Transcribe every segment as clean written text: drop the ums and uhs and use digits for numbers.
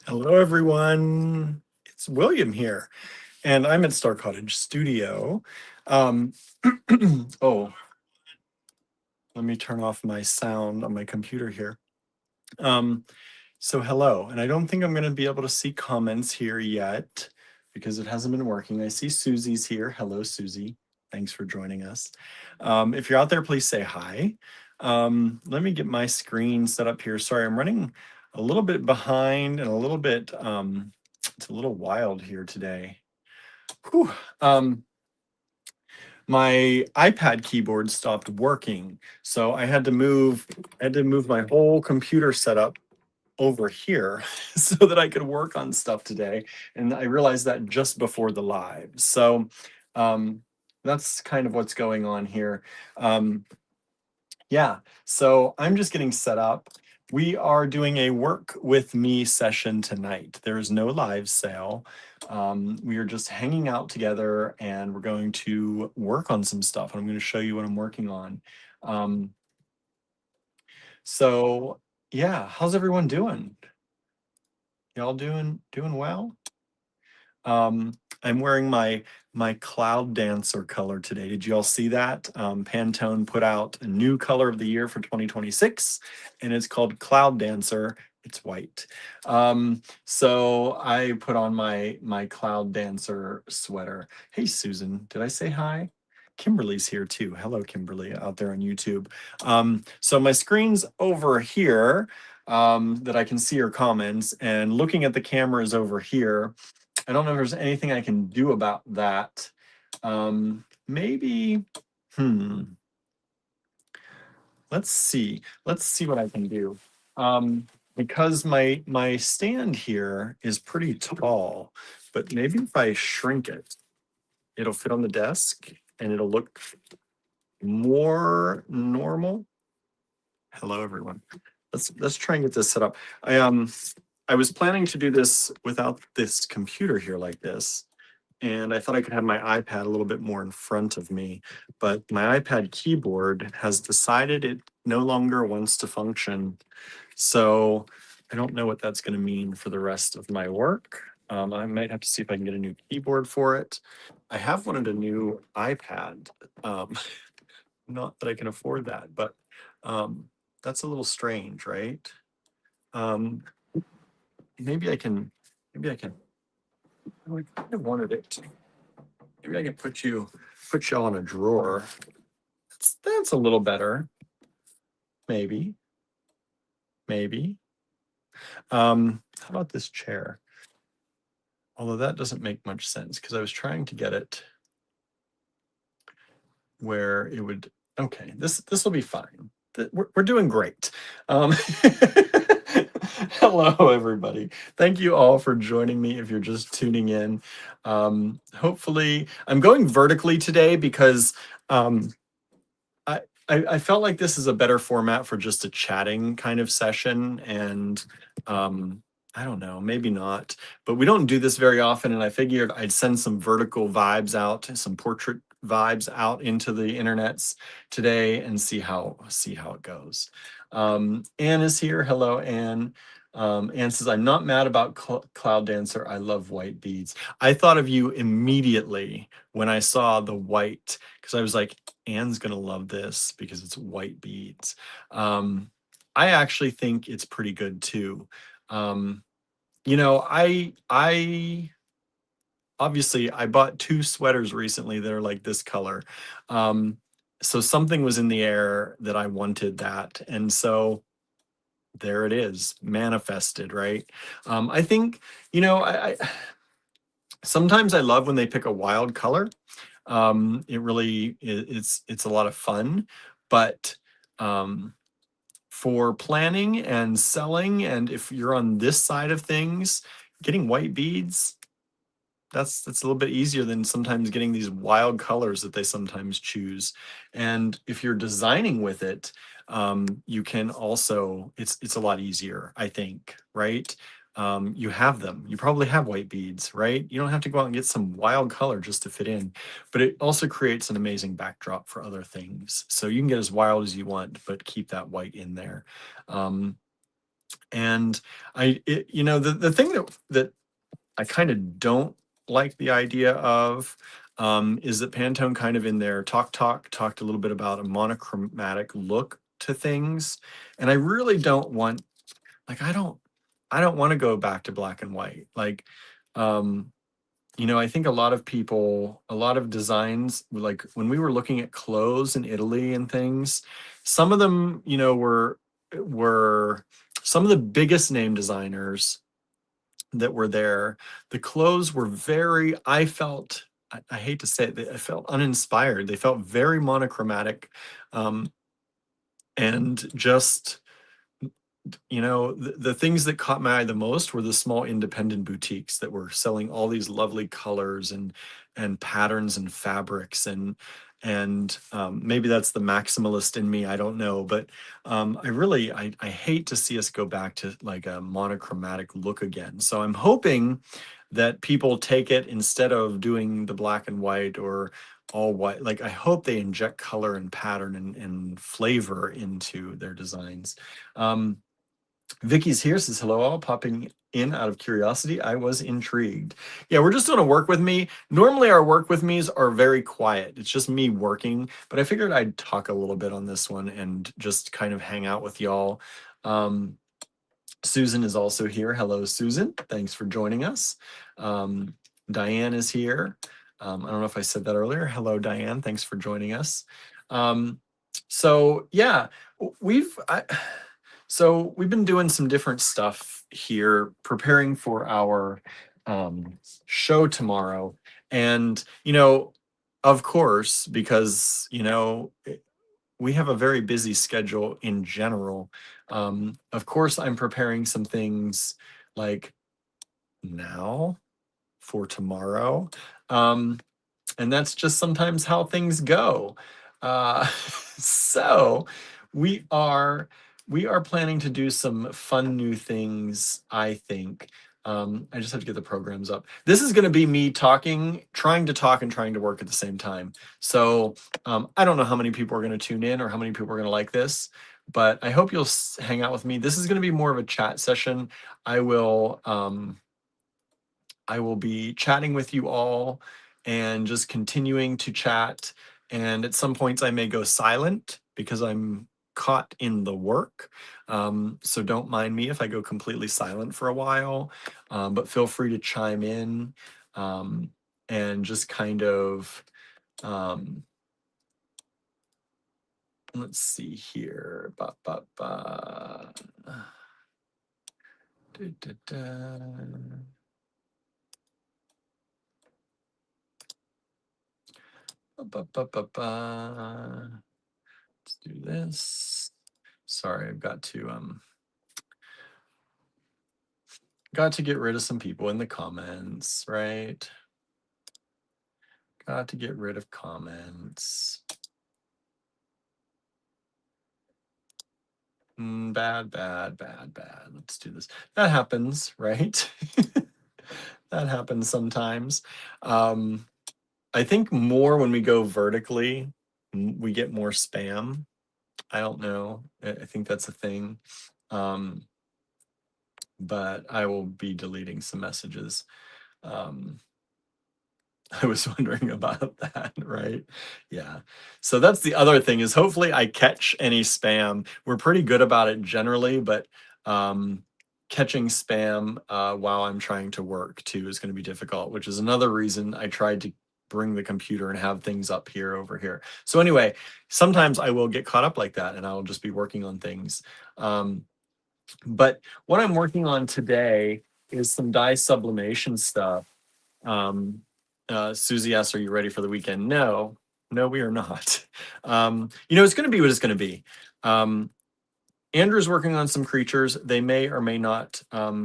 Hello, everyone. It's William here, and I'm at Star Cottage Studio. Um, oh, let me turn off my sound on my computer here. Um, so, hello, and I don't think I'm going to be able to see comments here yet because it hasn't been working. I see Susie's here. Hello, Susie. Thanks for joining us. If you're out there, please say hi. Let me get my screen set up here. Sorry, I'm running a little bit behind and a little bit, it's a little wild here today. Whew. My iPad keyboard stopped working, so I had to move my whole computer setup over here so that I could work on stuff today. And I realized that just before the live. So that's kind of what's going on here. Um, yeah, so I'm just getting set up. We are doing a work with me session tonight. There is no live sale. We are just hanging out together and we're going to work on some stuff. I'm going to show you what I'm working on. Um, so yeah, how's everyone doing? Y'all doing well? I'm wearing my Cloud Dancer color today. Did you all see that? Pantone put out a new color of the year for 2026, and it's called Cloud Dancer. It's white. So I put on my Cloud Dancer sweater. Hey, Susan, did I say hi? Kimberly's here too. Hello, Kimberly, out there on YouTube. So my screen's over here that I can see your comments, and looking at the cameras over here. I don't know if there's anything I can do about that. Maybe, hmm, let's see. Let's see what I can do. Because my stand here is pretty tall, but maybe if I shrink it, it'll fit on the desk and it'll look more normal. Hello, everyone. Let's try and get this set up. I was planning to do this without this computer here like this. And I thought I could have my iPad a little bit more in front of me, but my iPad keyboard has decided it no longer wants to function. So I don't know what that's going to mean for the rest of my work. I might have to see if I can get a new keyboard for it. I have wanted a new iPad. Um, not that I can afford that, but that's a little strange, right? Um, maybe I can, maybe I can, I kind of wanted it. Maybe I can put you all in a drawer. That's a little better. Maybe. How about this chair? Although that doesn't make much sense because I was trying to get it where it would. Okay, this will be fine. We're doing great. Hello, everybody. Thank you all for joining me if you're just tuning in. Hopefully, I'm going vertically today because um, I felt like this is a better format for just a chatting kind of session. And I don't know, maybe not, but we don't do this very often. And I figured I'd send some vertical vibes out, some portrait vibes out into the internets today and see how it goes. Anne is here. Hello, Anne. Anne says, I'm not mad about Cloud Dancer. I love white beads. I thought of you immediately when I saw the white, because I was like, Anne's gonna love this because it's white beads. I actually think it's pretty good too. Um, I obviously I bought 2 sweaters recently that are like this color. So something was in the air that I wanted that, and so there it is, manifested, right? I think, I sometimes I love when they pick a wild color. It really it's a lot of fun, but for planning and selling, and if you're on this side of things, getting white beads, that's a little bit easier than sometimes getting these wild colors that they sometimes choose. And if you're designing with it, you can also, it's a lot easier, I think, right? You have them. You probably have white beads, right? You don't have to go out and get some wild color just to fit in, but it also creates an amazing backdrop for other things. So you can get as wild as you want, but keep that white in there. Um, And the thing that I kind of don't like the idea of is that Pantone kind of in their talked a little bit about a monochromatic look to things. And I really don't want, like, I don't want to go back to black and white. Like, um, I think a lot of people, a lot of designs, like when we were looking at clothes in Italy and things, some of them, were some of the biggest name designers that were there. The clothes were very, I felt, I hate to say it, I felt uninspired. They felt very monochromatic, um, and just the things that caught my eye the most were the small independent boutiques that were selling all these lovely colors and patterns and fabrics, and maybe that's the maximalist in me, I don't know, but I hate to see us go back to like a monochromatic look again. So I'm hoping that people take it, instead of doing the black and white or all white, like I hope they inject color and pattern and flavor into their designs. um, Vicky's here, says hello all, popping in out of curiosity. I was intrigued. Yeah, we're just doing a work with me. Normally our work with me's are very quiet. It's just me working, but I figured I'd talk a little bit on this one and just kind of hang out with y'all. Um, Susan is also here. Hello, Susan. Thanks for joining us. Um, Diane is here. I don't know if I said that earlier. Hello, Diane. Thanks for joining us. Um, so yeah, we've I, so we've been doing some different stuff here, preparing for our show tomorrow, and of course, because we have a very busy schedule in general. Of course, I'm preparing some things like now for tomorrow. Um, and that's just sometimes how things go. Uh, so we are we are planning to do some fun new things, I think. I just have to get the programs up. This is going to be me talking, trying to talk and trying to work at the same time. So I don't know how many people are going to tune in or how many people are going to like this, but I hope you'll hang out with me. This is going to be more of a chat session. I will. I will be chatting with you all and just continuing to chat. And at some points, I may go silent because I'm caught in the work. So don't mind me if I go completely silent for a while, but feel free to chime in, and just kind of, um, let's see here. Ba, ba, ba. Da, da, da. Ba, ba, ba, ba, ba. Let's do this. Sorry, I've got to get rid of some people in the comments, right? Got to get rid of comments. Bad, bad, bad, bad. Let's do this. That happens, right? That happens sometimes. I think more when we go vertically, we get more spam. I don't know. I think that's a thing. But I will be deleting some messages. I was wondering about that, right? Yeah. So that's the other thing, is hopefully I catch any spam. We're pretty good about it generally, but catching spam while I'm trying to work too is going to be difficult, which is another reason I tried to bring the computer and have things up here over here. So anyway, sometimes I will get caught up like that and I'll just be working on things. But what I'm working on today is some dye sublimation stuff. Um, Susie asks, "Are you ready for the weekend?" No, no, we are not. It's going to be what it's going to be. Andrew's working on some creatures. They may or may not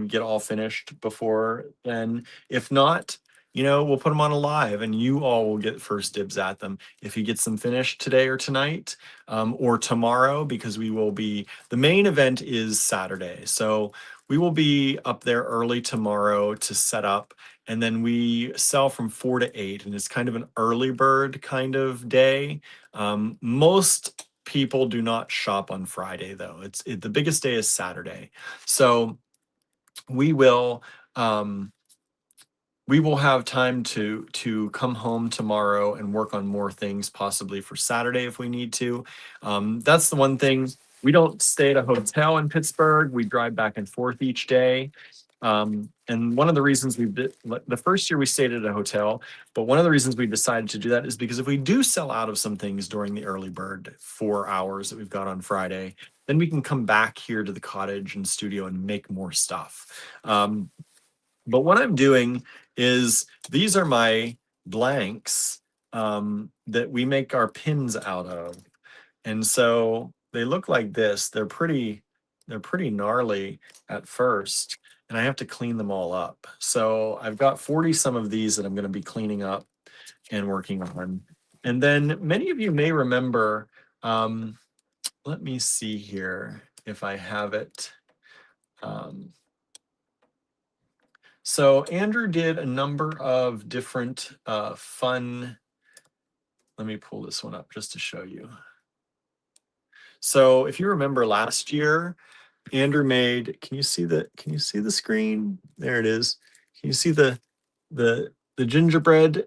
get all finished before then. If not, we'll put them on a live and you all will get first dibs at them if he gets them finished today or tonight, or tomorrow, because the main event is Saturday. So we will be up there early tomorrow to set up, and then we sell from 4 to 8, and it's kind of an early bird kind of day. Most people do not shop on Friday though. The biggest day is Saturday. So we will have time to come home tomorrow and work on more things, possibly for Saturday if we need to. That's the one thing. We don't stay at a hotel in Pittsburgh. We drive back and forth each day. And one of the reasons the first year we stayed at a hotel, but one of the reasons we decided to do that is because if we do sell out of some things during the early bird 4 hours that we've got on Friday, then we can come back here to the cottage and studio and make more stuff. But what I'm doing is these are my blanks that we make our pins out of. And so they look like this. They're pretty gnarly at first, and I have to clean them all up. So I've got 40 some of these that I'm going to be cleaning up and working on. And then many of you may remember, let me see here if I have it. So Andrew did a number of different fun, let me pull this one up just to show you. So if you remember last year, Andrew made, can you see the screen? There it is. Can you see the gingerbread?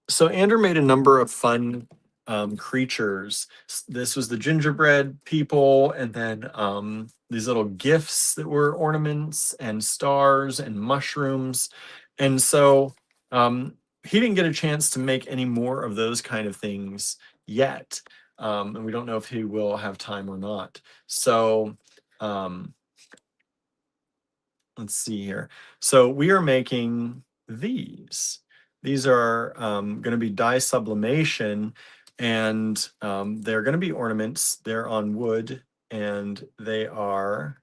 So Andrew made a number of fun creatures. This was the gingerbread people, and then these little gifts that were ornaments and stars and mushrooms. And so he didn't get a chance to make any more of those kind of things yet. And we don't know if he will have time or not. So let's see here. So we are making these. These are going to be dye sublimation, and they're going to be ornaments. They're on wood, and they are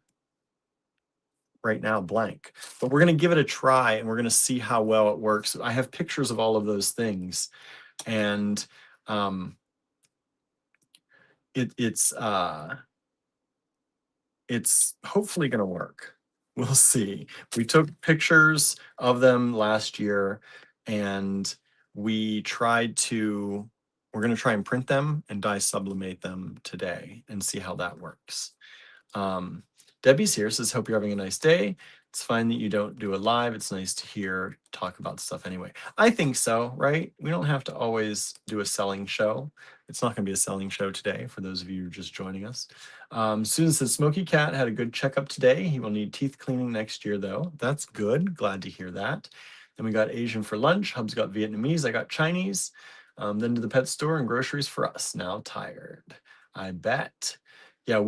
right now blank. But we're going to give it a try, and we're going to see how well it works. I have pictures of all of those things, and it's hopefully going to work. We'll see. We took pictures of them last year, and we're going to try and print them and dye sublimate them today and see how that works. Debbie's here, says, hope you're having a nice day. It's fine that you don't do it live. It's nice to talk about stuff anyway. I think so, right? We don't have to always do a selling show. It's not going to be a selling show today for those of you who are just joining us. Susan says, Smoky Cat had a good checkup today. He will need teeth cleaning next year, though. That's good. Glad to hear that. Then we got Asian for lunch. Hub's got Vietnamese. I got Chinese. Then to the pet store and groceries for us. Now tired. I bet. Yeah,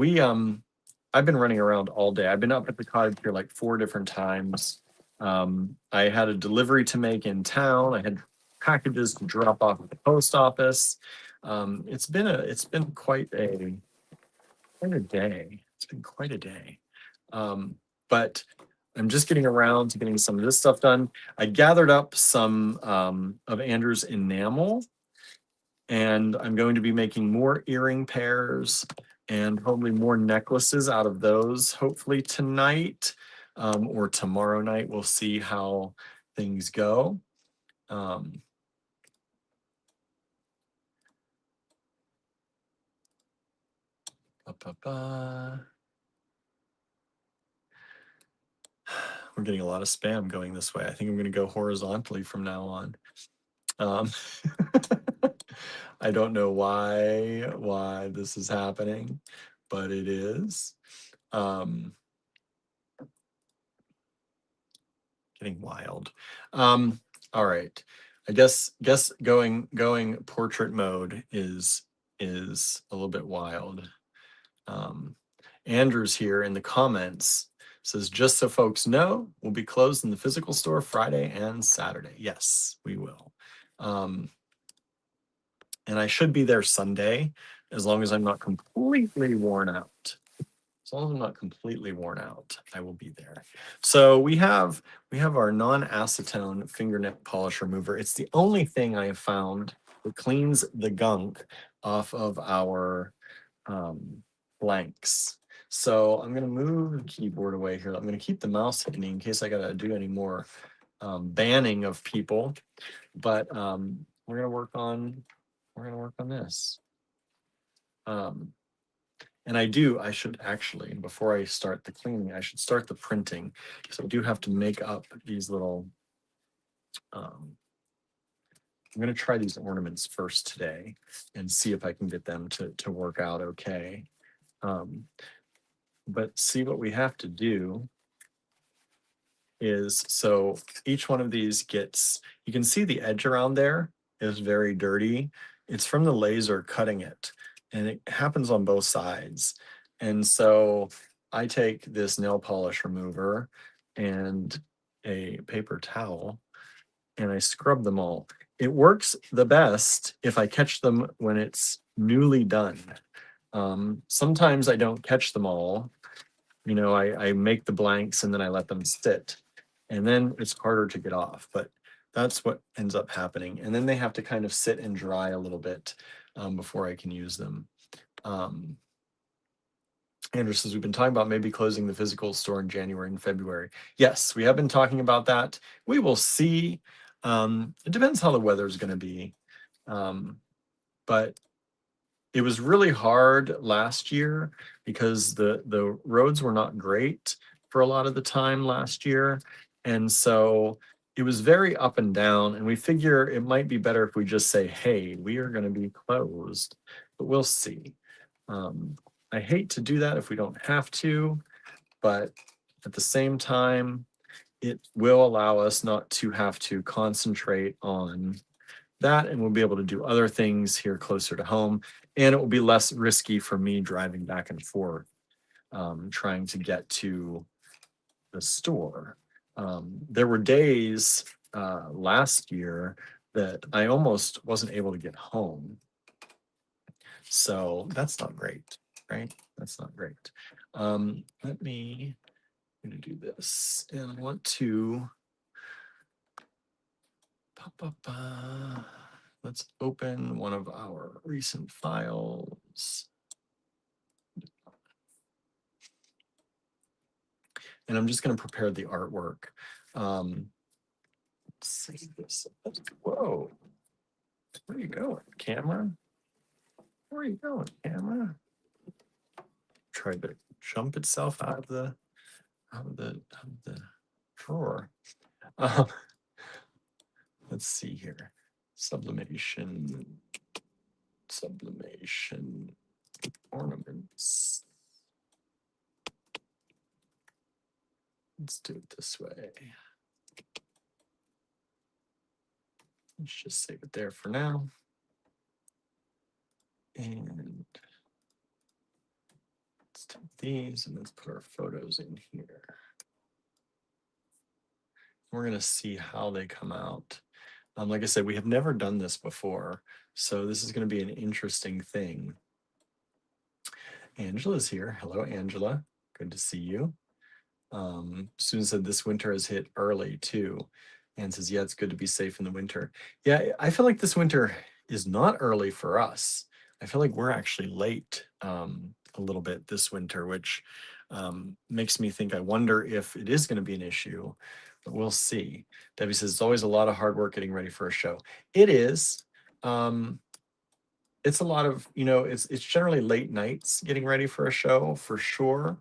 I've been running around all day. I've been up at the cottage here like 4 different times. I had a delivery to make in town. I had packages to drop off at the post office. It's been quite a day. It's been quite a day. But I'm just getting around to getting some of this stuff done. I gathered up some of Andrew's enamel, and I'm going to be making more earring pairs and hopefully more necklaces out of those, hopefully tonight or tomorrow night. We'll see how things go. We're getting a lot of spam going this way. I think I'm going to go horizontally from now on. I don't know why this is happening, but it is. Getting wild. All right. I guess going portrait mode is a little bit wild. Andrew's here in the comments says, just so folks know, we'll be closed in the physical store Friday and Saturday. Yes, we will. And I should be there Sunday, as long as I'm not completely worn out. As long as I'm not completely worn out, I will be there. So we have our non-acetone fingernail polish remover. It's the only thing I have found that cleans the gunk off of our blanks. So I'm going to move the keyboard away here. I'm going to keep the mouse hidden in case I got to do any more banning of people. But we're going to work on this. And I should actually, before I start the cleaning, I should start the printing. So I do have to make up these little, I'm going to try these ornaments first today and see if I can get them to work out okay. But see, what we have to do is, so each one of these gets, you can see the edge around there is very dirty. It's from the laser cutting it, and it happens on both sides. And so I take this nail polish remover and a paper towel and I scrub them all. It works the best if I catch them when it's newly done. Sometimes I don't catch them all. You know, I make the blanks and then I let them sit. And then it's harder to get off, but that's what ends up happening. And then they have to kind of sit and dry a little bit before I can use them. Andrew says, we've been talking about maybe closing the physical store in January and February. Yes, we have been talking about that. We will see. It depends how the weather is going to be. But it was really hard last year because the roads were not great for a lot of the time last year. And so it was very up and down. And we figure it might be better if we just say, hey, we are going to be closed, but we'll see. I hate to do that if we don't have to, but at the same time, it will allow us not to have to concentrate on that, and we'll be able to do other things here closer to home, and it will be less risky for me driving back and forth, trying to get to the store. There were days last year that I almost wasn't able to get home. So that's not great, right? That's not great. I'm gonna do this, and I want to let's open one of our recent files. And I'm just going to prepare the artwork. Let's see this. Whoa. Where are you going, camera? Where are you going, camera? Tried to jump itself out of the drawer. Let's see here. Sublimation ornaments. Let's do it this way. Let's just save it there for now. And let's take these and let's put our photos in here. We're going to see how they come out. Like I said, we have never done this before, so this is going to be an interesting thing. Angela's here. Hello, Angela. Good to see you. Susan said this winter has hit early too. And says, yeah, it's good to be safe in the winter. Yeah, I feel like this winter is not early for us. I feel like we're actually late a little bit this winter, which makes me think, I wonder if it is going to be an issue, but we'll see. Debbie says, it's always a lot of hard work getting ready for a show. It is. It's a lot of, you know, it's generally late nights getting ready for a show for sure.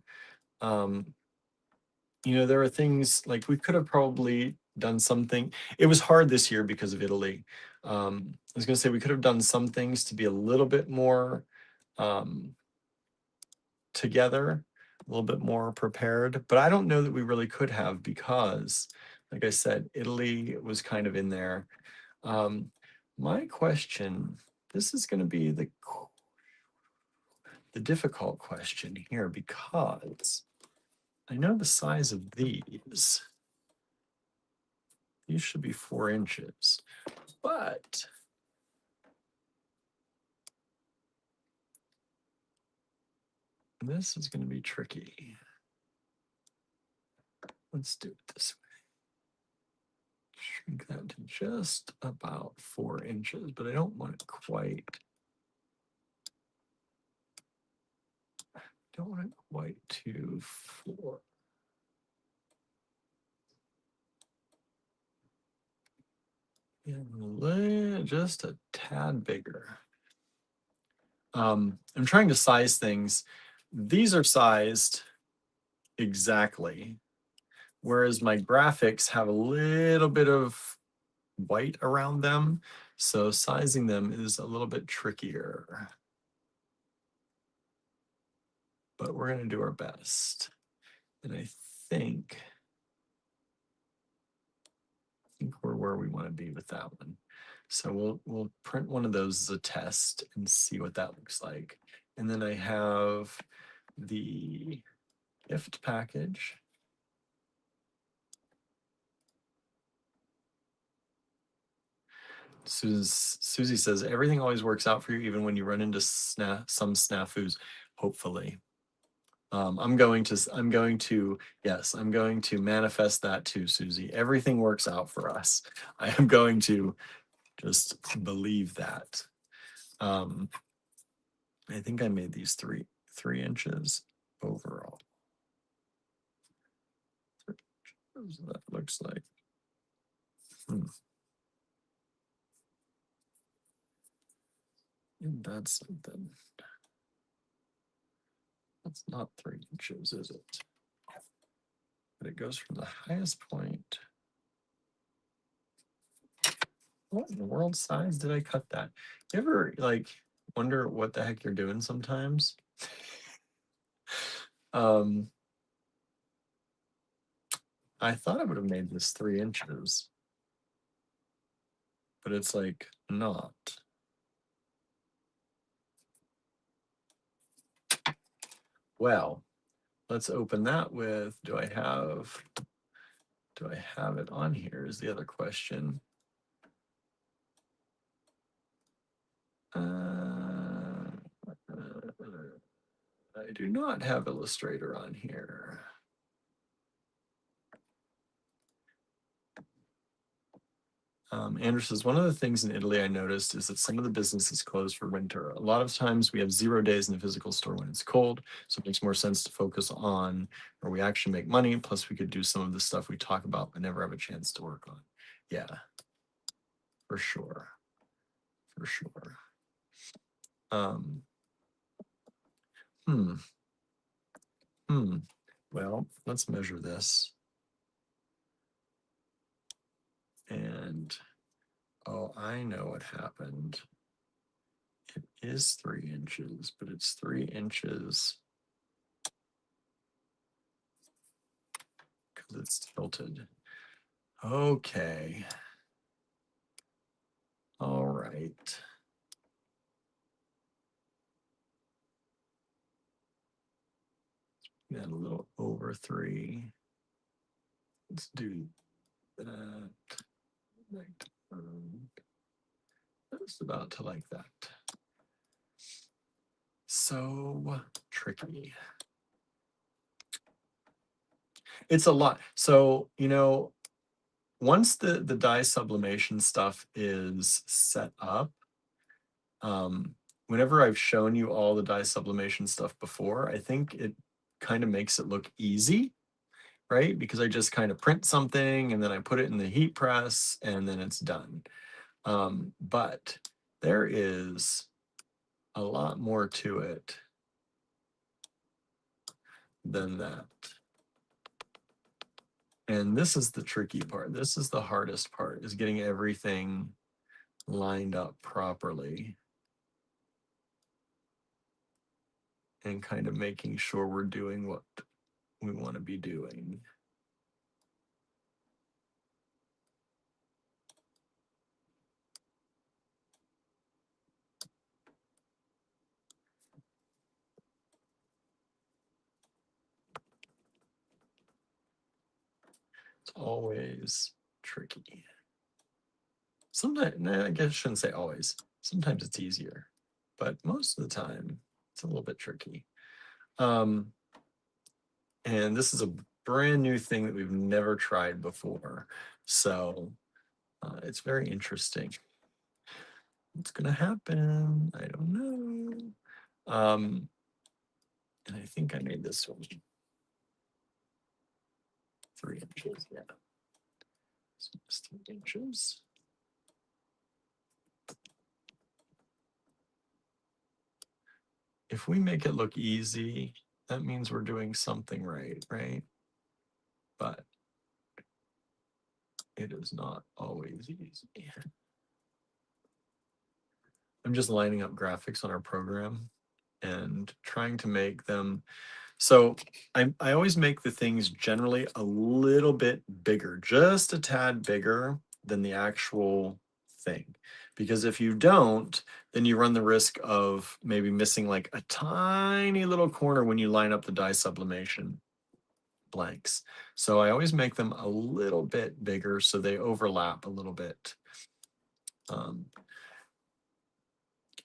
You know, there are things like we could have probably done something. It was hard this year because of Italy. I was going to say we could have done some things to be a little bit more together, a little bit more prepared, but I don't know that we really could have because, like I said, Italy was kind of in there. My question, this is going to be the difficult question here because I know the size of these. These should be 4 inches, but this is going to be tricky. Let's do it this way. Shrink that to just about 4 inches, but I don't want it quite. Don't want it quite to 4. And just a tad bigger. I'm trying to size things. these are sized exactly, whereas my graphics have a little bit of white around them. So sizing them is a little bit trickier. But we're going to do our best. And I think we're where we want to be with that one. So we'll print one of those as a test and see what that looks like. And then I have the gift package. Susie says, everything always works out for you, even when you run into some snafus, hopefully. I'm going to manifest that too, Susie. Everything works out for us. I am going to just believe that. I think I made these 3 inches overall. That looks like. That's something. That's not 3 inches, is it? But it goes from the highest point. What in the world size did I cut that? You ever like wonder what the heck you're doing sometimes? I thought I would have made this 3 inches, but it's like not. Well, let's open that with, do I have it on here is the other question. I do not have Illustrator on here. Andrew says, one of the things in Italy I noticed is that some of the businesses close for winter. A lot of times we have 0 days in the physical store when it's cold, so it makes more sense to focus on where we actually make money. Plus we could do some of the stuff we talk about but never have a chance to work on. Yeah, for sure. For sure. Well, let's measure this. And, oh, I know what happened. It is 3 inches, but it's 3 inches because it's tilted. Okay. All right. Got a little over 3. Let's do that. Just about to like that. So tricky. It's a lot. So, once the dye sublimation stuff is set up, whenever I've shown you all the dye sublimation stuff before, I think it kind of makes it look easy, right? Because I just kind of print something and then I put it in the heat press and then it's done. But there is a lot more to it than that. And this is the tricky part. This is the hardest part, is getting everything lined up properly and kind of making sure we're doing what we want to be doing. It's always tricky. Sometimes, I guess I shouldn't say always. Sometimes it's easier, but most of the time it's a little bit tricky. And this is a brand new thing that we've never tried before. So it's very interesting. What's gonna happen? I don't know. And I think I made this one 3 inches, yeah. So it's 3 inches. if we make it look easy, that means we're doing something right, right? But it is not always easy. I'm just lining up graphics on our program and trying to make them. So I always make the things generally a little bit bigger, just a tad bigger than the actual thing. Because if you don't, then you run the risk of maybe missing like a tiny little corner when you line up the dye sublimation blanks. So I always make them a little bit bigger so they overlap a little bit.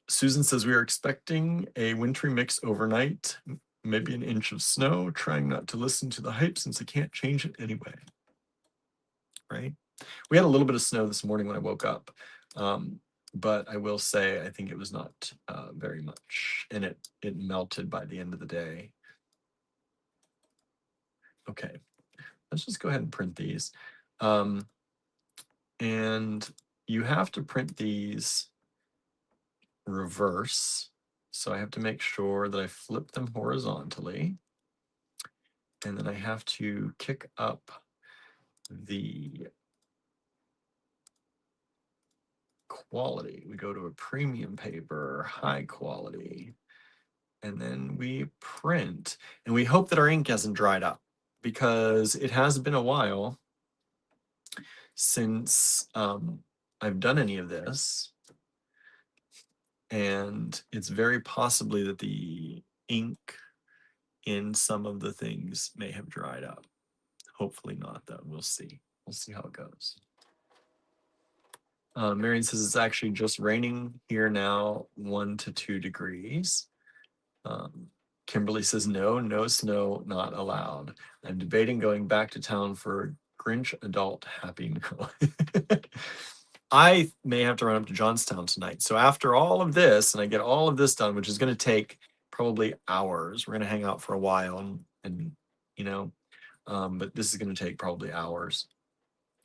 Susan says we are expecting a wintry mix overnight, maybe an inch of snow, trying not to listen to the hype since I can't change it anyway. Right? We had a little bit of snow this morning when I woke up. But I will say I think it was not very much, and it melted by the end of the day. Okay, let's just go ahead and print these. And you have to print these reverse. So I have to make sure that I flip them horizontally. And then I have to kick up the quality. We go to a premium paper, high quality, and then we print. And we hope that our ink hasn't dried up because it has been a while since I've done any of this. And it's very possibly that the ink in some of the things may have dried up. Hopefully not, though. We'll see. We'll see how it goes. Marion says it's actually just raining here now, 1 to 2 degrees. Kimberly says no snow not allowed. I'm debating going back to town for Grinch adult Happy Meal. I may have to run up to Johnstown tonight. So after all of this, and I get all of this done, which is going to take probably hours, we're going to hang out for a while and you know, but this is going to take probably hours.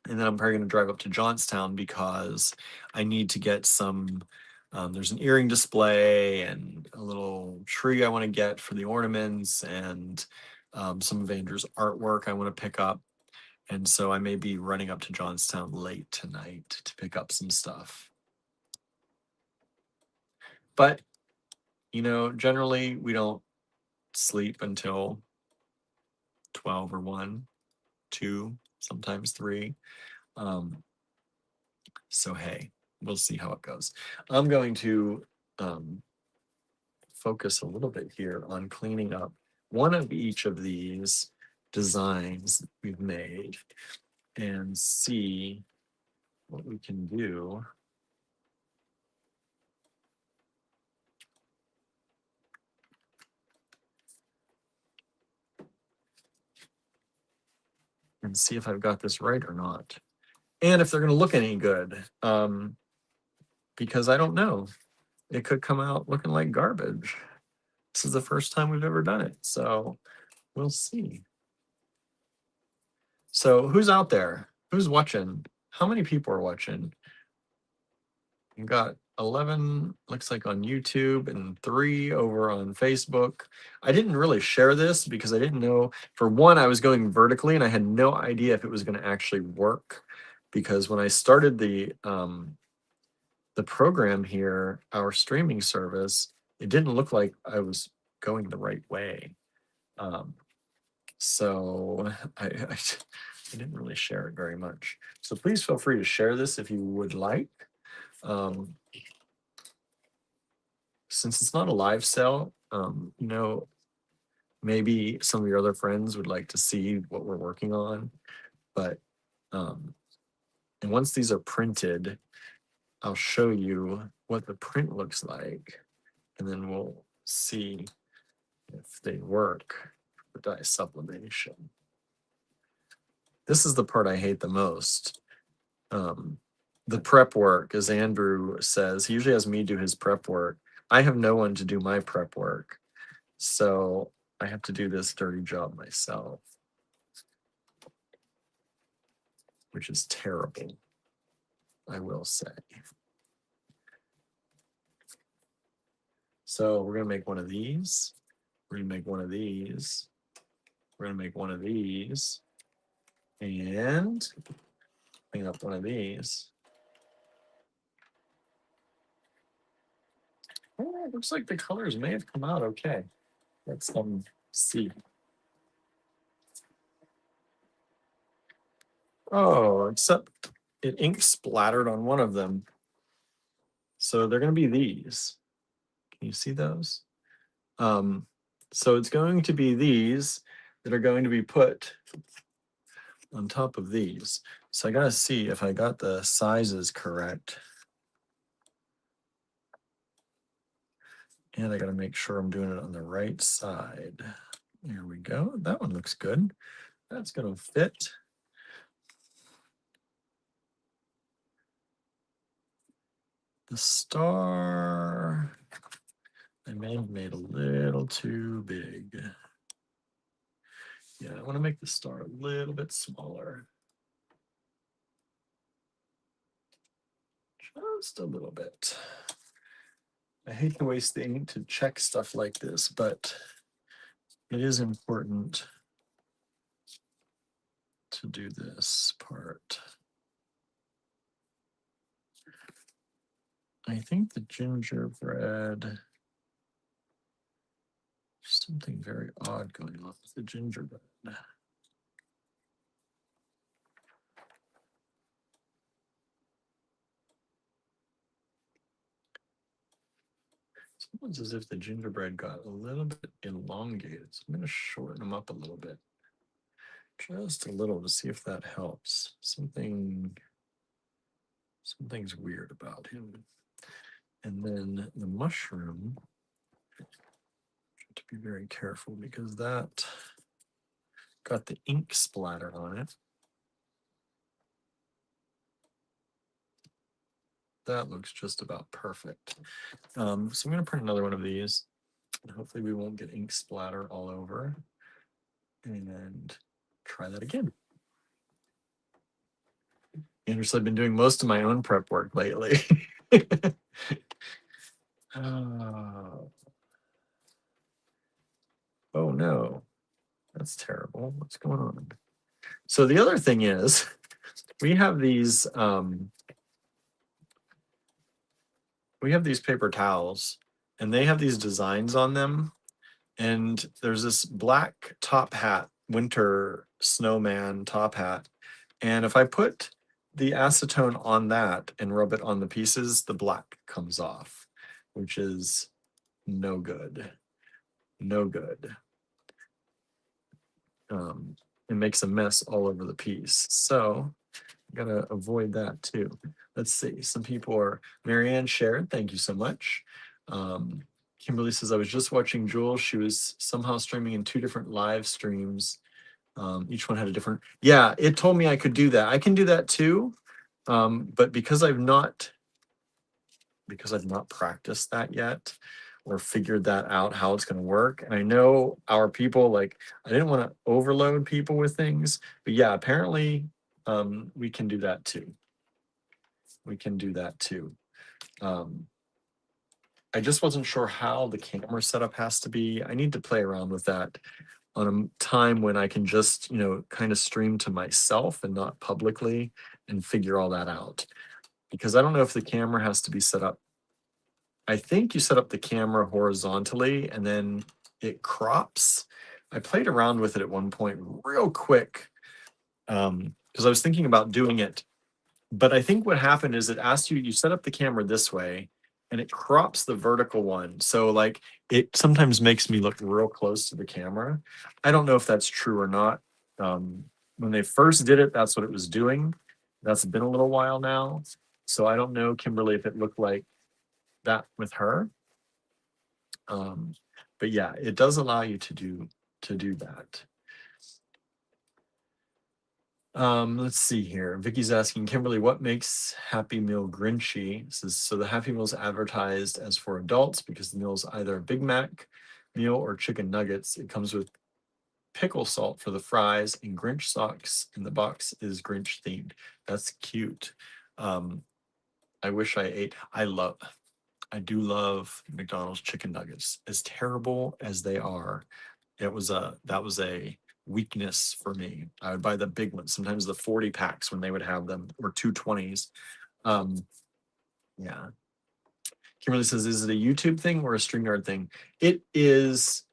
And then I'm probably going to drive up to Johnstown because I need to get some, there's an earring display and a little tree I want to get for the ornaments and some of Andrew's artwork I want to pick up. And so I may be running up to Johnstown late tonight to pick up some stuff. But, you know, generally we don't sleep until 12 or 1, 2, sometimes 3. So, hey, we'll see how it goes. I'm going to focus a little bit here on cleaning up one of each of these designs we've made and see what we can do. And see if I've got this right or not. And if they're going to look any good. Because I don't know. It could come out looking like garbage. This is the first time we've ever done it. So we'll see. So who's out there? Who's watching? How many people are watching? We've got 11, looks like on YouTube, and 3 over on Facebook. I didn't really share this because I didn't know. For one, I was going vertically and I had no idea if it was going to actually work. Because when I started the program here, our streaming service, it didn't look like I was going the right way. So I didn't really share it very much. So please feel free to share this if you would like. Since it's not a live sale, you know, maybe some of your other friends would like to see what we're working on. But and once these are printed, I'll show you what the print looks like, and then we'll see if they work for dye sublimation. This is the part I hate the most. The prep work, as Andrew says, he usually has me do his prep work. I have no one to do my prep work. So I have to do this dirty job myself, which is terrible, I will say. So we're gonna make one of these. We're gonna make one of these. We're gonna make one of these. And clean up one of these. Oh, it looks like the colors may have come out okay. Let's see. Oh, except it ink splattered on one of them. So they're going to be these. Can you see those? So it's going to be these that are going to be put on top of these. So I got to see if I got the sizes correct. And I got to make sure I'm doing it on the right side. There we go. That one looks good. That's going to fit. The star, I may have made a little too big. Yeah, I want to make the star a little bit smaller. Just a little bit. I hate to waste the ink to check stuff like this, but it is important to do this part. I think the gingerbread, something very odd going on with the gingerbread. It's almost as if the gingerbread got a little bit elongated. So I'm going to shorten them up a little bit. Just a little to see if that helps. Something's weird about him. And then the mushroom, to be very careful because that got the ink splatter on it. That looks just about perfect. So I'm going to print another one of these. And hopefully we won't get ink splatter all over. And try that again. Anderson, I've been doing most of my own prep work lately. Oh no, that's terrible. What's going on? So the other thing is, we have these paper towels, and they have these designs on them. And there's this black top hat, winter snowman top hat. And if I put the acetone on that and rub it on the pieces, the black comes off, which is no good. No good. It makes a mess all over the piece. So gotta avoid that too. Let's see. Some people are Marianne shared. Thank you so much. Kimberly says, I was just watching Jules. She was somehow streaming in 2 different live streams. Each one had a different. Yeah, it told me I could do that. I can do that too. But because I've not practiced that yet or figured that out how it's going to work. And I know our people, like, I didn't want to overload people with things, but yeah, apparently we can do that too. We can do that too. I just wasn't sure how the camera setup has to be. I need to play around with that on a time when I can just, kind of stream to myself and not publicly and figure all that out. Because I don't know if the camera has to be set up. I think you set up the camera horizontally and then it crops. I played around with it at one point real quick because I was thinking about doing it. But I think what happened is it asked you set up the camera this way and it crops the vertical one. So like it sometimes makes me look real close to the camera. I don't know if that's true or not. When they first did it, that's what it was doing. That's been a little while now. So I don't know, Kimberly, if it looked like that with her. But yeah, it does allow you to do that. Let's see here. Vicky's asking Kimberly, what makes Happy Meal Grinchy? Says, so the Happy Meal is advertised as for adults because the meal is either a Big Mac meal or chicken nuggets. It comes with pickle salt for the fries and Grinch socks, and the box is Grinch themed. That's cute. I wish I ate. I do love McDonald's chicken nuggets. As terrible as they are, that was a weakness for me. I would buy the big ones, sometimes the 40 packs when they would have them, or 220s. Um, yeah. Kimberly says, is it a YouTube thing or a StreamYard thing? It is.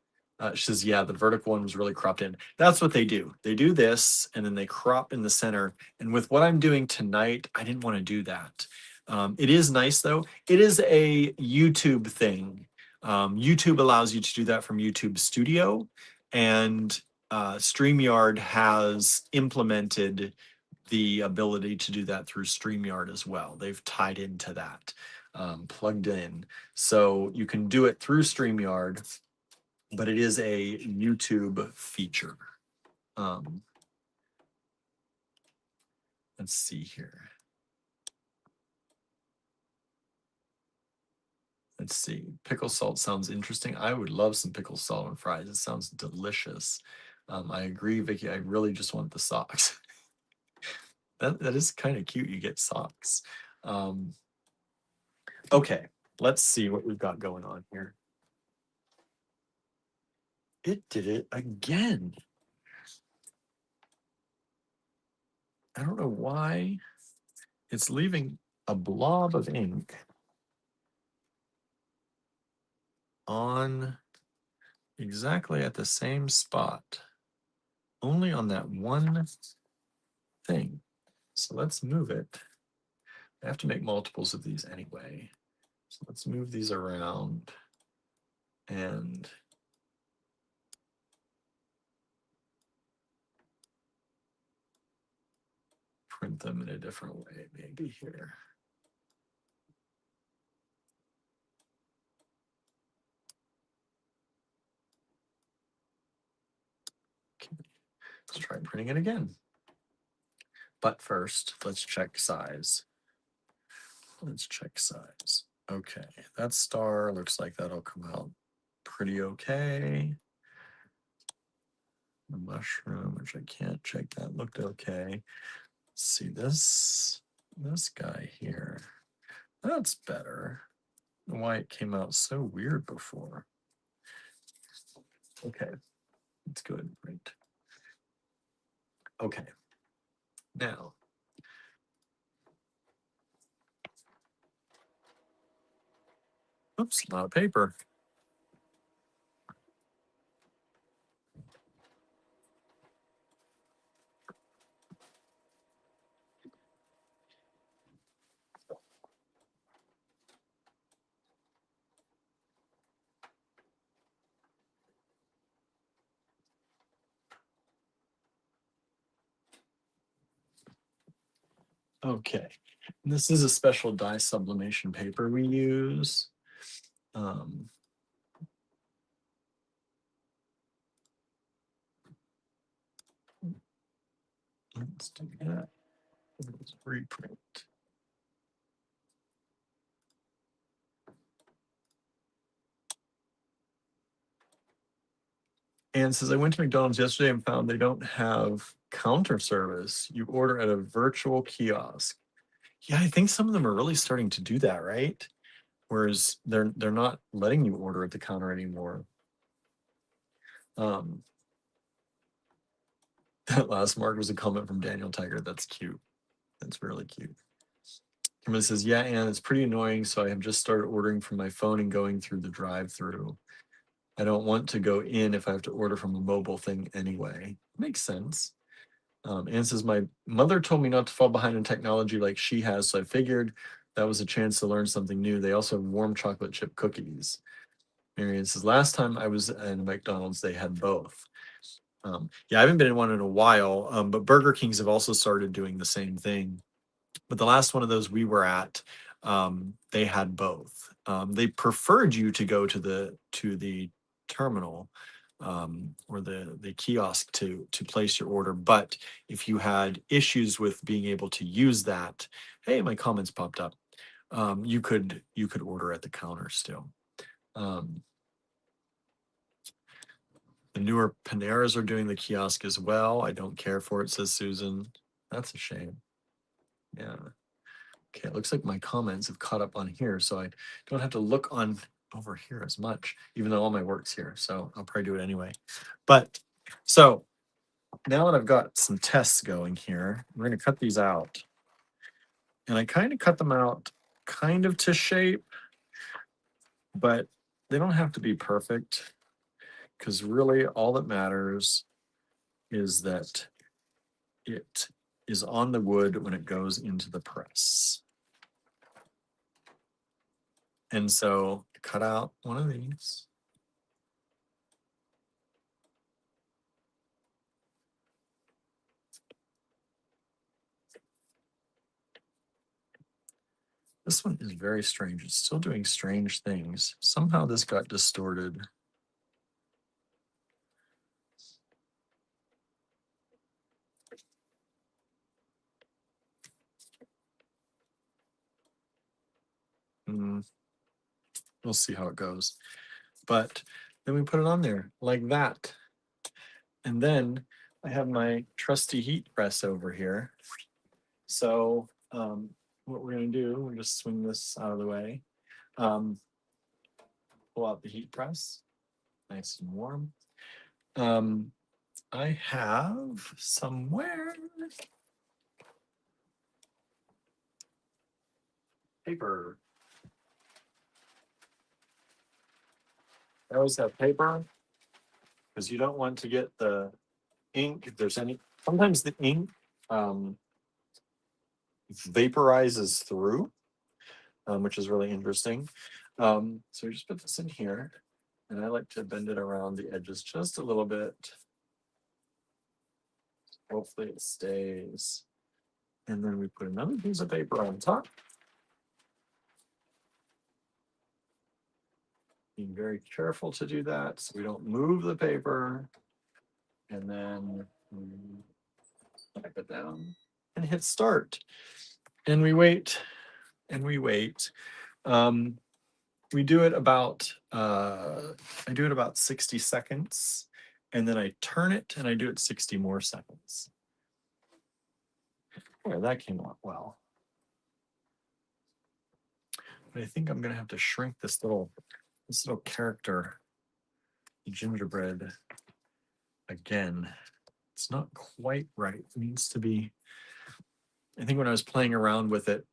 She says, yeah, the vertical one was really cropped in. That's what they do. They do this and then they crop in the center. And with what I'm doing tonight, I didn't want to do that. It is nice though. It is a YouTube thing. YouTube allows you to do that from YouTube Studio, and StreamYard has implemented the ability to do that through StreamYard as well. They've tied into that, plugged in. So you can do it through StreamYard, but it is a YouTube feature. Let's see here. Let's see. Pickle salt sounds interesting. I would love some pickle salt and fries. It sounds delicious. I agree, Vicky. I really just want the socks. that is kind of cute. You get socks. Okay, let's see what we've got going on here. It did it again. I don't know why it's leaving a blob of ink on exactly at the same spot, only on that one thing. So let's move it. I have to make multiples of these anyway. So let's move these around and print them in a different way, maybe here. Okay. Let's try printing it again. But first, let's check size. Let's check size. Okay, that star looks like that'll come out pretty okay. The mushroom, which I can't check, that looked okay. Let's see this guy here. That's better. I don't know why it came out so weird before. Okay, it's good, right? Okay, now oops, a lot of paper. Okay, this is a special dye sublimation paper we use. Let's do that. Let's reprint. And says, I went to McDonald's yesterday and found they don't have counter service. You order at a virtual kiosk. Yeah, I think some of them are really starting to do that, right? Whereas they're not letting you order at the counter anymore. That last mark was a comment from Daniel Tiger. That's cute. That's really cute. Kimberly says, yeah, and it's pretty annoying. So I have just started ordering from my phone and going through the drive-through. I don't want to go in if I have to order from a mobile thing anyway. Makes sense. Anne says, my mother told me not to fall behind in technology like she has, so I figured that was a chance to learn something new. They also have warm chocolate chip cookies. Marianne says, last time I was in McDonald's, they had both. Yeah, I haven't been in one in a while, but Burger Kings have also started doing the same thing. But the last one of those we were at, they had both. They preferred you to go to the terminal, or the kiosk to place your order. But if you had issues with being able to use that, hey, my comments popped up. You could order at the counter still. The newer Paneras are doing the kiosk as well. I don't care for it, says Susan. That's a shame. Yeah. Okay, it looks like my comments have caught up on here, so I don't have to look on over here as much, even though all my work's here. So I'll probably do it anyway. But so now that I've got some tests going here, we're going to cut these out. And I kind of cut them out kind of to shape, but they don't have to be perfect, because really all that matters is that it is on the wood when it goes into the press. And so cut out one of these. This one is very strange. It's still doing strange things. Somehow this got distorted. We'll see how it goes. But then we put it on there like that. And then I have my trusty heat press over here. So what we're going to do, we'll just swing this out of the way. Pull out the heat press, nice and warm. I have somewhere paper. I always have paper because you don't want to get the ink if there's any. Sometimes the ink vaporizes through, which is really interesting. So we just put this in here, and I like to bend it around the edges just a little bit. Hopefully it stays. And then we put another piece of paper on top. Being very careful to do that so we don't move the paper. And then type it down and hit start. And we wait and we wait. We do it about, I do it about 60 seconds, and then I turn it and I do it 60 more seconds. Yeah, that came out well. But I think I'm gonna have to shrink this little character, gingerbread, again. It's not quite right. It needs to be. I think when I was playing around with it,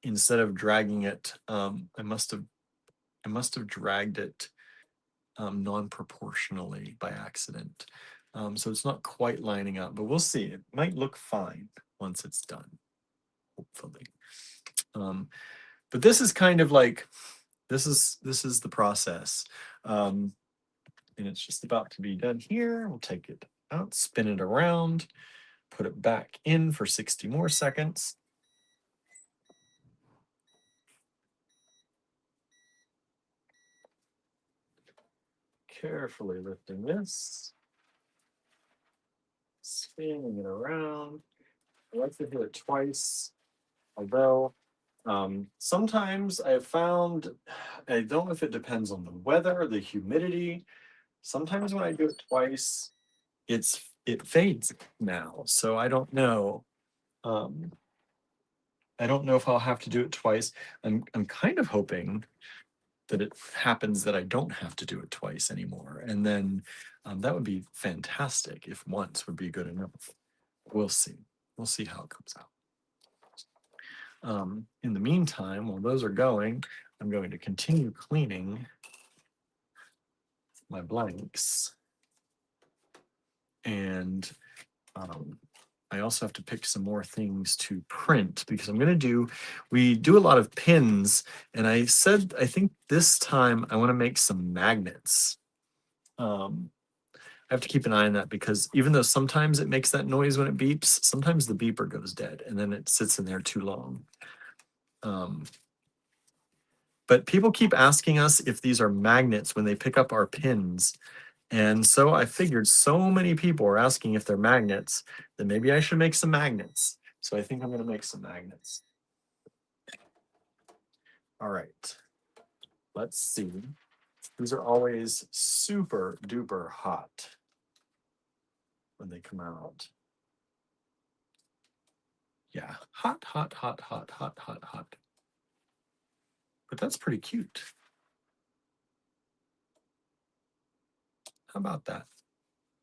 instead of dragging it, I must have dragged it non-proportionally by accident. So it's not quite lining up, but we'll see. It might look fine once it's done, hopefully. But this is kind of like, this is the process. And it's just about to be done here. We'll take it out, spin it around, put it back in for 60 more seconds. Carefully lifting this, spinning it around. I like to do it twice, although sometimes I've found, I don't know if it depends on the weather, the humidity. Sometimes when I do it twice, it fades now. So I don't know. I don't know if I'll have to do it twice. I'm kind of hoping that it happens that I don't have to do it twice anymore. And then that would be fantastic if once would be good enough. We'll see. We'll see how it comes out. In the meantime, while those are going, I'm going to continue cleaning my blanks. And I also have to pick some more things to print because we do a lot of pins. And I said, I think this time I want to make some magnets. I have to keep an eye on that because even though sometimes it makes that noise when it beeps, sometimes the beeper goes dead and then it sits in there too long. But people keep asking us if these are magnets when they pick up our pins. And so I figured so many people are asking if they're magnets that maybe I should make some magnets. So I think I'm going to make some magnets. All right. Let's see. These are always super duper hot when they come out. Yeah, hot, hot, hot, hot, hot, hot, hot. But that's pretty cute. How about that?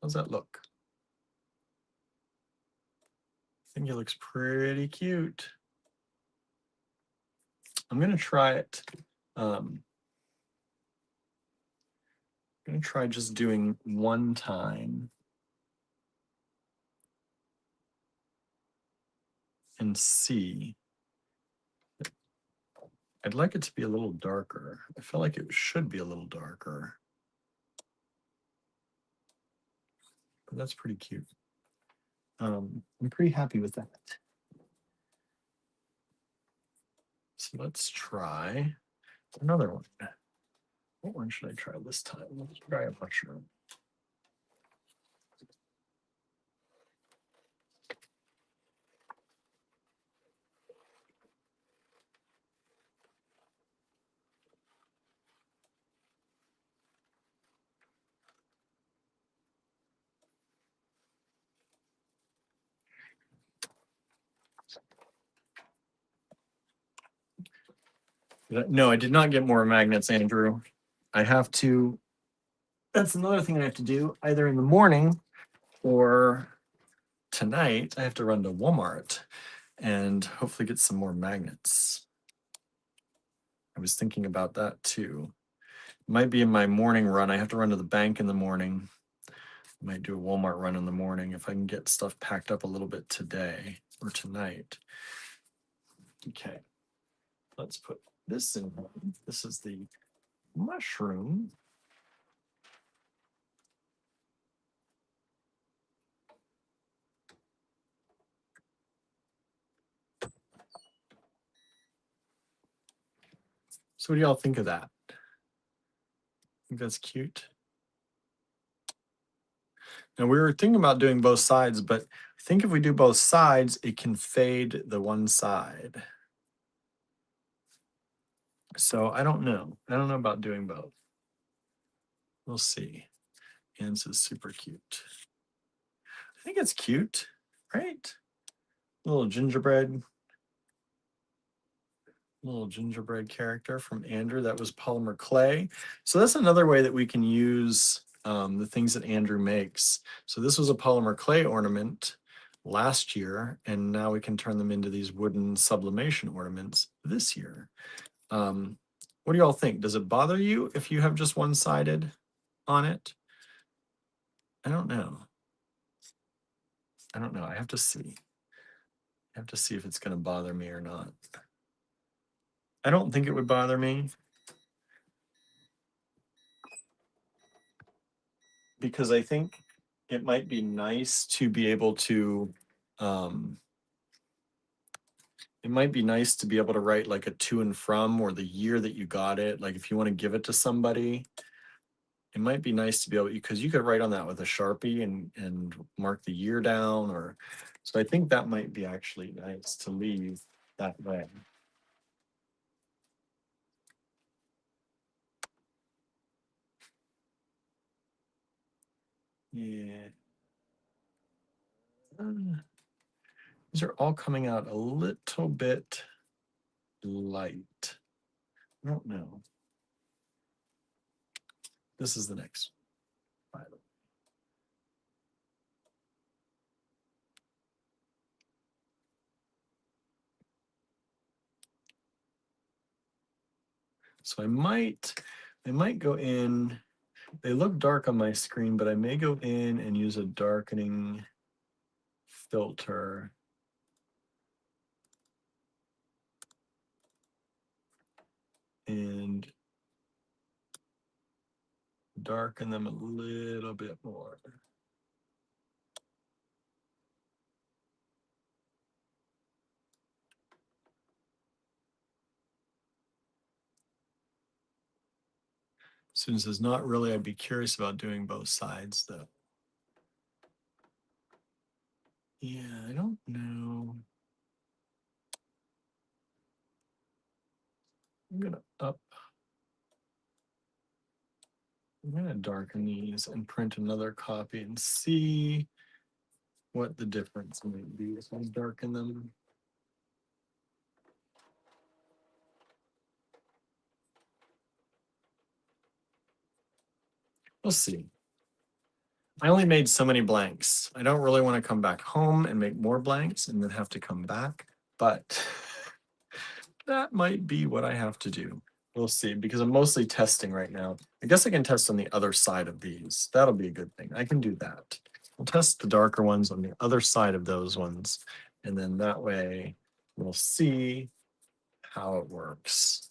How's that look? I think it looks pretty cute. I'm gonna try it. I'm gonna try just doing one time and see. I'd like it to be a little darker. I feel like it should be a little darker. But that's pretty cute. I'm pretty happy with that. So let's try another one. What one should I try this time? Let's try a mushroom. No, I did not get more magnets, Andrew. I have to, that's another thing I have to do either in the morning or tonight. I have to run to Walmart and hopefully get some more magnets. I was thinking about that too. Might be in my morning run. I have to run to the bank in the morning. I might do a Walmart run in the morning if I can get stuff packed up a little bit today or tonight. Okay, let's put this in. This is the mushroom. So what do y'all think of that? I think that's cute. And we were thinking about doing both sides, but I think if we do both sides, it can fade the one side. So I don't know. I don't know about doing both. We'll see. And this is super cute. I think it's cute, right? Little gingerbread character from Andrew. That was polymer clay. So that's another way that we can use the things that Andrew makes. So this was a polymer clay ornament last year, and now we can turn them into these wooden sublimation ornaments this year. What do y'all think? Does it bother you if you have just one-sided on it? I don't know. I don't know. I have to see. I have to see if it's going to bother me or not. I don't think it would bother me because I think it might be nice to be able to it might be nice to be able to write like a to and from or the year that you got it. Like if you want to give it to somebody, it might be nice to be able, because you could write on that with a Sharpie and mark the year down, or so I think that might be actually nice to leave that way. Yeah. These are all coming out a little bit light. I don't know. This is the next one. So I might go in. They look dark on my screen, but I may go in and use a darkening filter. And darken them a little bit more. Since it's not really, I'd be curious about doing both sides though. Yeah, I don't know. I'm gonna darken these and print another copy and see what the difference might be if I darken them. We'll see. I only made so many blanks. I don't really want to come back home and make more blanks and then have to come back, but that might be what I have to do. We'll see, because I'm mostly testing right now. I guess I can test on the other side of these. That'll be a good thing. I can do that. We'll test the darker ones on the other side of those ones. And then that way we'll see how it works.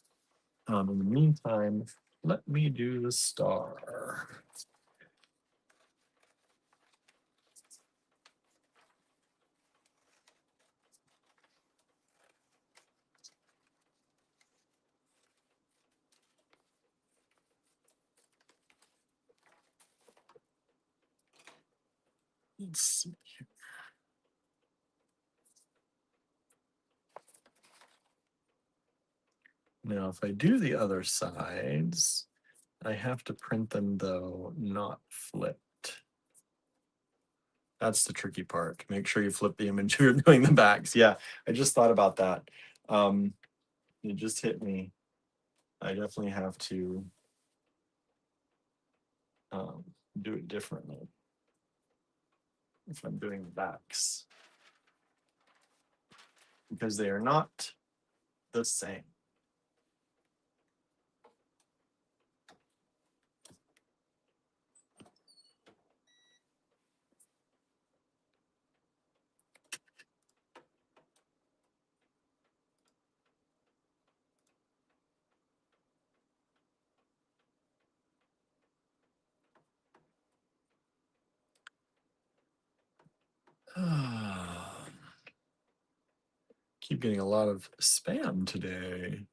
In the meantime, let me do the star. Let's see. Now, if I do the other sides, I have to print them, though, not flipped. That's the tricky part. Make sure you flip the image if you're doing the backs. Yeah, I just thought about that. It just hit me. I definitely have to do it differently if I'm doing the backs, because they are not the same. Keep getting a lot of spam today.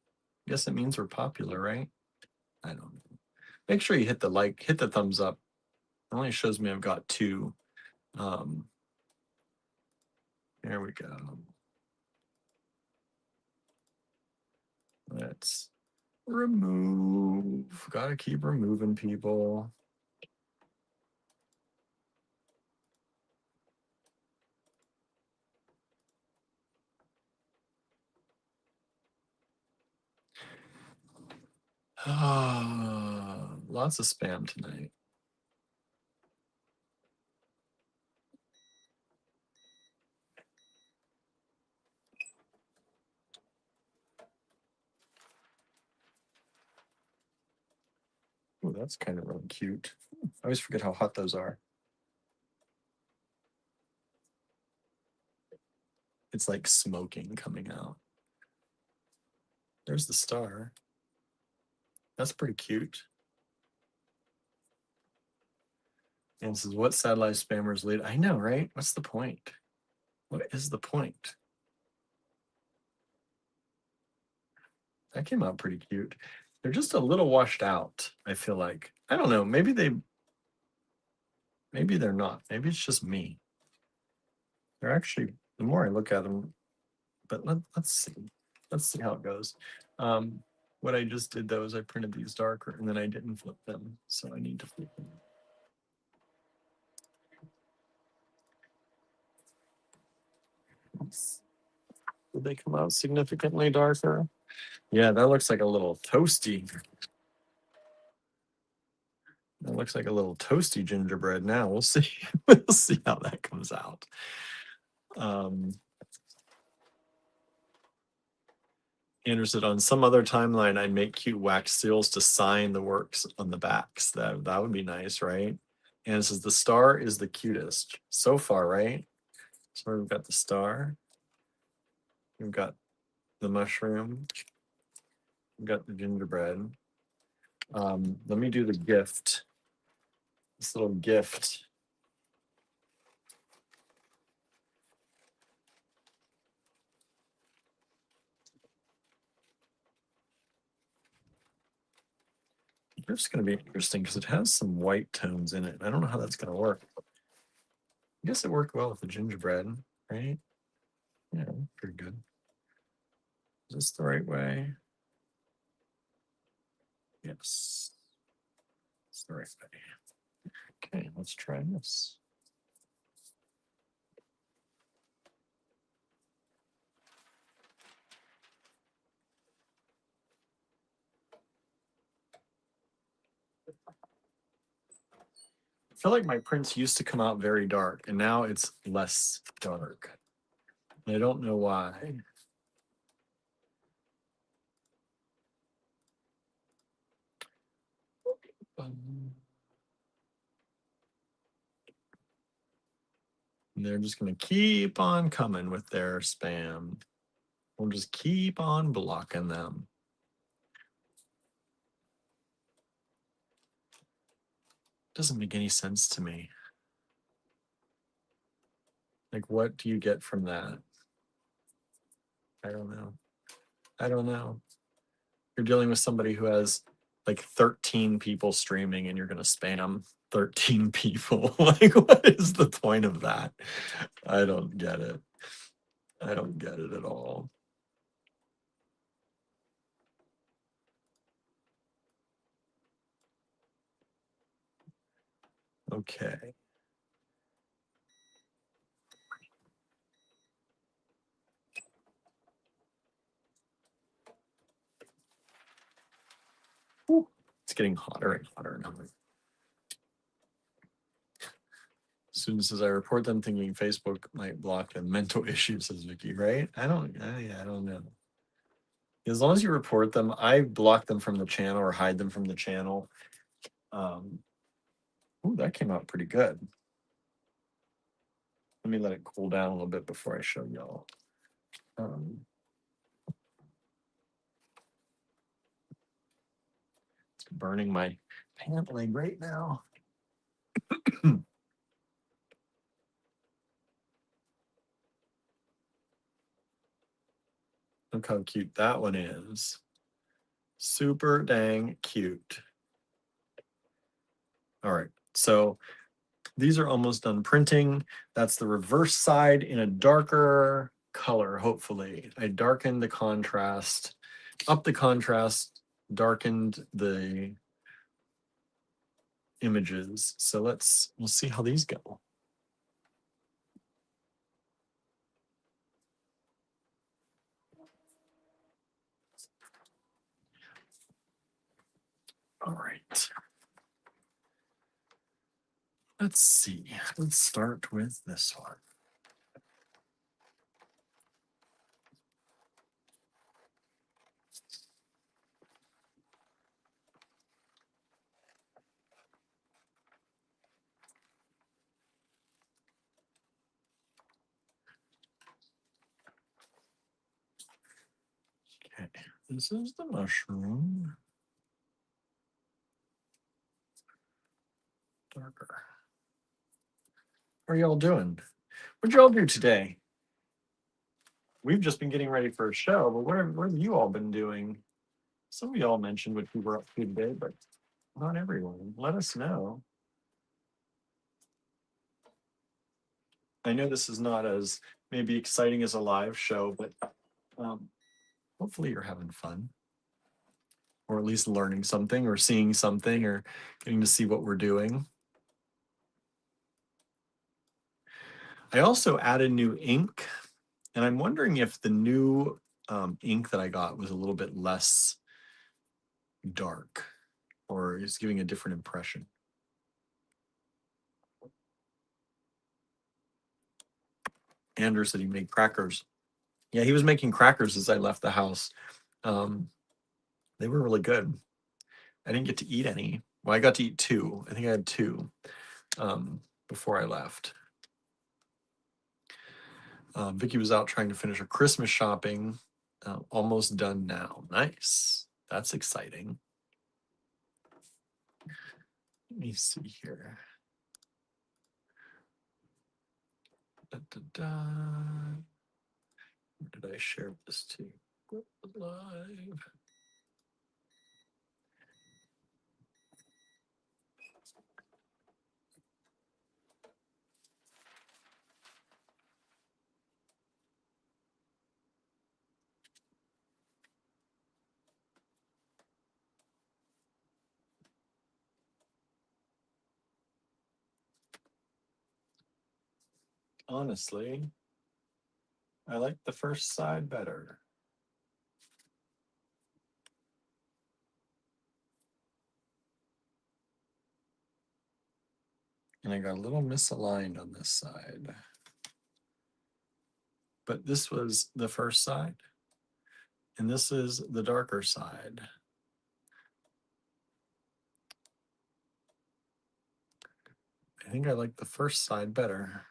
Guess it means we're popular, right? I don't know. Make sure you hit the like, hit the thumbs up. It only shows me I've got 2. There we go. Let's remove. Gotta keep removing people. Lots of spam tonight. Oh, that's kind of really cute. I always forget how hot those are. It's like smoking coming out. There's the star. That's pretty cute. And it says, what satellite spammers lead? I know, right? What's the point? What is the point? That came out pretty cute. They're just a little washed out, I feel like. I don't know. Maybe they're not. Maybe it's just me. They're actually, the more I look at them, but let's see. Let's see how it goes. What I just did, though, is I printed these darker, and then I didn't flip them, so I need to flip them. Did they come out significantly darker? Yeah, that looks like a little toasty. That looks like a little toasty gingerbread now. We'll see. We'll see how that comes out. Andrew said, on some other timeline, I'd make cute wax seals to sign the works on the backs. That would be nice, right? And it says the star is the cutest so far, right? So we've got the star. We've got the mushroom. We've got the gingerbread. Let me do the gift. This little gift. The gift's going to be interesting because it has some white tones in it. I don't know how that's going to work. I guess it worked well with the gingerbread, right? Yeah, pretty good. Is this the right way? Yes. It's the right way. Okay, let's try this. feel like my prints used to come out very dark, and now it's less dark. I don't know why. And they're just going to keep on coming with their spam. We'll just keep on blocking them. Doesn't make any sense to me. Like, what do you get from that? I don't know. I don't know. You're dealing with somebody who has like 13 people streaming and you're going to spam 13 people. Like, what is the point of that? I don't get it. I don't get it at all. Okay. Ooh, it's getting hotter and hotter now. Student says, I report them thinking Facebook might block them. Mental issues, says Vicky, right? I don't know. As long as you report them, I block them from the channel or hide them from the channel. Ooh, that came out pretty good. Let me let it cool down a little bit before I show y'all. It's burning my pant leg right now. Look how cute that one is. Super dang cute. All right, so these are almost done printing. That's the reverse side in a darker color, hopefully. I darkened the contrast, up the contrast, darkened the images. So we'll see how these go. All right. Let's see. Let's start with this one. Okay, this is the mushroom. Darker. How are y'all doing? What'd y'all do today? We've just been getting ready for a show, but what have you all been doing? Some of y'all mentioned what you were up to today, but not everyone. Let us know. I know this is not as maybe exciting as a live show, but hopefully you're having fun. Or at least learning something or seeing something or getting to see what we're doing. I also added new ink, and I'm wondering if the new ink that I got was a little bit less dark or is giving a different impression. Andrew said he made crackers. Yeah, he was making crackers as I left the house. They were really good. I didn't get to eat any. Well, I got to eat two. I think I had two before I left. Vicky was out trying to finish her Christmas shopping. Almost done now. Nice. That's exciting. Let me see here. Da, da, da. Where did I share this to? Live. Honestly, I like the first side better. And I got a little misaligned on this side. But this was the first side. And this is the darker side. I think I like the first side better.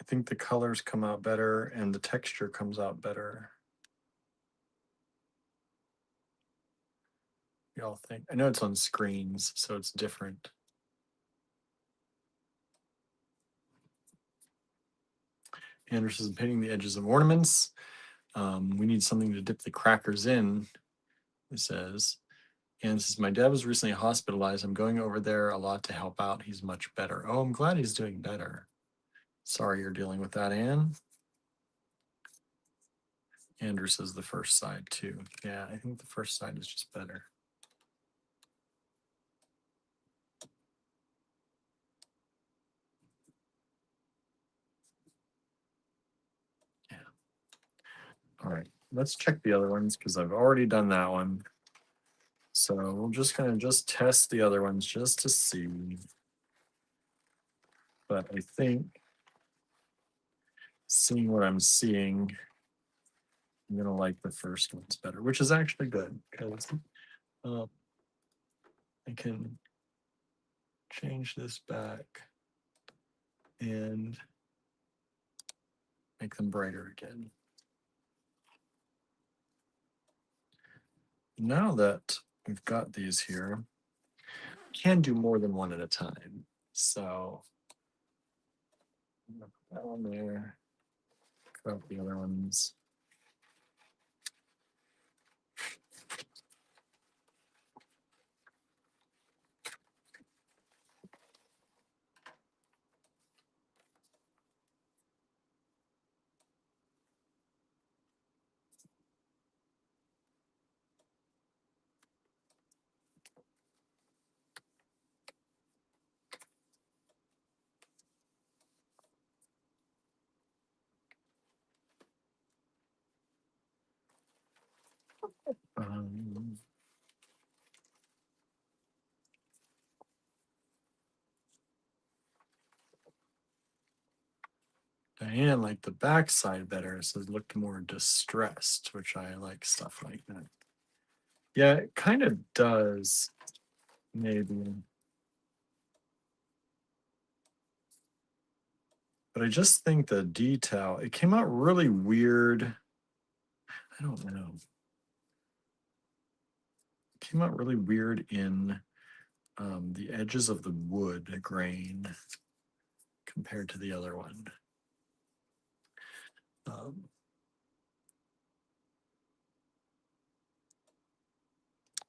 I think the colors come out better and the texture comes out better. Y'all think? I know it's on screens, so it's different. Anderson is painting the edges of ornaments. We need something to dip the crackers in, it says. And says, my dad was recently hospitalized. I'm going over there a lot to help out. He's much better. Oh, I'm glad he's doing better. Sorry you're dealing with that, Anne. Andrew says the first side too. Yeah, I think the first side is just better. Yeah. All right, let's check the other ones because I've already done that one. So we're just gonna test the other ones just to see. But I think seeing what I'm seeing, I'm gonna like the first ones better, which is actually good because I can change this back and make them brighter again. Now that we've got these here, can do more than one at a time. So I'm gonna put that one there, cut out the other ones. Um, Diane liked the backside better, so it looked more distressed, which I like stuff like that. Yeah, it kind of does, maybe. But I just think the detail, it came out really weird. I don't know. It came out really weird in the edges of the wood grain compared to the other one.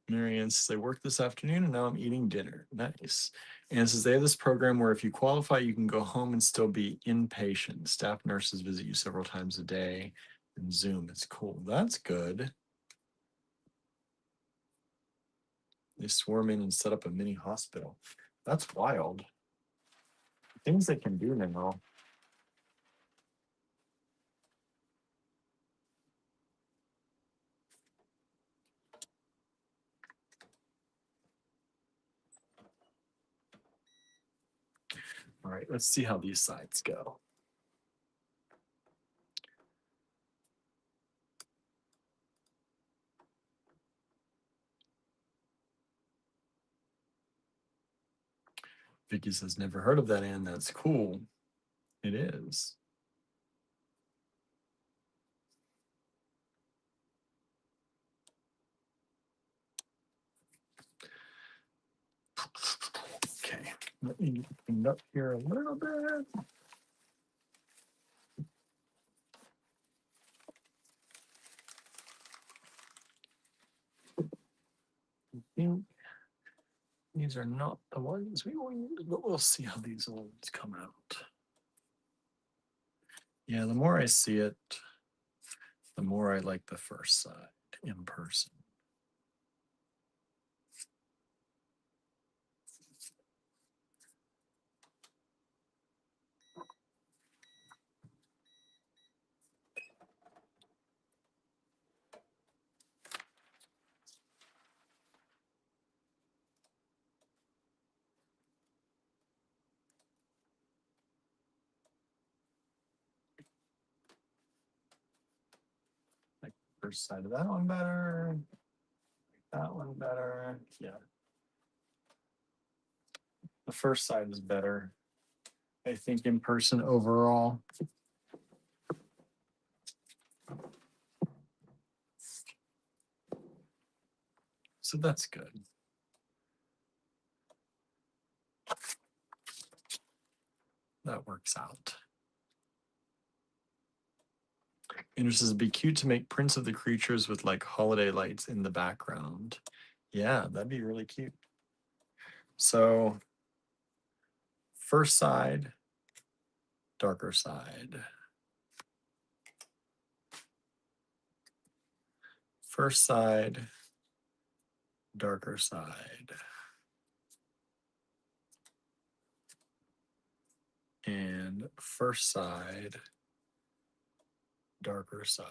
Marianne says, I worked this afternoon and now I'm eating dinner. Nice. And says, they have this program where if you qualify, you can go home and still be inpatient. Staff nurses visit you several times a day and Zoom. It's cool. That's good. They swarm in and set up a mini hospital. That's wild. Things they can do now. All right, let's see how these sides go. Vicky says, never heard of that, Anne. That's cool. It is. Okay, let me clean up here a little bit. I think these are not the ones we want, but we'll see how these ones come out. Yeah, the more I see it, the more I like the first side in person. first side of that one better. That one better. Yeah. The first side is better, I think, in person overall. So that's good. That works out. And this is be cute to make prints of the creatures with like holiday lights in the background. Yeah, that'd be really cute. So first side, darker side. First side, darker side. And first side, darker side.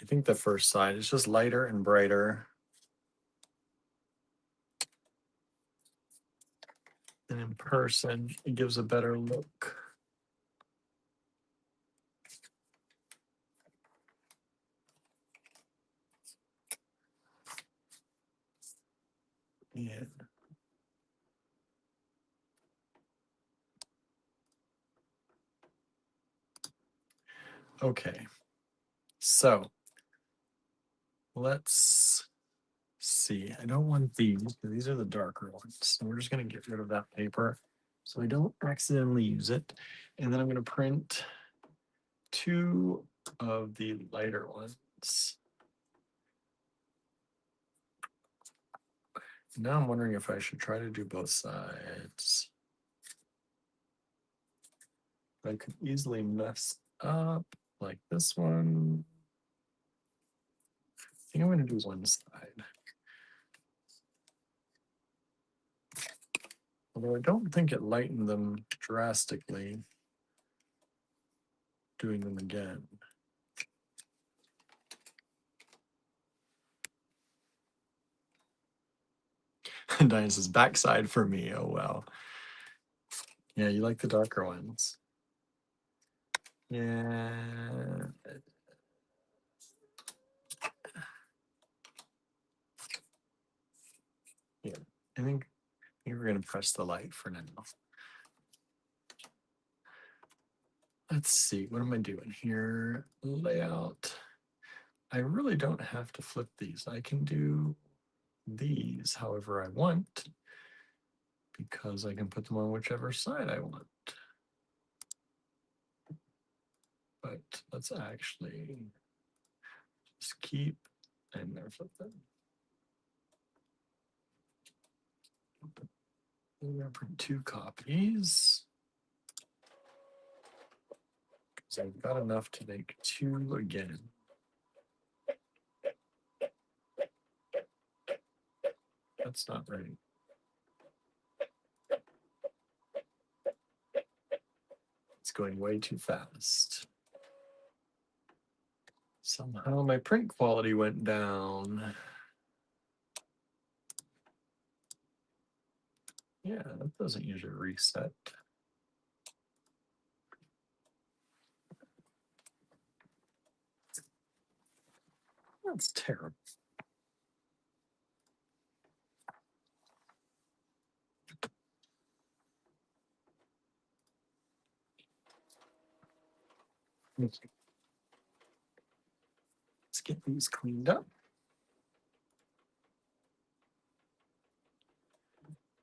I think the first side is just lighter and brighter. And in person, it gives a better look. Yeah. Okay. So let's see. I don't want these. These are the darker ones. So we're just going to get rid of that paper so I don't accidentally use it. And then I'm going to print 2 of the lighter ones. Now I'm wondering if I should try to do both sides. I could easily mess up like this one. I think I'm going to do one side. Although I don't think it lightened them drastically doing them again. Diane says backside for me. Oh, well. Yeah, you like the darker ones. Yeah. Yeah, I think we're going to press the light for now. Let's see, what am I doing here? Layout. I really don't have to flip these. I can do these however I want because I can put them on whichever side I want. But let's actually just keep and never flip them. I'm going to print 2 copies. Because I've got enough to make 2 again. That's not right. It's going way too fast. Somehow my print quality went down. Yeah, that doesn't usually reset. That's terrible. Let's get these cleaned up.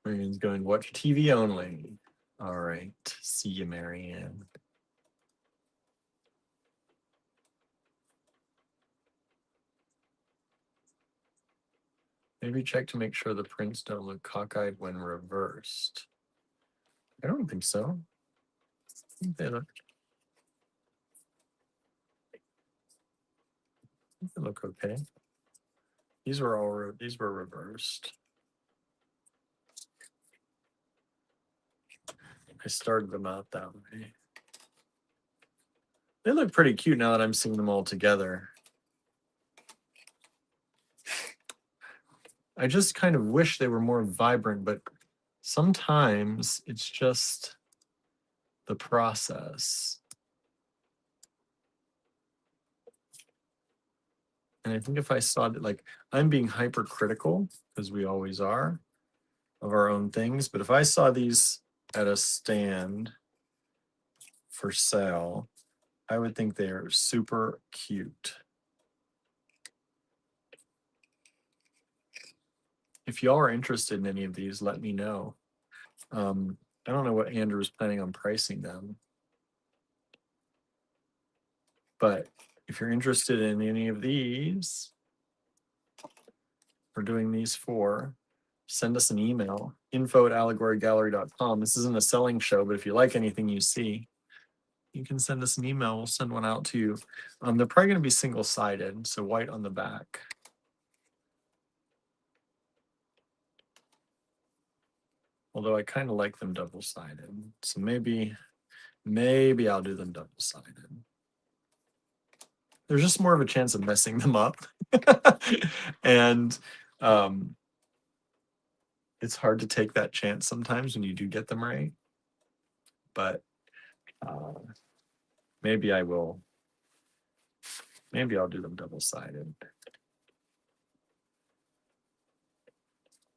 Marianne's going, watch TV only. All right. See you, Marianne. Maybe check to make sure the prints don't look cockeyed when reversed. I don't think so. I think they look okay. These were reversed. I started them out that way. They look pretty cute now that I'm seeing them all together. I just kind of wish they were more vibrant, but sometimes it's just the process. And I think if I saw that, like, I'm being hypercritical, because we always are, of our own things. But if I saw these at a stand for sale, I would think they're super cute. If y'all are interested in any of these, let me know. I don't know what Andrew is planning on pricing them, but if you're interested in any of these, we're doing these for, send us an email, info@allegorygallery.com. This isn't a selling show, but if you like anything you see, you can send us an email. We'll send one out to you. They're probably going to be single-sided, so white on the back. Although I kind of like them double-sided. So maybe I'll do them double-sided. There's just more of a chance of messing them up. And it's hard to take that chance sometimes when you do get them right. But maybe I will. Maybe I'll do them double-sided.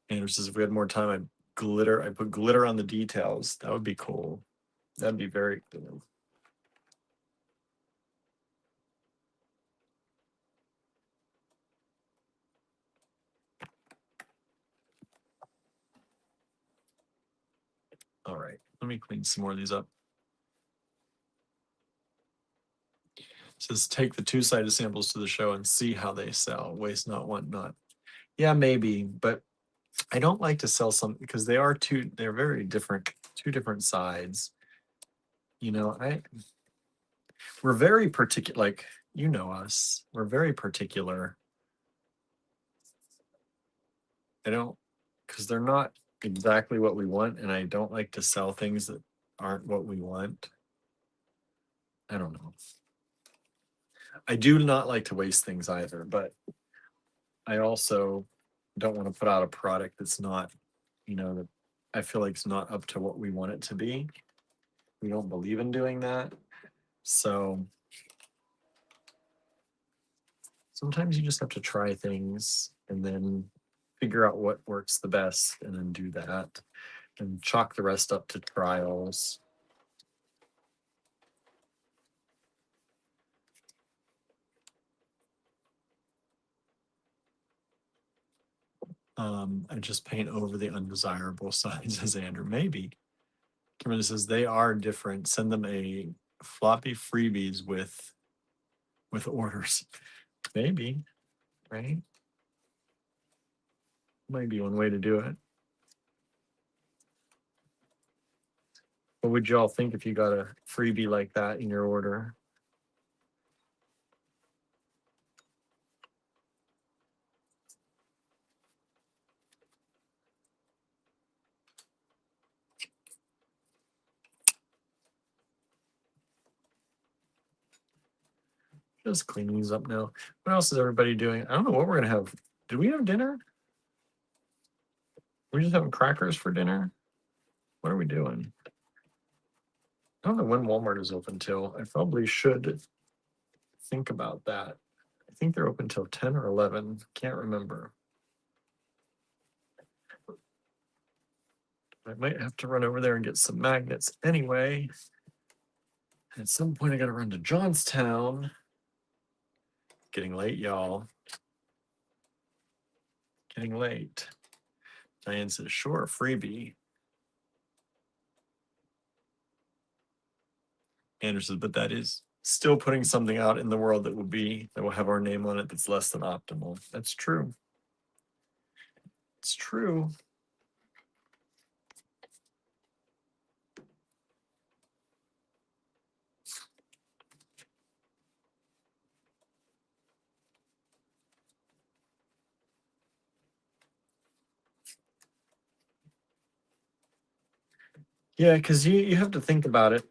Andrew says if we had more time, I'd put glitter on the details. That would be cool. That'd be very cool. All right, let me clean some more of these up. It says take the two-sided samples to the show and see how they sell. Waste not, want not. Yeah, maybe, but I don't like to sell some because they're very different, two different sides. You know, we're very particular, like, you know us, we're very particular. Because they're not exactly what we want, and I don't like to sell things that aren't what we want. I don't know. I do not like to waste things either, but I also don't want to put out a product that's not, that I feel like it's not up to what we want it to be. We don't believe in doing that. So sometimes you just have to try things and then figure out what works the best and then do that and chalk the rest up to trials. I just paint over the undesirable sides, says Andrew. Maybe. Kimberly says they are different. Send them a floppy freebies with orders. Maybe, right? Might be one way to do it. What would y'all think if you got a freebie like that in your order? Just cleaning these up now. What else is everybody doing? I don't know what we're gonna have. Did we have dinner? We're just having crackers for dinner. What are we doing? I don't know when Walmart is open till. I probably should think about that. I think they're open till 10 or 11. Can't remember. I might have to run over there and get some magnets anyway. At some point, I got to run to Johnstown. Getting late, y'all. Getting late. Diane says, sure, freebie. Andrew says, but that is still putting something out in the world that will have our name on it that's less than optimal. That's true. It's true. Yeah, because you have to think about it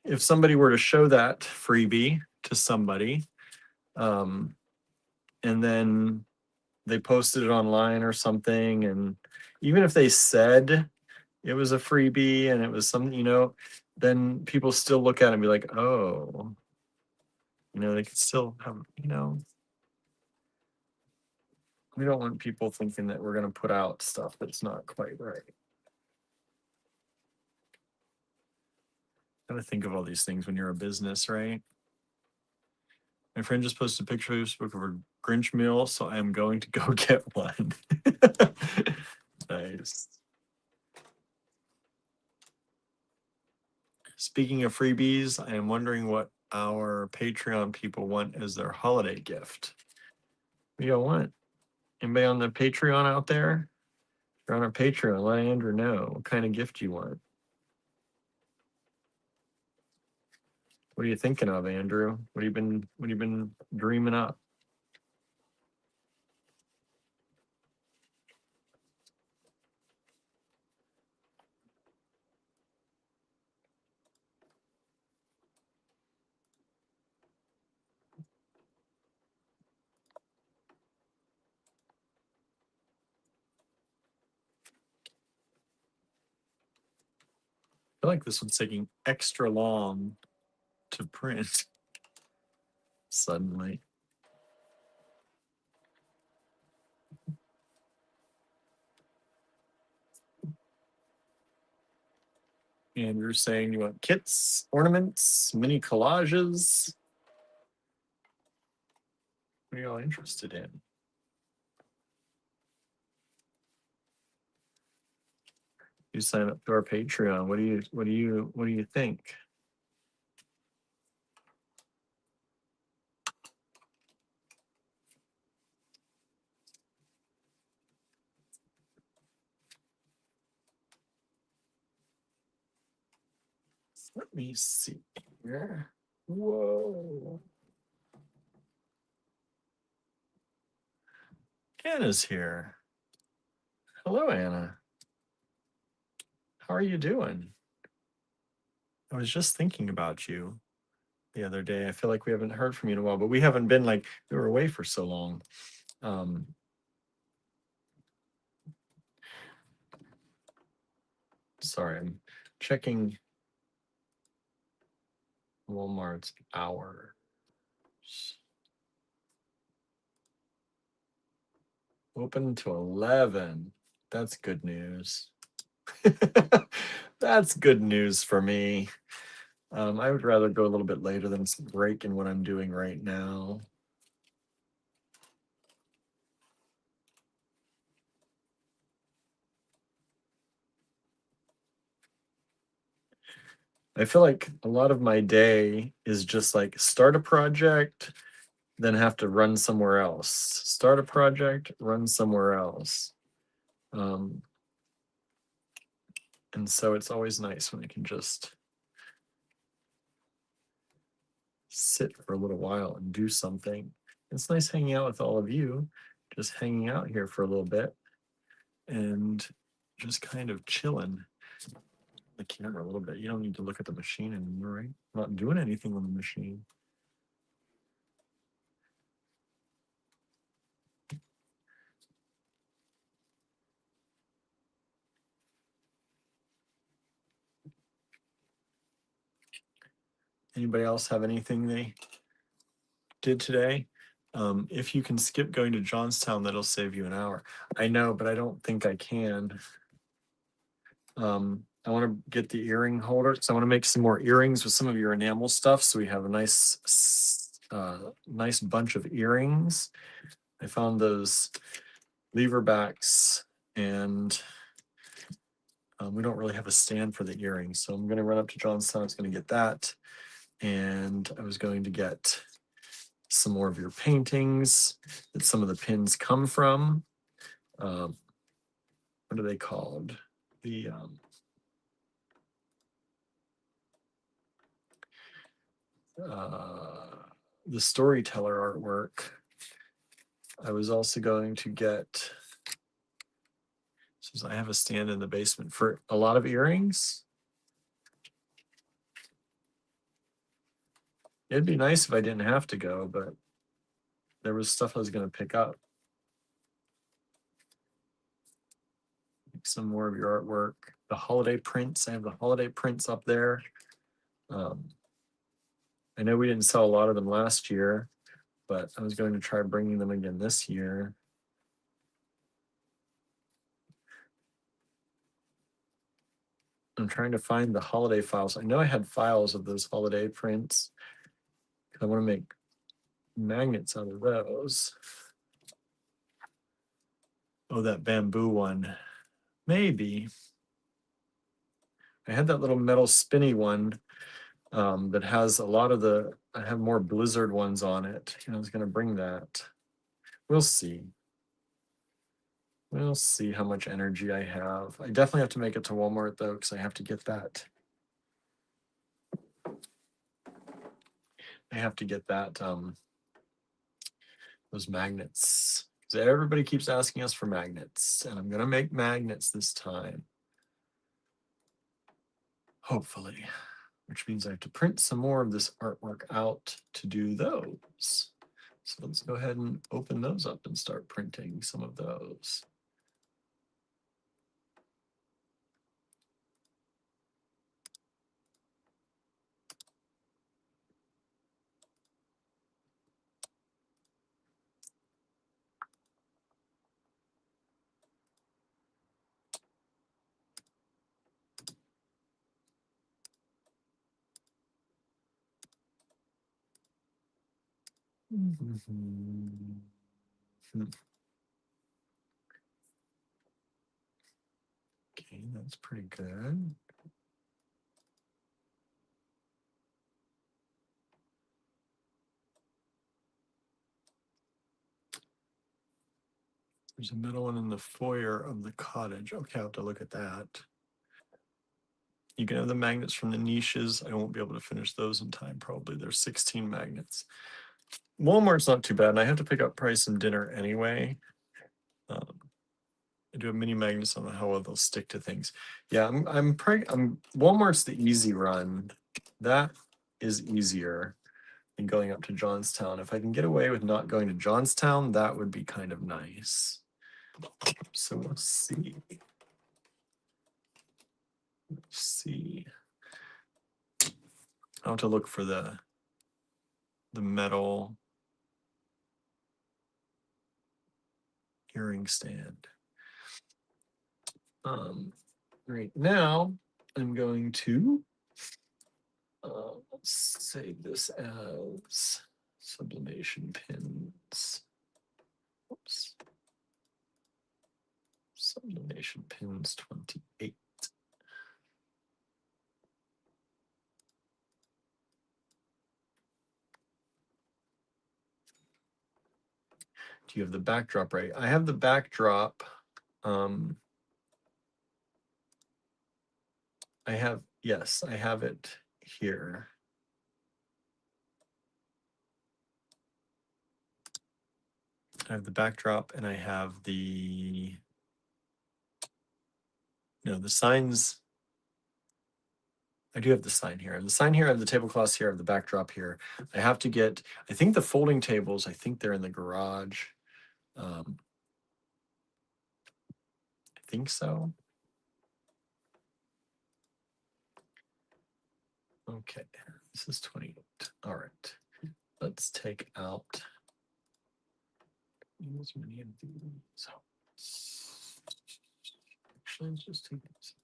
if somebody were to show that freebie to somebody, and then they posted it online or something, and even if they said it was a freebie and it was something, then people still look at it and be like, oh, they could still have, We don't want people thinking that we're going to put out stuff that's not quite right. Gotta think of all these things when you're a business, right? My friend just posted a picture on Facebook of a Grinch meal, so I am going to go get one. Nice. Speaking of freebies, I am wondering what our Patreon people want as their holiday gift. What do y'all want? Anybody on the Patreon out there? If you're on our Patreon, let Andrew know what kind of gift you want. What are you thinking of, Andrew? What have you been dreaming up? I feel like this one's taking extra long to print suddenly. And you're saying you want kits, ornaments, mini collages. What are y'all interested in? You sign up to our Patreon. What do you think? Let me see here. Whoa. Anna's here. Hello, Anna. How are you doing? I was just thinking about you the other day. I feel like we haven't heard from you in a while, but we haven't been like, we were away for so long. Sorry, I'm checking Walmart's hours. Open to 11. That's good news. That's good news for me. I would rather go a little bit later than break in what I'm doing right now. I feel like a lot of my day is just like start a project, then have to run somewhere else. Start a project, run somewhere else. And so it's always nice when I can just sit for a little while and do something. It's nice hanging out with all of you, just hanging out here for a little bit and just kind of chilling the camera a little bit. You don't need to look at the machine anymore, right? I'm not doing anything on the machine. Anybody else have anything they did today? If you can skip going to Johnstown, that'll save you an hour. I know, but I don't think I can. I want to get the earring holder. So I want to make some more earrings with some of your enamel stuff. So we have a nice bunch of earrings. I found those lever backs and we don't really have a stand for the earrings. So I'm going to run up to Johnstown. I was going to get that. And I was going to get some more of your paintings that some of the pins come from. What are they called? The storyteller artwork. I was also going to get, since I have a stand in the basement for a lot of earrings. It'd be nice if I didn't have to go, but there was stuff I was going to pick up. Some more of your artwork. The holiday prints. I have the holiday prints up there. I know we didn't sell a lot of them last year, but I was going to try bringing them again this year. I'm trying to find the holiday files. I know I had files of those holiday prints. I want to make magnets out of those. Oh, that bamboo one. Maybe. I had that little metal spinny one that has a lot of the, I have more blizzard ones on it. I was going to bring that. We'll see. We'll see how much energy I have. I definitely have to make it to Walmart though, because I have to get that. I have to get that, those magnets. So everybody keeps asking us for magnets, and I'm going to make magnets this time. Hopefully, which means I have to print some more of this artwork out to do those. So let's go ahead and open those up and start printing some of those. Okay, that's pretty good. There's a middle one in the foyer of the cottage. Okay, I'll have to look at that. You can have the magnets from the niches. I won't be able to finish those in time, probably. There's 16 magnets. Walmart's not too bad, and I have to pick up Price and Dinner anyway. I do have mini magnets. I don't know how well they'll stick to things. Yeah, I'm Walmart's the easy run. That is easier than going up to Johnstown. If I can get away with not going to Johnstown, that would be kind of nice. So we'll see. Let's see. I'll have to look for the metal earring stand. Right now, I'm going to let's save this as sublimation pins. Oops. Sublimation pins 28. Do you have the backdrop right? I have the backdrop. Yes, I have it here. I have the backdrop and I have the signs. I do have the sign here. And the sign here, I have the tablecloths here, I have the backdrop here. I have to get, I think the folding tables, I think they're in the garage. I think so. Okay, this is 28. All right, let's take out as many of these. Actually, let's just take this.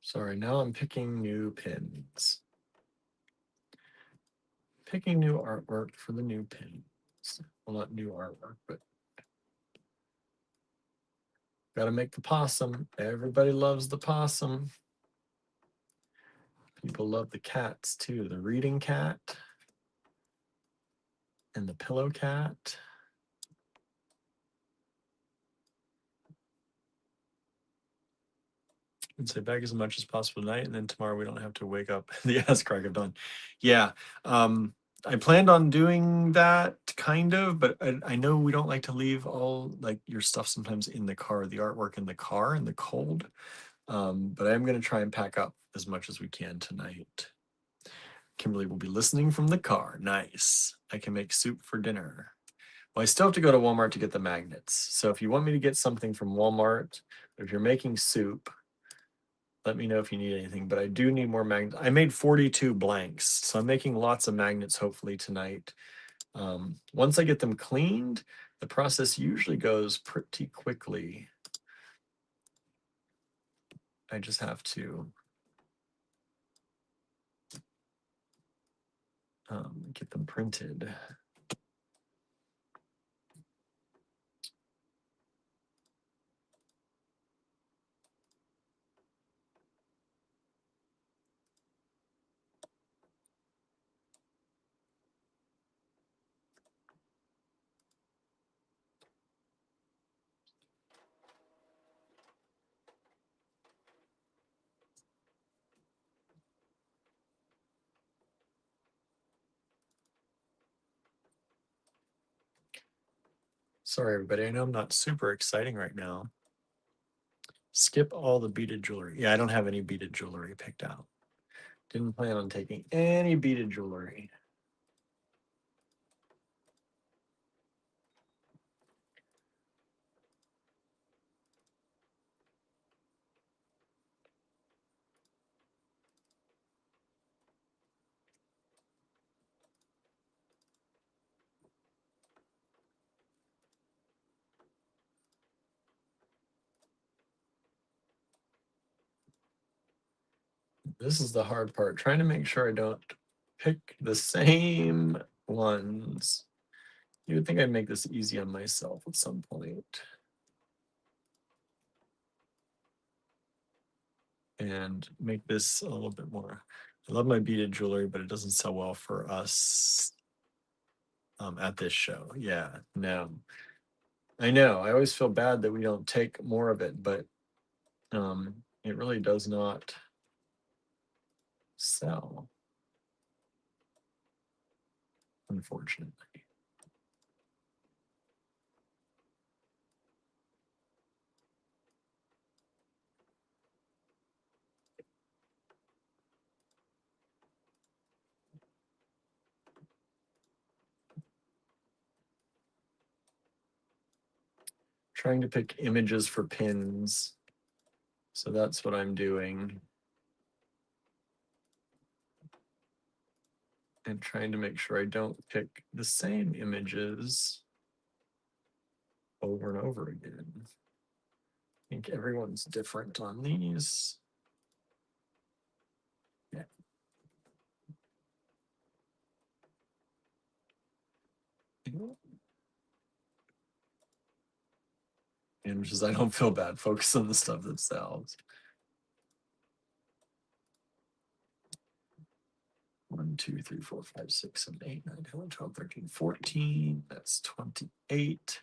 Sorry, now I'm picking new pins. Picking new artwork for the new pins. Well, not new artwork, but gotta make the possum. Everybody loves the possum. People love the cats too. The reading cat and the pillow cat. And say bag as much as possible tonight, and then tomorrow we don't have to wake up the ass crack of dawn. Yeah, I planned on doing that kind of, but I know we don't like to leave all like your stuff sometimes in the car, the artwork in the car in the cold. But I am going to try and pack up as much as we can tonight. Kimberly will be listening from the car. Nice. I can make soup for dinner. Well, I still have to go to Walmart to get the magnets. So if you want me to get something from Walmart, if you're making soup, let me know if you need anything. But I do need more magnets. I made 42 blanks, so I'm making lots of magnets hopefully tonight. Once I get them cleaned, the process usually goes pretty quickly. I just have to get them printed. Sorry, everybody. I know I'm not super exciting right now. Skip all the beaded jewelry. Yeah, I don't have any beaded jewelry picked out. Didn't plan on taking any beaded jewelry. This is the hard part, trying to make sure I don't pick the same ones. You would think I'd make this easy on myself at some point. And make this a little bit more. I love my beaded jewelry, but it doesn't sell well for us at this show. Yeah, no. I know. I always feel bad that we don't take more of it, but it really does not sell, unfortunately. Trying to pick images for pins. So that's what I'm doing. And trying to make sure I don't pick the same images over and over again. I think everyone's different on these. Yeah. Images, I don't feel bad. Focus on the stuff that sells. 1, 2, 3, 4, 5, 6, 7, 8, 9, 10, 11, 12, 13, 14. That's 28.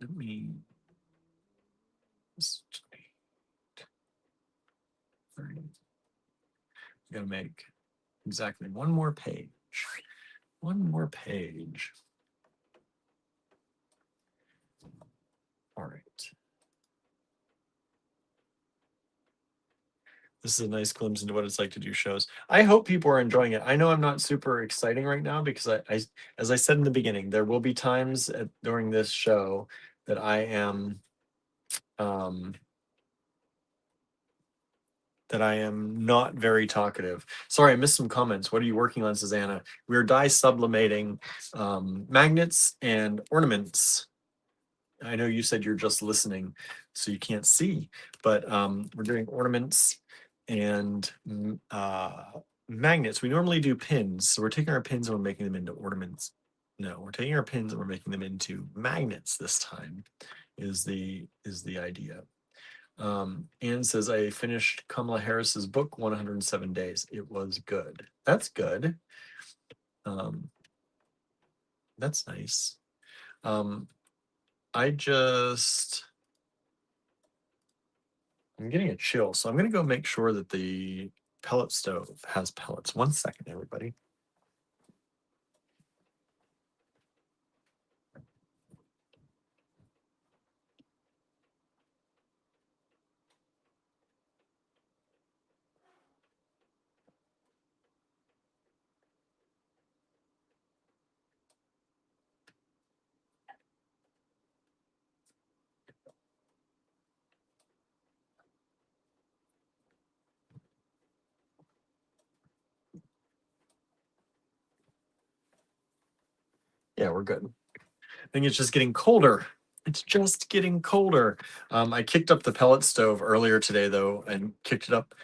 Let me. 30. I'm gonna make exactly one more page. One more page. All right. This is a nice glimpse into what it's like to do shows. I hope people are enjoying it. I know I'm not super exciting right now because as I said in the beginning, there will be times during this show that I am not very talkative. Sorry, I missed some comments. What are you working on, Susanna? We're dye sublimating magnets and ornaments. I know you said you're just listening, so you can't see, but we're doing ornaments and magnets. We normally do pins, so we're taking our pins and we're making them into ornaments. No, we're taking our pins and we're making them into magnets this time. Is the idea. Anne says, I finished Kamala Harris's book, 107 Days. It was good. That's good. That's nice. I'm getting a chill, so I'm going to go make sure that the pellet stove has pellets. 1 second, everybody. Yeah, we're good. I think it's just getting colder. It's just getting colder. I kicked up the pellet stove earlier today, though, and kicked it up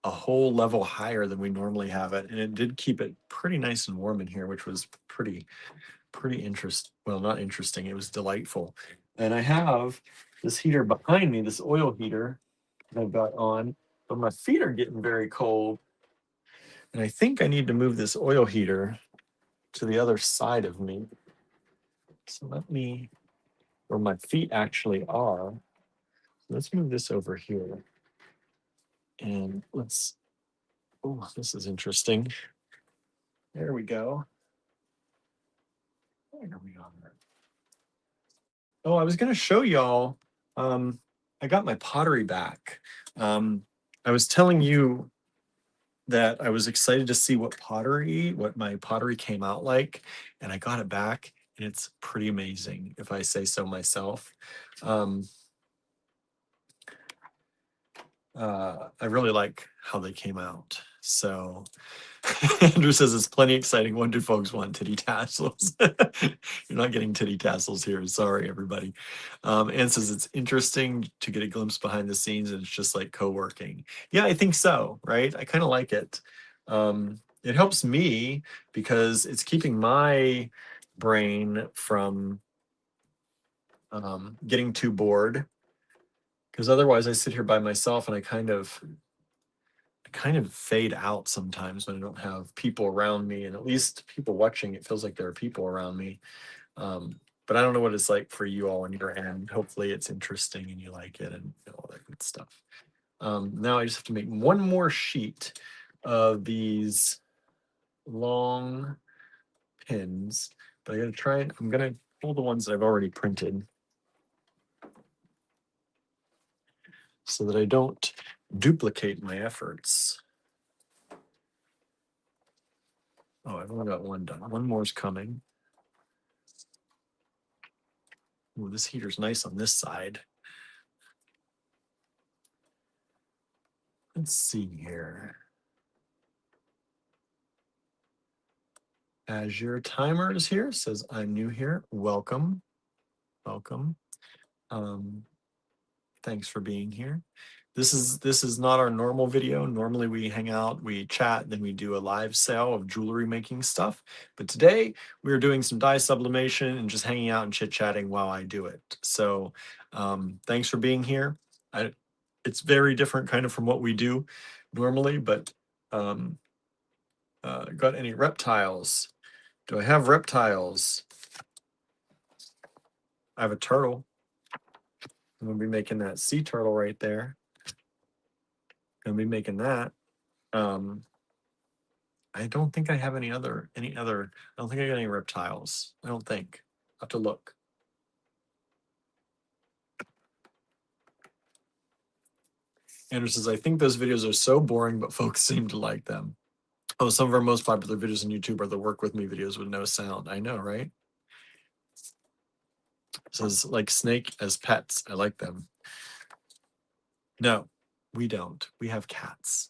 a whole level higher than we normally have it, and it did keep it pretty nice and warm in here, which was pretty interesting. Well, not interesting. It was delightful. And I have this heater behind me, this oil heater that I've got on, but my feet are getting very cold, and I think I need to move this oil heater to the other side of me. So let me, where my feet actually are. Let's move this over here. And let's, oh, this is interesting. There we go. There we are. Oh, I was going to show y'all. I got my pottery back. I was telling you that I was excited to see what my pottery came out like, and I got it back, and it's pretty amazing, if I say so myself. I really like how they came out. So Andrew says it's plenty exciting. What do folks want? Titty tassels. You're not getting titty tassels here. Sorry, everybody. Anne says it's interesting to get a glimpse behind the scenes, and it's just like co-working. Yeah, I think so, right? I kind of like it. It helps me because it's keeping my brain from getting too bored. Because otherwise I sit here by myself and I kind of fade out sometimes when I don't have people around me, and at least people watching, it feels like there are people around me. But I don't know what it's like for you all on your end. Hopefully it's interesting and you like it and all that good stuff. Now I just have to make one more sheet of these long pins, but I'm gonna pull the ones that I've already printed so that I don't duplicate my efforts. Oh, I've only got one done. One more is coming. Ooh, this heater's nice on this side. Let's see here. Azure Timer is here, says I'm new here. Welcome. Welcome. Thanks for being here. This is not our normal video. Normally we hang out, we chat, then we do a live sale of jewelry making stuff. But today we are doing some dye sublimation and just hanging out and chit-chatting while I do it. So thanks for being here. It's very different kind of from what we do normally, but got any reptiles? Do I have reptiles? I have a turtle. I'm gonna be making that sea turtle right there. Gonna be making that. I don't think I have any other, I don't think I got any reptiles. I don't think. I have to look. Andrew says, I think those videos are so boring, but folks seem to like them. Oh, some of our most popular videos on YouTube are the work with me videos with no sound. I know, right? It says like snake as pets. I like them. No, we don't. We have cats.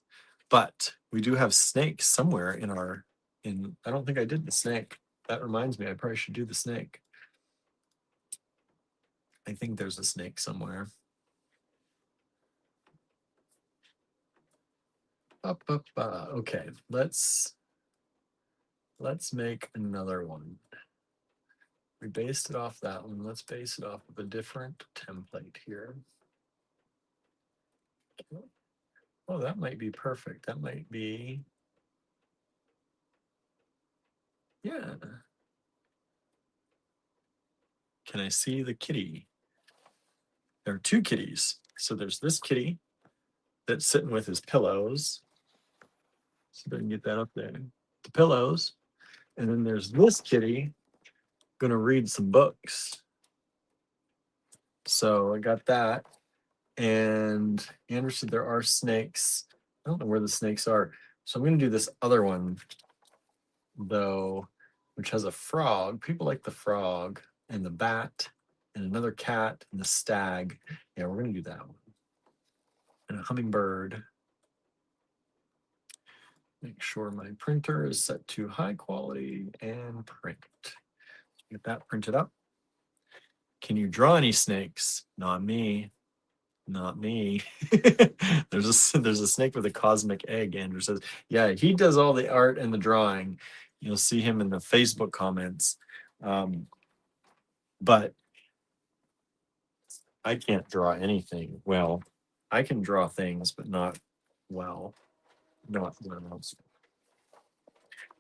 But we do have snakes somewhere in I don't think I did the snake. That reminds me, I probably should do the snake. I think there's a snake somewhere. Okay, let's make another one. We based it off that one. Let's base it off of a different template here. Oh, that might be perfect. That might be, yeah. Can I see the kitty? There are two kitties. So there's this kitty that's sitting with his pillows. See if I can get that up there. The pillows. And then there's this kitty gonna read some books. So I got that. And Andrew said there are snakes. I don't know where the snakes are. So I'm going to do this other one, though, which has a frog. People like the frog and the bat and another cat and the stag. Yeah, we're going to do that one. And a hummingbird. Make sure my printer is set to high quality and print. Get that printed up. Can you draw any snakes? Not me. Not me. there's a snake with a cosmic egg, Andrew says. Yeah, he does all the art and the drawing. You'll see him in the Facebook comments. But I can't draw anything. Well, I can draw things, but not well. Not well.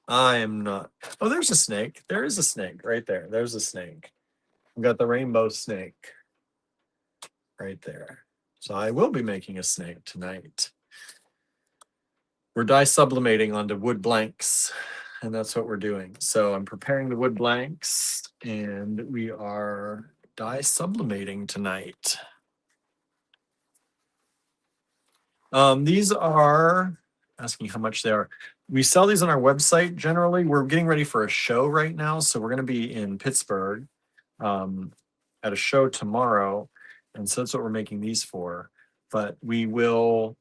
I am not. Oh, there's a snake. There is a snake right there. There's a snake. We've got the rainbow snake right there. So I will be making a snake tonight. We're dye sublimating onto wood blanks, and that's what we're doing. So I'm preparing the wood blanks, and we are dye sublimating tonight. These are asking how much they are. We sell these on our website generally. We're getting ready for a show right now, so we're going to be in Pittsburgh at a show tomorrow, and so that's what we're making these for. But we will,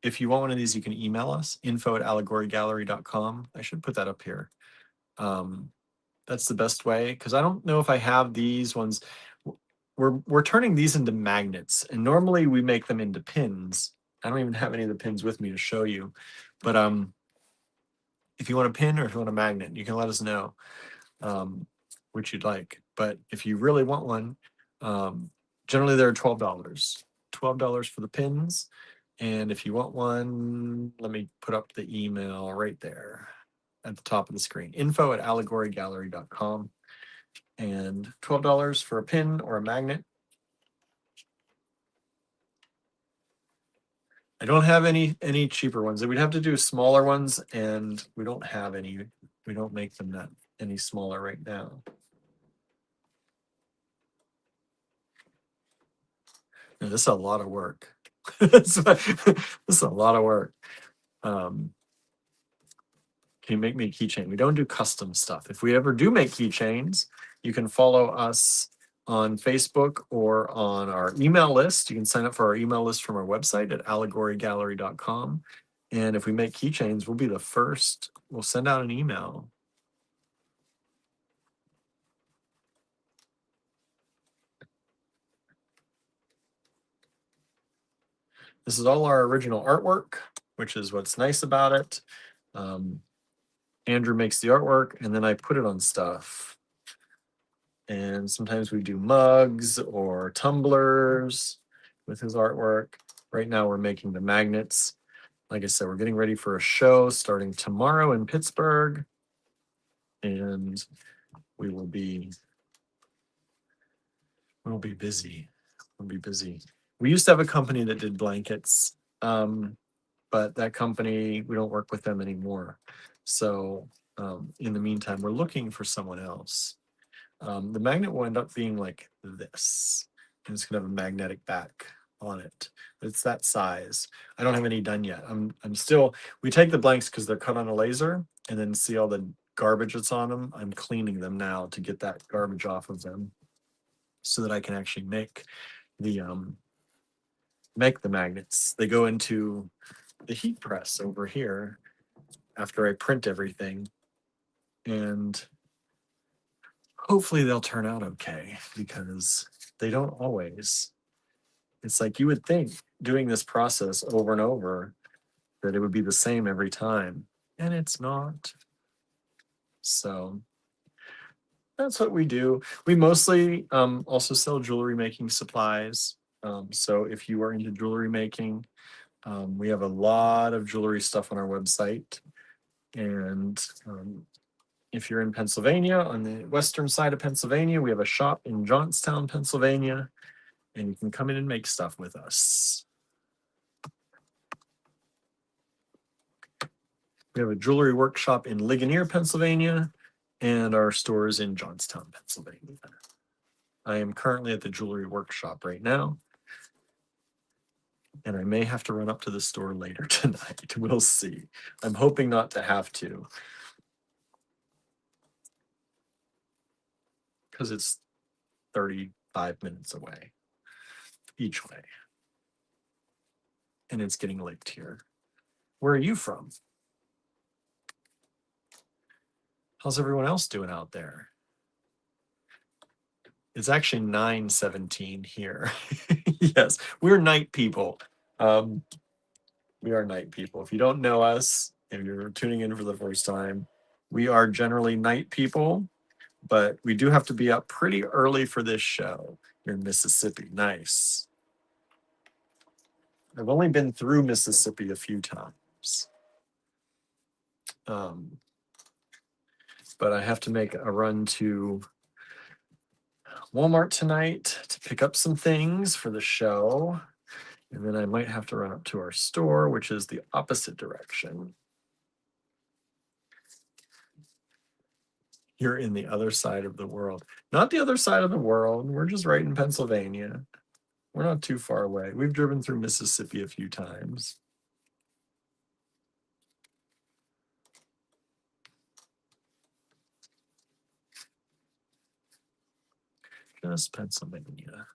if you want one of these, you can email us, info@allegorygallery.com. I should put that up here. That's the best way, because I don't know if I have these ones. We're turning these into magnets, and normally we make them into pins. I don't even have any of the pins with me to show you, but if you want a pin or if you want a magnet, you can let us know which you'd like. But if you really want one, generally they're $12. $12 for the pins, and if you want one, let me put up the email right there at the top of the screen, info@allegorygallery.com. And $12 for a pin or a magnet. I don't have any cheaper ones. We'd have to do smaller ones, and we don't have any. We don't make them that any smaller right now. And this is a lot of work. This is a lot of work. Can you make me a keychain? We don't do custom stuff. If we ever do make keychains, you can follow us on Facebook or on our email list. You can sign up for our email list from our website at allegorygallery.com. And if we make keychains, we'll be the first. We'll send out an email. This is all our original artwork, which is what's nice about it. Andrew makes the artwork, and then I put it on stuff. And sometimes we do mugs or tumblers with his artwork. Right now we're making the magnets. Like I said, we're getting ready for a show starting tomorrow in Pittsburgh. And we'll be busy. We'll be busy. We used to have a company that did blankets, but that company, we don't work with them anymore. So in the meantime, we're looking for someone else. The magnet will end up being like this. And it's gonna have a magnetic back on it. It's that size. I don't have any done yet. I'm still, we take the blanks because they're cut on a laser, and then see all the garbage that's on them. I'm cleaning them now to get that garbage off of them so that I can actually make the magnets. They go into the heat press over here after I print everything, and hopefully they'll turn out okay, because they don't always. It's like you would think, doing this process over and over, that it would be the same every time, and it's not. So that's what we do. We mostly also sell jewelry making supplies. So if you are into jewelry making, we have a lot of jewelry stuff on our website. And if you're in Pennsylvania, on the western side of Pennsylvania, we have a shop in Johnstown, Pennsylvania, and you can come in and make stuff with us. We have a jewelry workshop in Ligonier, Pennsylvania, and our stores in Johnstown, Pennsylvania. I am currently at the jewelry workshop right now, and I may have to run up to the store later tonight. We'll see. I'm hoping not to have to, because it's 35 minutes away each way. And it's getting late here. Where are you from? How's everyone else doing out there? It's actually 9:17 here. Yes, we're night people. We are night people. If you don't know us, if you're tuning in for the first time, we are generally night people, but we do have to be up pretty early for this show here in Mississippi. Nice. I've only been through Mississippi a few times. But I have to make a run to Walmart tonight to pick up some things for the show. And then I might have to run up to our store, which is the opposite direction. You're in the other side of the world. Not the other side of the world. We're just right in Pennsylvania. We're not too far away. We've driven through Mississippi a few times. Just Pennsylvania.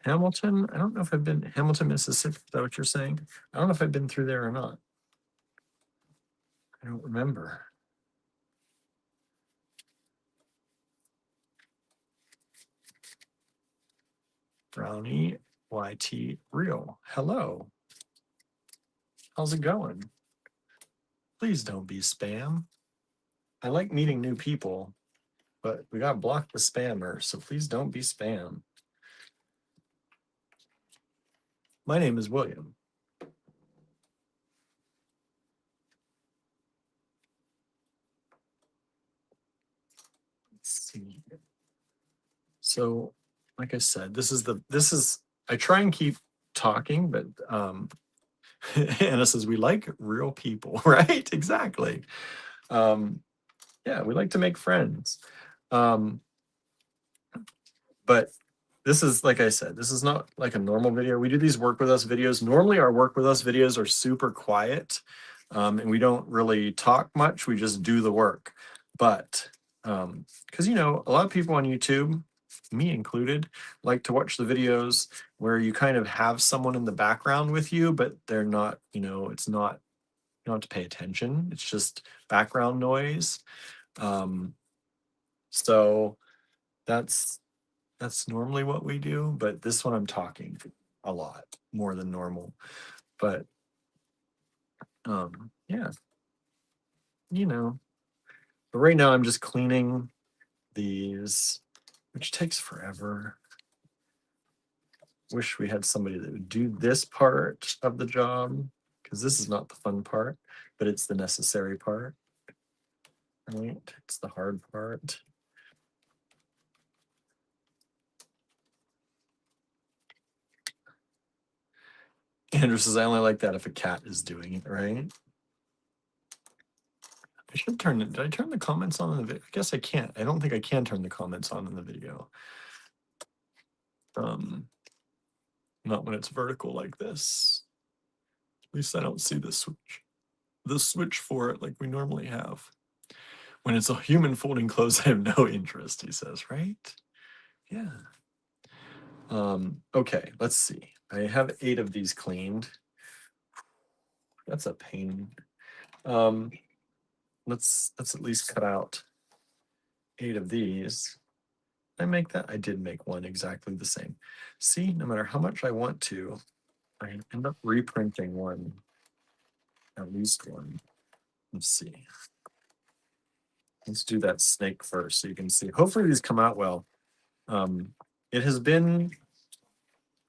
Hamilton, I don't know if I've been Hamilton, Mississippi. Is that what you're saying? I don't know if I've been through there or not. I don't remember. Brownie YT Real. Hello. How's it going? Please don't be spam. I like meeting new people, but we got to block the spammer, so please don't be spam. My name is William. Let's see. So, like I said, this is I try and keep talking, but Anna says we like real people, right? Exactly. Yeah, we like to make friends. But this is, like I said, this is not like a normal video. We do these work with us videos. Normally our work with us videos are super quiet, and we don't really talk much. We just do the work. But because a lot of people on YouTube, me included, like to watch the videos where you kind of have someone in the background with you, but they're not, it's not, you don't have to pay attention. It's just background noise. So that's normally what we do, but this one I'm talking a lot more than normal. But yeah, but right now I'm just cleaning these, which takes forever. Wish we had somebody that would do this part of the job, because this is not the fun part, but it's the necessary part. Right? It's the hard part. Andrew says, I only like that if a cat is doing it, right? I should turn it. Did I turn the comments on in the video? I guess I can't. I don't think I can turn the comments on in the video. Not when it's vertical like this. At least I don't see the switch for it like we normally have. When it's a human folding clothes, I have no interest, he says, right? Yeah. Okay, let's see. I have 8 of these cleaned. That's a pain. Let's at least cut out 8 of these. Did I make that? I did make one exactly the same. See, no matter how much I want to, I end up reprinting one, at least one. Let's see. Let's do that snake first so you can see. Hopefully these come out well. It has been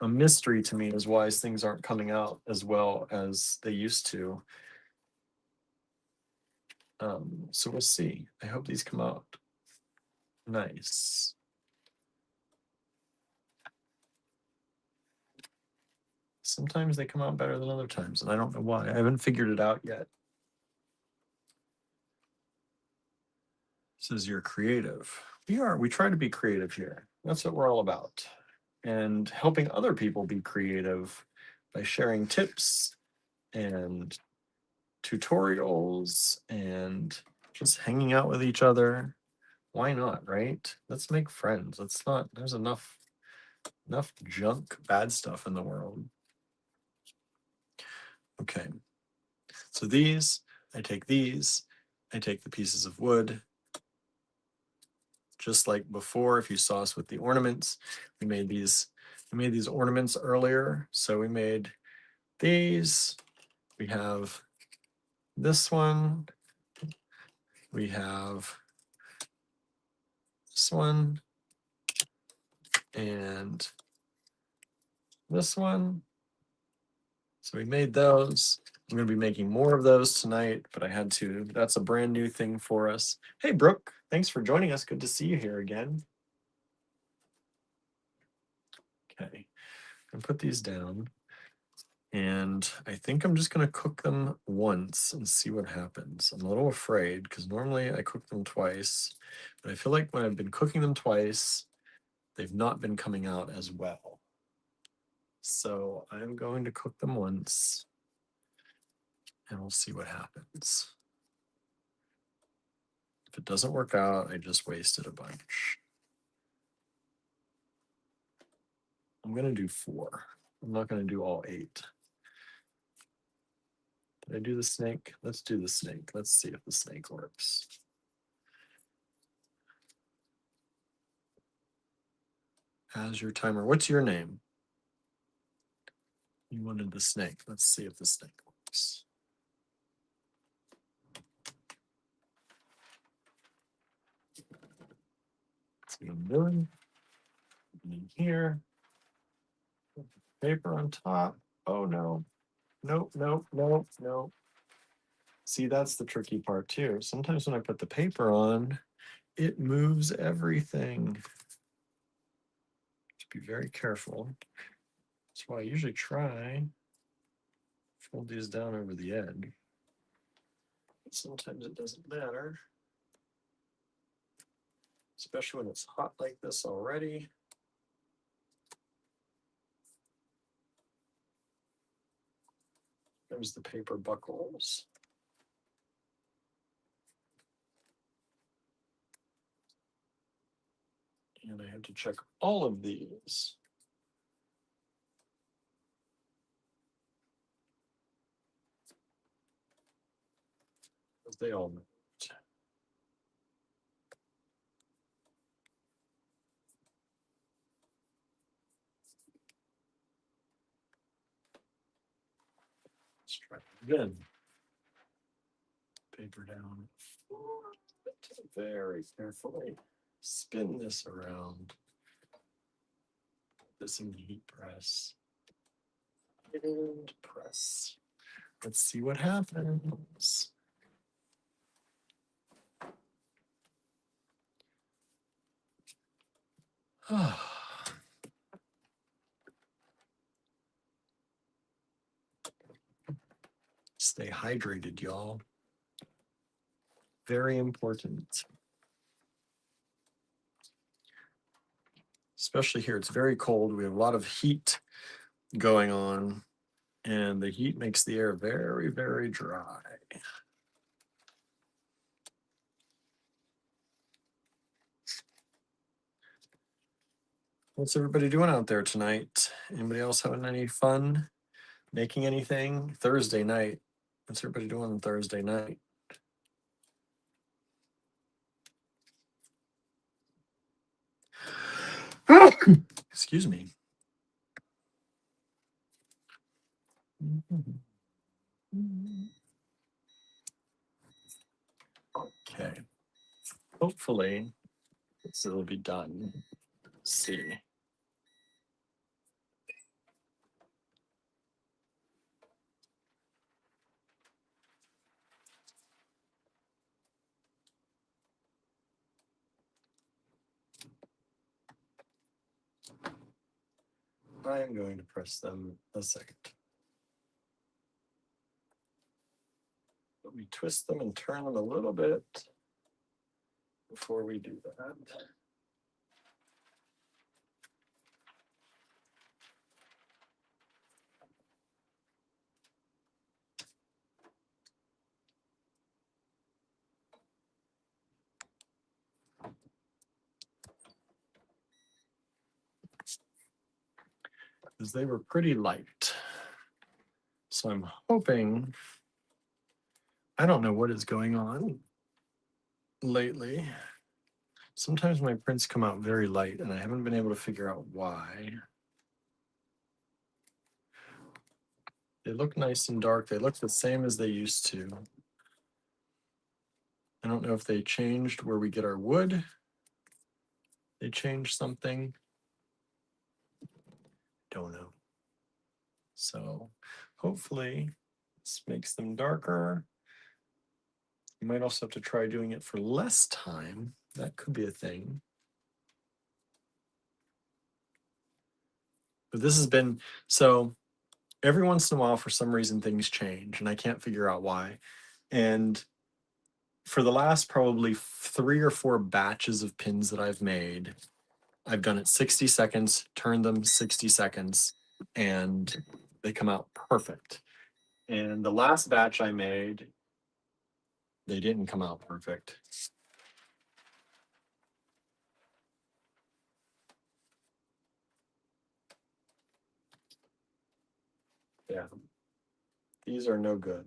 a mystery to me as why things aren't coming out as well as they used to. So we'll see. I hope these come out nice. Sometimes they come out better than other times, and I don't know why. I haven't figured it out yet. Says you're creative. We try to be creative here. That's what we're all about. And helping other people be creative by sharing tips and tutorials and just hanging out with each other. Why not, right? Let's make friends. Let's not, there's enough junk, bad stuff in the world. Okay. So these, I take the pieces of wood. Just like before, if you saw us with the ornaments, we made these ornaments earlier. So we made these. We have this one. We have this one. And this one. So we made those. I'm going to be making more of those tonight, but I had to. That's a brand new thing for us. Hey, Brooke, thanks for joining us. Good to see you here again. Okay, I'm going to put these down. And I think I'm just going to cook them once and see what happens. I'm a little afraid because normally I cook them twice, but I feel like when I've been cooking them twice, they've not been coming out as well. So I'm going to cook them once and we'll see what happens. If it doesn't work out, I just wasted a bunch. I'm going to do 4. I'm not going to do all 8. Did I do the snake? Let's do the snake. Let's see if the snake works. As your timer. What's your name? You wanted the snake. Let's see if the snake works. See what I'm doing. In here. Paper on top. Oh no. Nope, nope, nope, nope. See, that's the tricky part too. Sometimes when I put the paper on, it moves everything. To be very careful. That's why I usually try fold these down over the edge. But sometimes it doesn't matter. Especially when it's hot like this already. There's the paper buckles. And I have to check all of these. Because they all moved. Let's try it again. Paper down. Very carefully. Spin this around. Put this in the heat press. And press. Let's see what happens. Stay hydrated, y'all. Very important. Especially here, it's very cold. We have a lot of heat going on, and the heat makes the air very, very dry. What's everybody doing out there tonight? Anybody else having any fun making anything? Thursday night. What's everybody doing on Thursday night? Excuse me. Okay. Hopefully, this will be done. Let's see. I am going to press them a second. Let me twist them and turn them a little bit before we do that. because they were pretty light. So I'm hoping, I don't know what is going on lately. Sometimes my prints come out very light and I haven't been able to figure out why. They look nice and dark. They look the same as they used to. I don't know if they changed where we get our wood. They changed something. Don't know. So hopefully this makes them darker. You might also have to try doing it for less time. That could be a thing. But this has been, so every once in a while, for some reason, things change and I can't figure out why. And for the last probably 3 or 4 batches of pins that I've made, I've done it 60 seconds, turned them 60 seconds, and they come out perfect. And the last batch I made, they didn't come out perfect. Yeah, these are no good.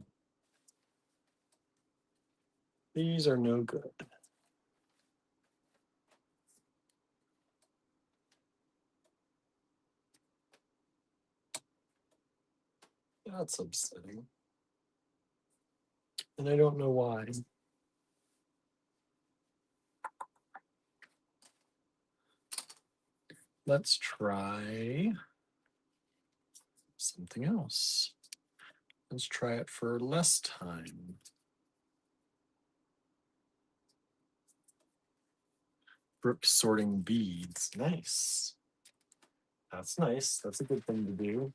These are no good. That's upsetting. And I don't know why. Let's try something else. Let's try it for less time. Brook sorting beads. Nice. That's nice. That's a good thing to do.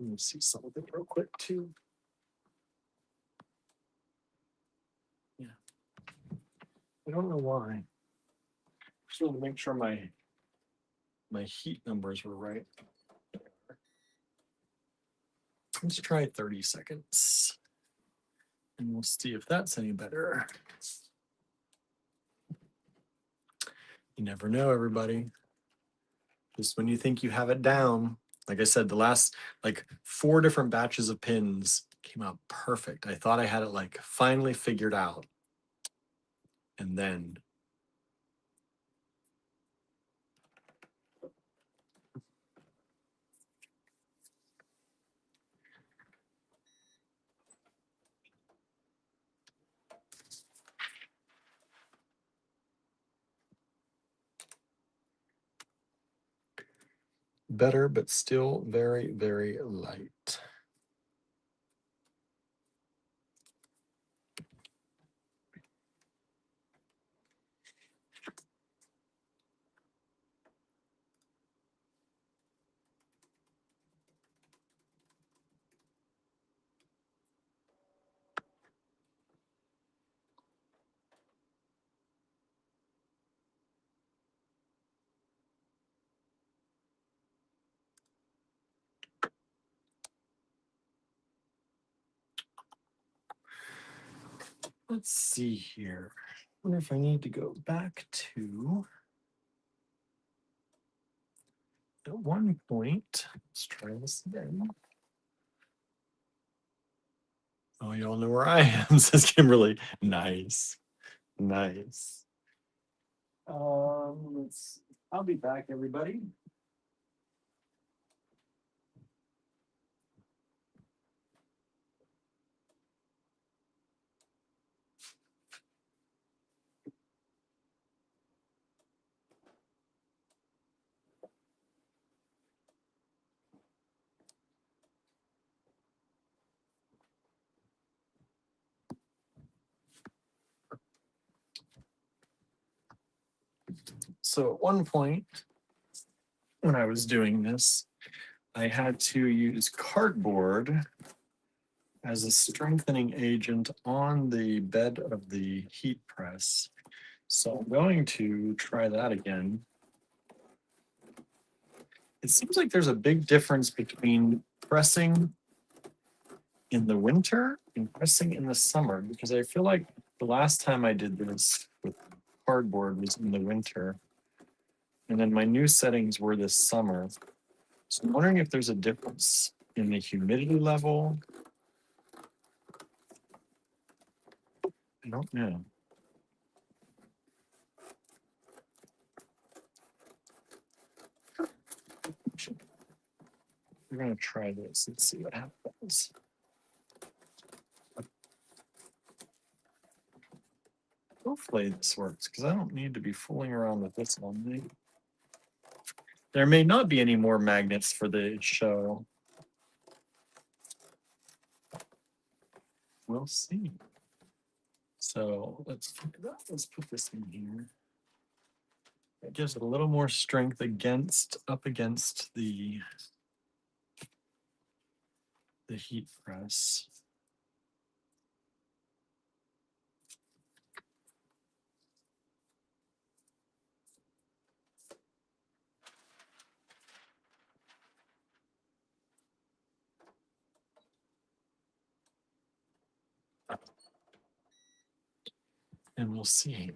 Let me see something real quick too. Yeah. I don't know why. Just wanted to make sure my heat numbers were right. Let's try 30 seconds. And we'll see if that's any better. You never know, everybody. Just when you think you have it down, like I said, the last like 4 different batches of pins came out perfect. I thought I had it like finally figured out. And then better, but still very, very light. Let's see here. I wonder if I need to go back to at one point. Let's try this again. Oh, y'all know where I am, says Kimberly. Nice. Nice. I'll be back, everybody. So at one point, when I was doing this, I had to use cardboard as a strengthening agent on the bed of the heat press. So I'm going to try that again. It seems like there's a big difference between pressing in the winter and pressing in the summer, because I feel like The last time I did this with cardboard was in the winter. And then my new settings were this summer. So I'm wondering if there's a difference in the humidity level. I don't know. We're going to try this and see what happens. Hopefully this works because I don't need to be fooling around with this all night. There may not be any more magnets for the show. We'll see. So let's put this in here. It gives it a little more strength up against the heat press. And we'll see.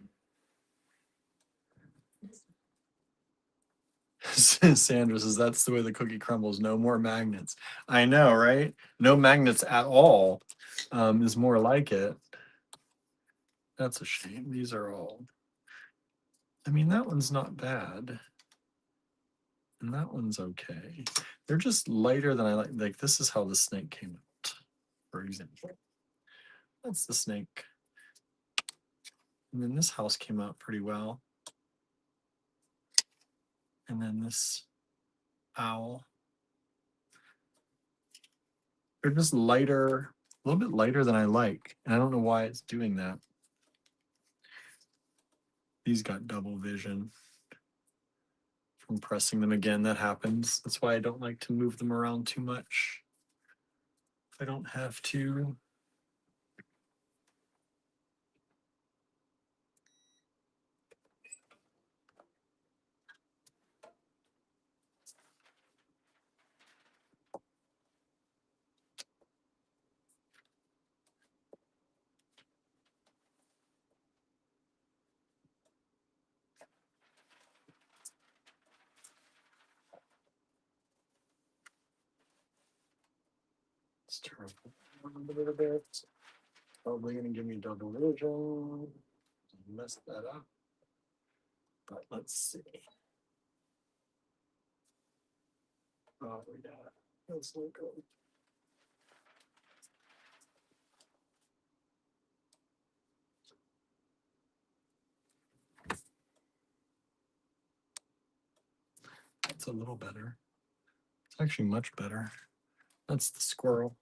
Sandra says that's the way the cookie crumbles. No more magnets. I know, right? No magnets at all is more like it. That's a shame. These are all. I mean, that one's not bad. And that one's okay. They're just lighter than I like. Like this is how the snake came out, for example. That's the snake. And then this house came out pretty well. And then this owl. They're just lighter, a little bit lighter than I like. And I don't know why it's doing that. These got double vision from pressing them again. That happens. That's why I don't like to move them around too much. If I don't have to. Let's turn a little bit. Probably going to give me double vision. Mess that up. But let's see. Oh, yeah. Let's look up. That's a little better. It's actually much better. That's the squirrel.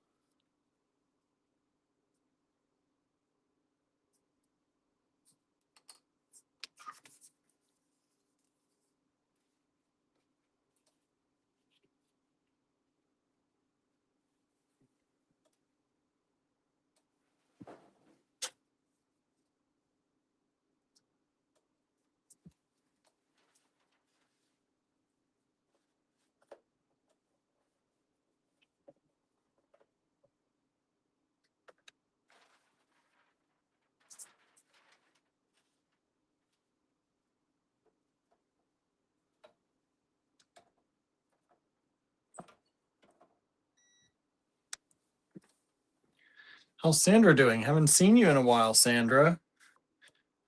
How's Sandra doing? Haven't seen you in a while, Sandra.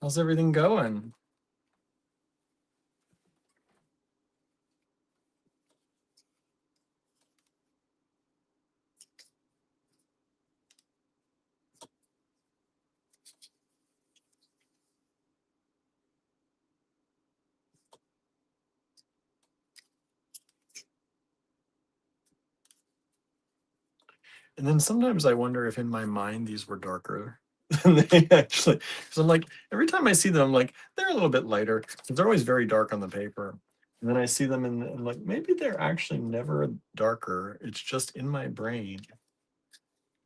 How's everything going? And then sometimes I wonder if in my mind these were darker than they actually. Because I'm like, every time I see them, I'm like, they're a little bit lighter. They're always very dark on the paper. And then I see them and I'm like, maybe they're actually never darker. It's just in my brain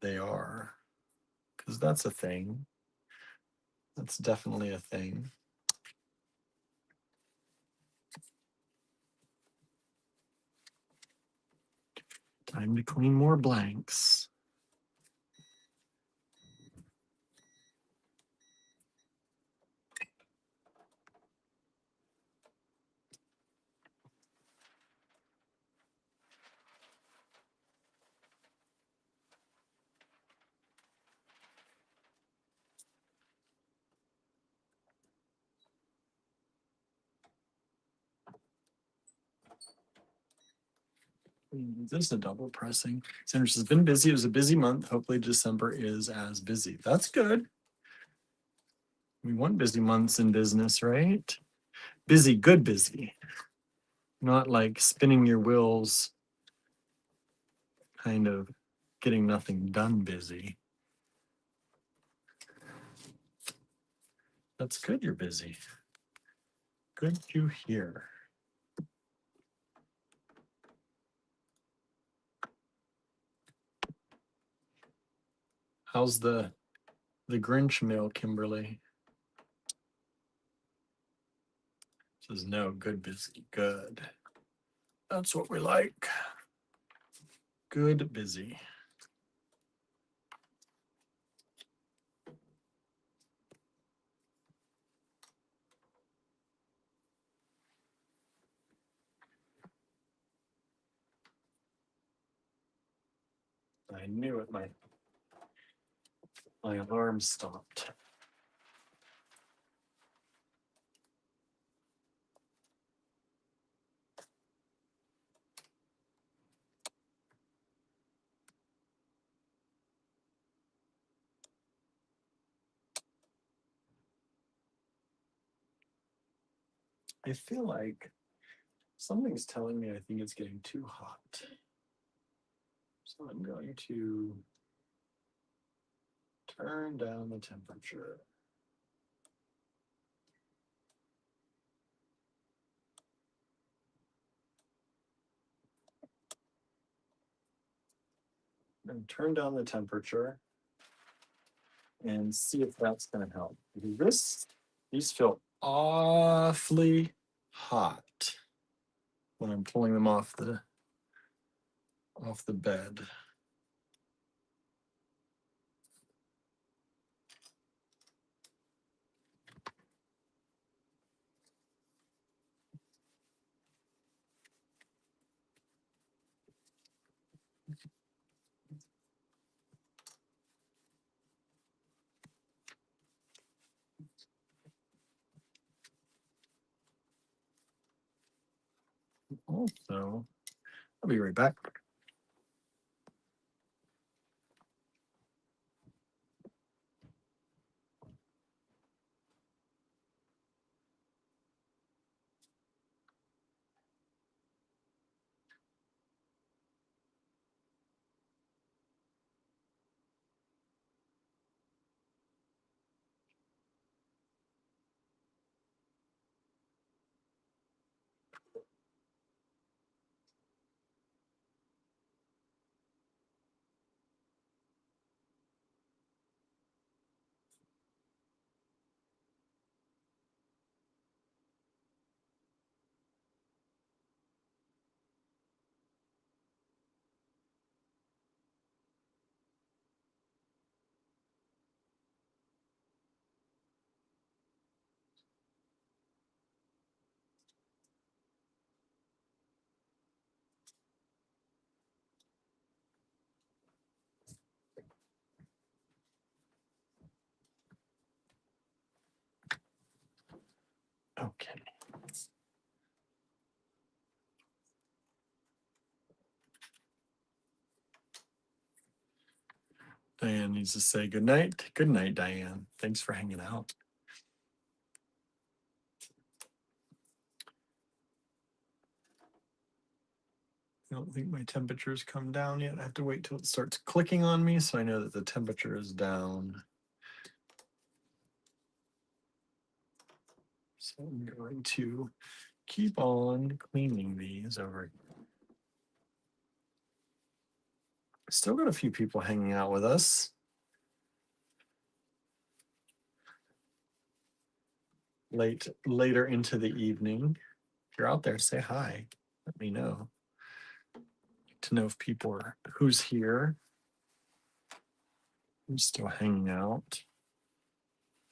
they are. Because that's a thing. That's definitely a thing. Time to clean more blanks. This is a double pressing. Sanders has been busy. It was a busy month. Hopefully December is as busy. That's good. We want busy months in business, right? Busy, good busy. Not like spinning your wheels, kind of getting nothing done busy. That's good you're busy. Good to hear. How's the Grinch meal, Kimberly? Says no, good busy, good. That's what we like. Good busy. I knew it. My alarm stopped. I feel like something's telling me I think it's getting too hot. So I'm going to turn down the temperature. And turn down the temperature and see if that's going to help. Because these feel awfully hot when I'm pulling them off the bed. Also, I'll be right back. Okay. Diane needs to say good night. Good night, Diane. Thanks for hanging out. I don't think my temperature's come down yet. I have to wait till it starts clicking on me so I know that the temperature is down. So I'm going to keep on cleaning these over here. Still got a few people hanging out with us. Later into the evening. If you're out there, say hi. Let me know. To know if people are who's here. Who's still hanging out.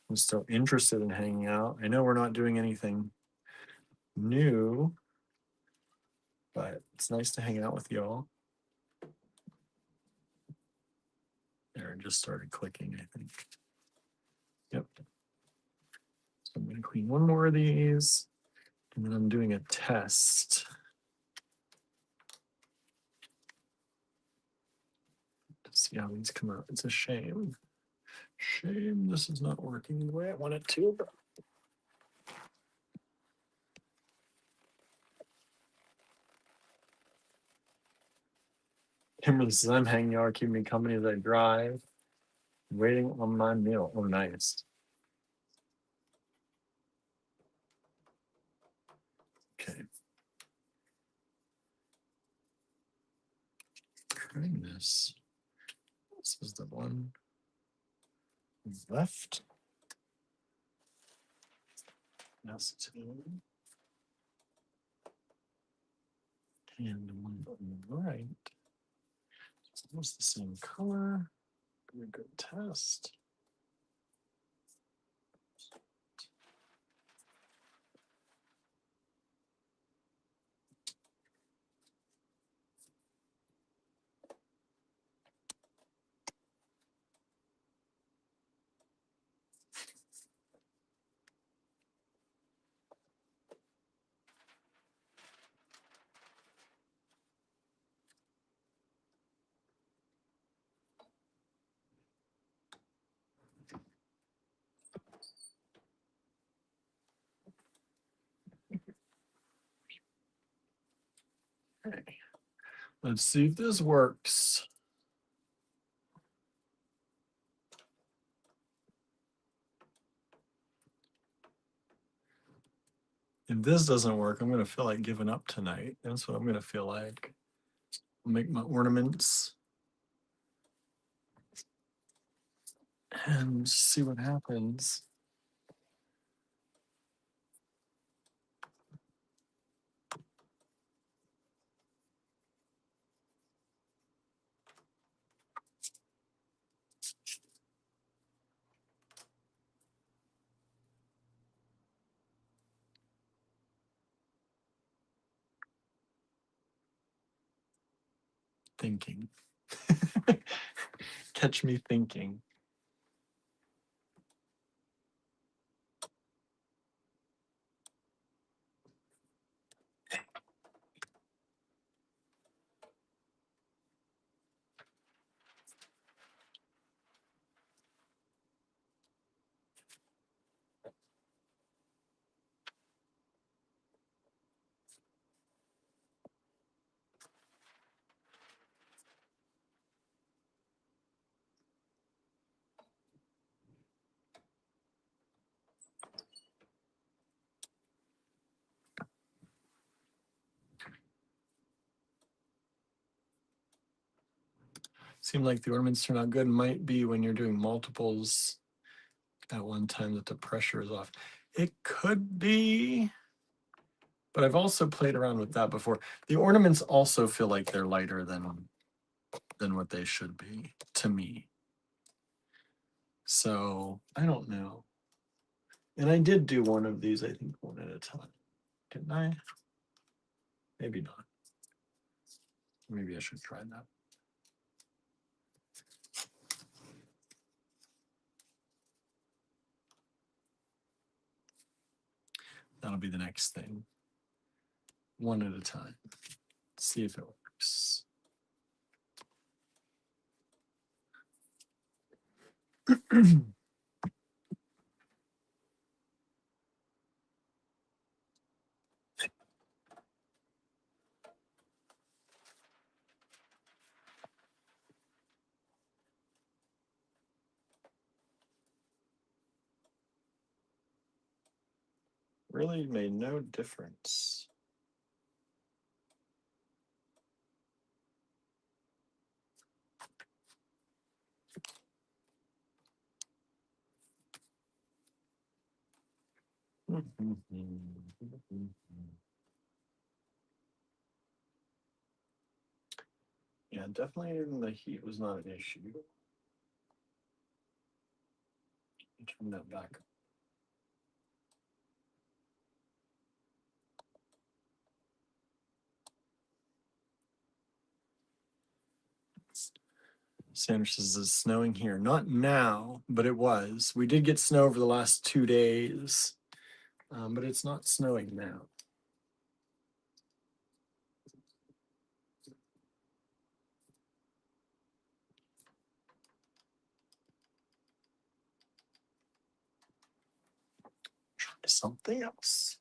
Who's still interested in hanging out. I know we're not doing anything new, but it's nice to hang out with y'all. There, it just started clicking, I think. Yep. So I'm going to clean one more of these, and then I'm doing a test. see how these come out. It's a shame. Shame this is not working the way I want it to. Kimberly says, I'm hanging out, keeping me company as I drive, waiting on my meal. Oh, nice. Okay. Trying this. This is the one left. Acetone. And the one on the right. It's almost the same color. A good test. Okay. Let's see if this works. If this doesn't work, I'm going to feel like giving up tonight. That's what I'm going to feel like. I'll make my ornaments and see what happens. Thinking. Catch me thinking. Seem like the ornaments turn out good. Might be when you're doing multiples at one time that the pressure is off. It could be, but I've also played around with that before. The ornaments also feel like they're lighter than what they should be to me. So I don't know. And I did do one of these, I think, one at a time. Didn't I? Maybe not. Maybe I should try that. That'll be the next thing. One at a time. See if it works. Really made no difference. Yeah, definitely the heat was not an issue. Turn that back. Sanders says it's snowing here. Not now, but it was. We did get snow over the last 2 days, but it's not snowing now. something else.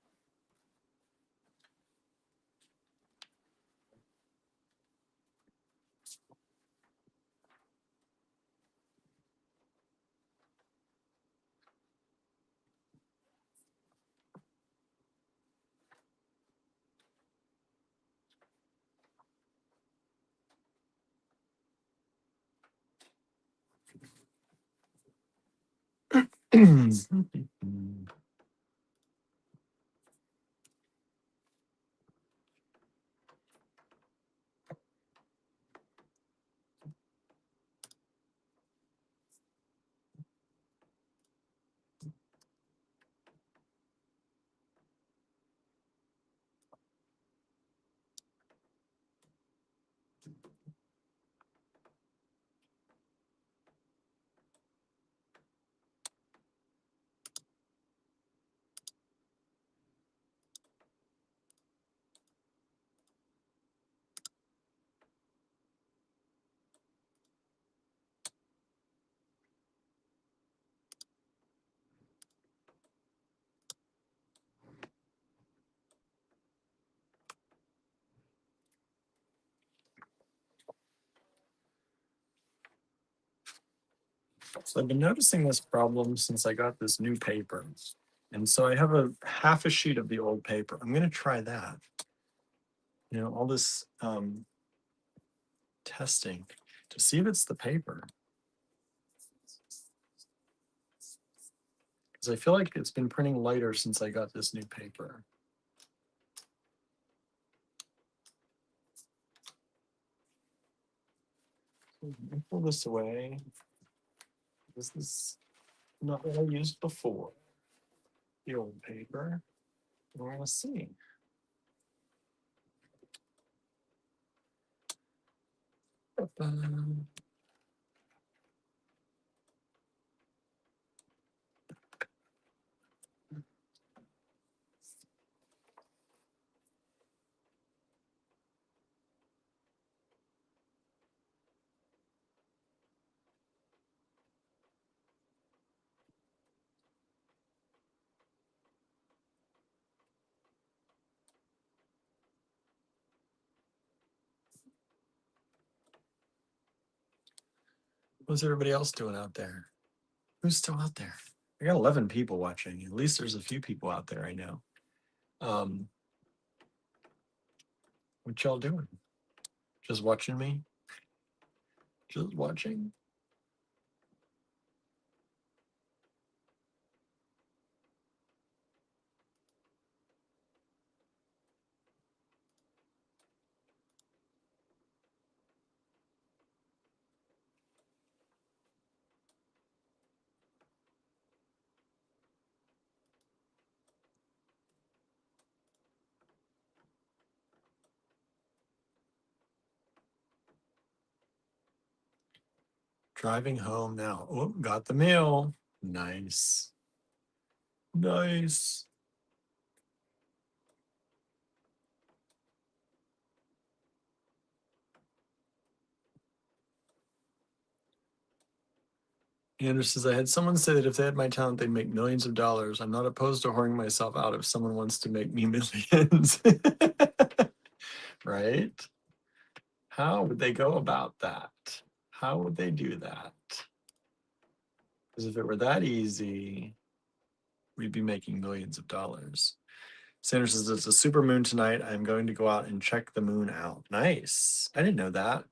So I've been noticing this problem since I got this new paper. And so I have a half a sheet of the old paper. I'm going to try that. You know, all this testing to see if it's the paper. Because I feel like it's been printing lighter since I got this new paper. Pull this away. This is not what I used before. The old paper. We're going to see. What's everybody else doing out there? Who's still out there? I got 11 people watching. At least there's a few people out there I know. What y'all doing? Just watching me? Just watching? Driving home now. Oh, got the mail. Nice. Nice. Andrew says, I had someone say that if they had my talent, they'd make millions of dollars. I'm not opposed to whoring myself out if someone wants to make me millions. Right? How would they go about that? How would they do that? Because if it were that easy, we'd be making millions of dollars. Sanders says, it's a super moon tonight. I'm going to go out and check the moon out. Nice. I didn't know that.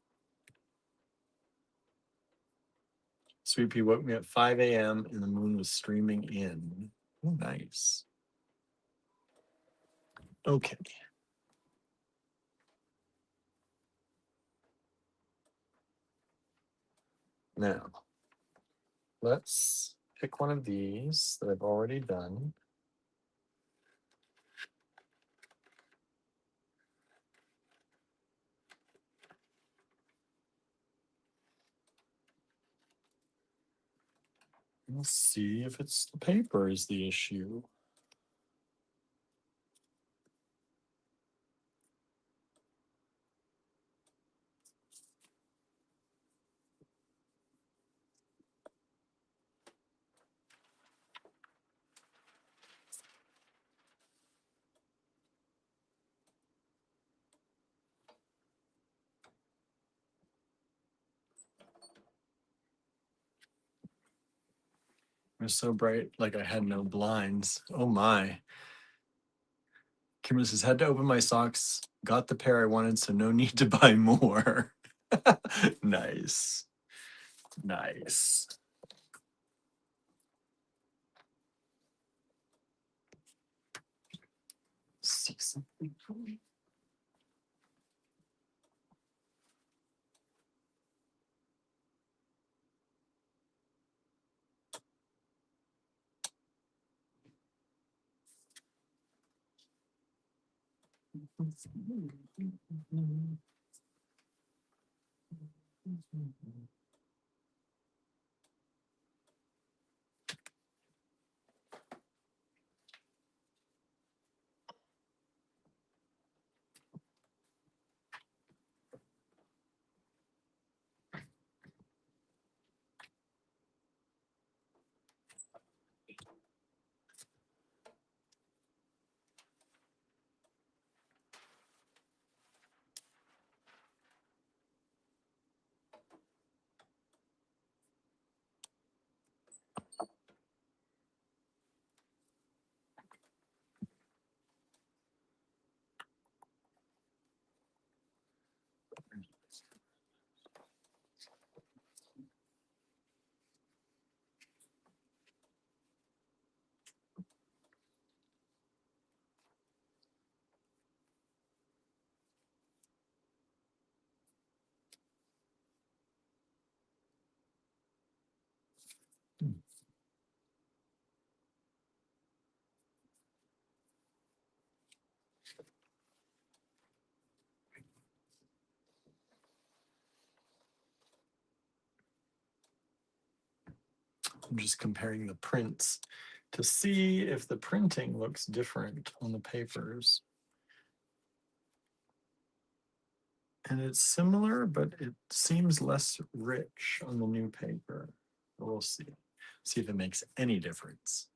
Sweet Pea woke me at 5 a.m. and the moon was streaming in. Oh, nice. Okay. Now, let's pick one of these that I've already done. Let's see if it's the paper is the issue. It was so bright, like I had no blinds. Oh my. Kimberly says, had to open my socks, got the pair I wanted, so no need to buy more. Nice. Nice. See something. I'm just comparing the prints to see if the printing looks different on the papers. And it's similar, but it seems less rich on the new paper. We'll see. See if it makes any difference.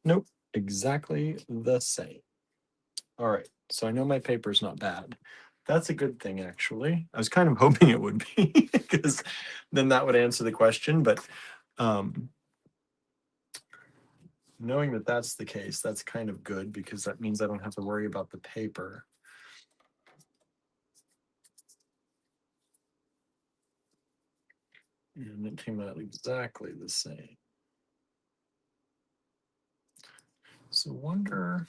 Nope, exactly the same. All right, so I know my paper's not bad. That's a good thing, actually. I was kind of hoping it would be, because then that would answer the question. But knowing that that's the case, that's kind of good, because that means I don't have to worry about the paper. And it came out exactly the same. So wonder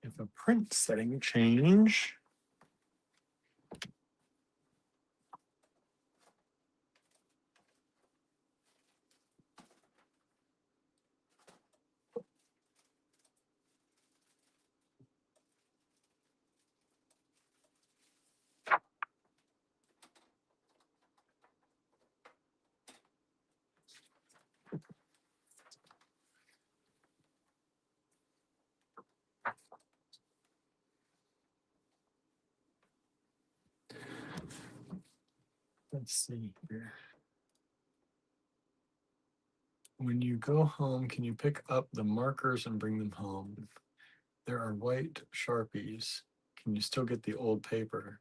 if a print setting change. Let's see here. When you go home, can you pick up the markers and bring them home? There are white Sharpies. Can you still get the old paper?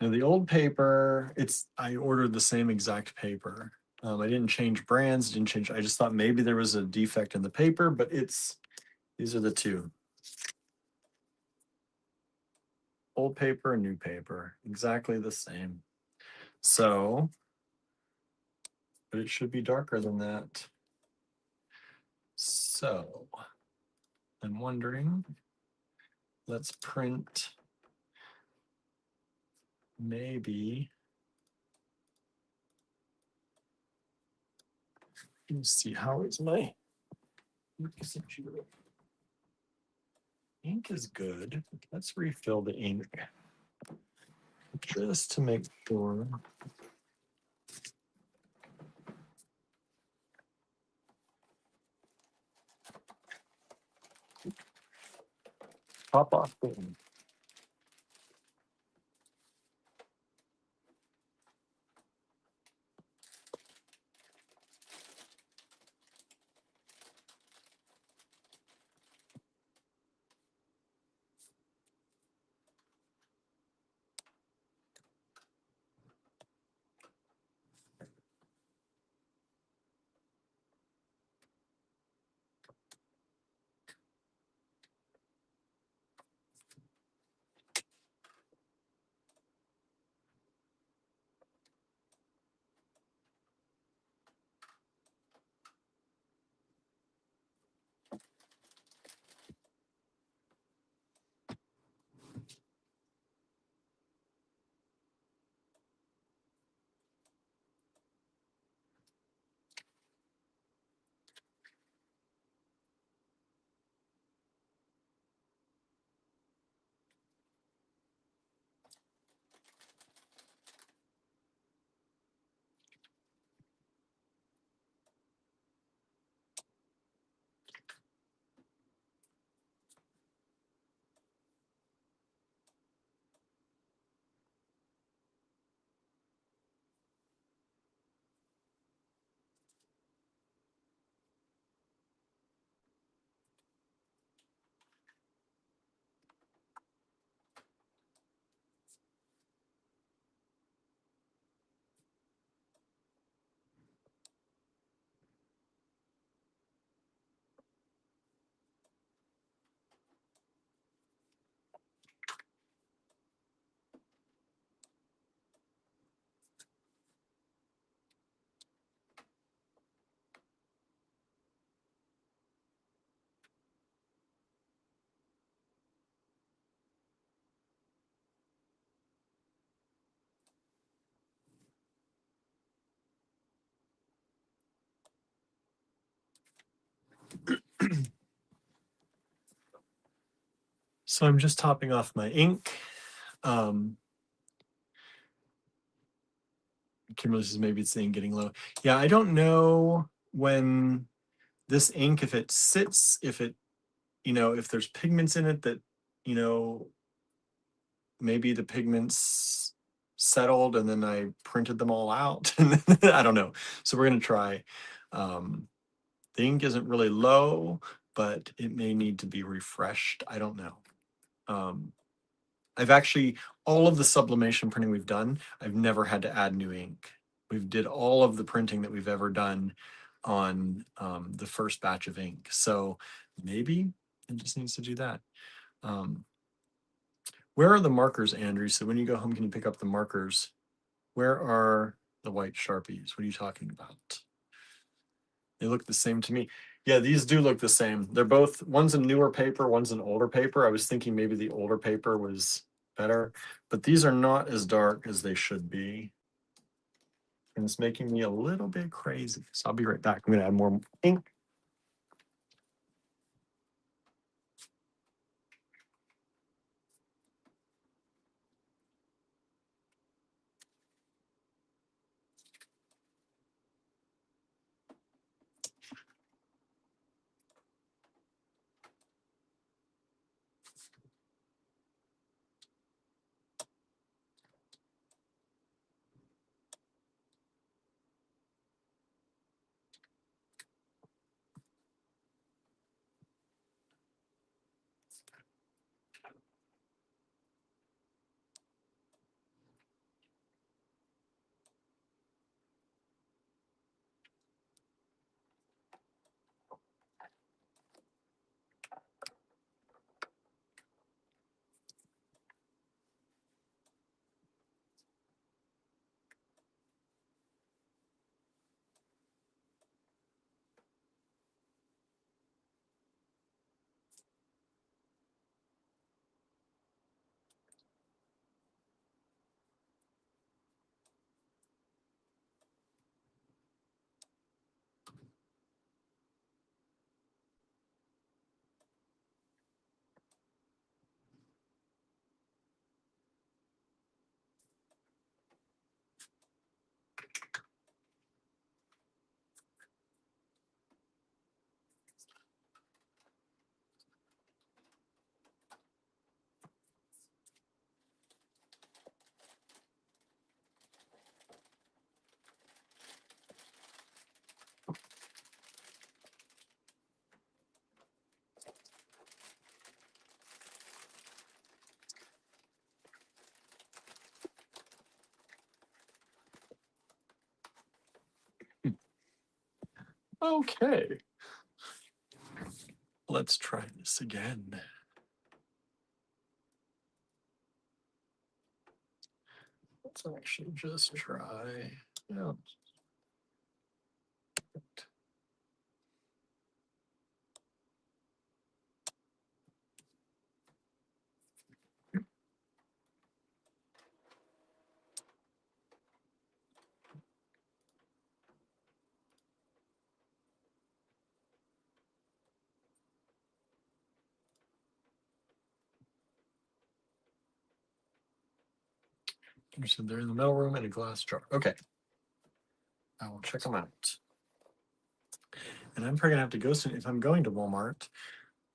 Now the old paper, I ordered the same exact paper. I didn't change brands, didn't change. I just thought maybe there was a defect in the paper, but these are the two. Old paper and new paper, exactly the same. So, but it should be darker than that. So, I'm wondering, let's print maybe. Let's see, how is my ink is good. Let's refill the ink just to make sure. Top off the ink. So I'm just topping off my ink. Kimberly says maybe it's the ink getting low. Yeah, I don't know when this ink, if it sits, if it, if there's pigments in it that, you know, maybe the pigments settled and then I printed them all out. I don't know. So we're going to try. The ink isn't really low, but it may need to be refreshed. I don't know. I've actually, all of the sublimation printing we've done, I've never had to add new ink. We've did all of the printing that we've ever done on the first batch of ink. So maybe it just needs to do that. Where are the markers, Andrew? So when you go home, can you pick up the markers? Where are the white Sharpies? What are you talking about? They look the same to me. Yeah, these do look the same. They're both, one's a newer paper, one's an older paper. I was thinking maybe the older paper was better, but these are not as dark as they should be. And it's making me a little bit crazy. So I'll be right back. I'm gonna add more ink. Okay. Let's try this again. Let's actually just try. Yeah. So they're in the metal room in a glass jar. Okay. I will check them out. And I'm probably gonna have to go soon if I'm going to Walmart.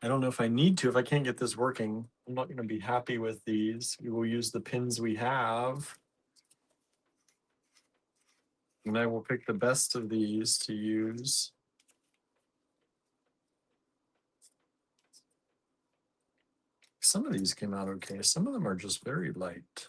I don't know if I need to. If I can't get this working, I'm not gonna be happy with these. We will use the pins we have. And I will pick the best of these to use. Some of these came out okay. Some of them are just very light.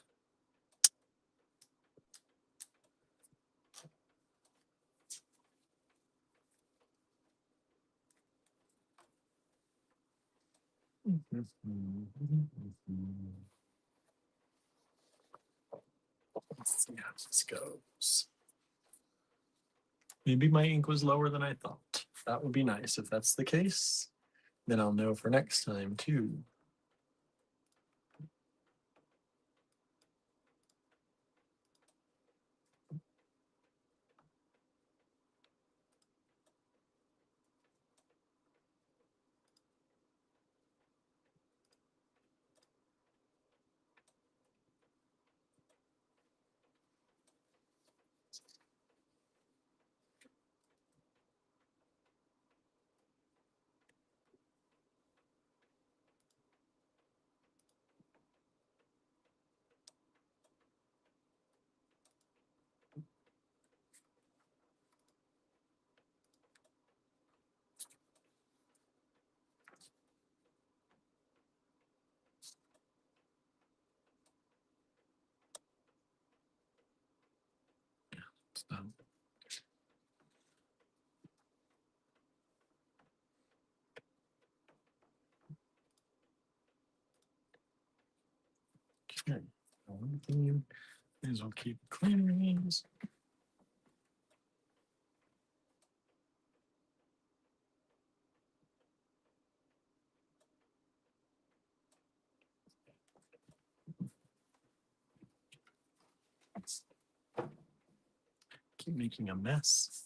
Let's see how this goes. Maybe my ink was lower than I thought. That would be nice. If that's the case, then I'll know for next time too. So, okay. One thing is we'll keep cleaning these. Keep making a mess.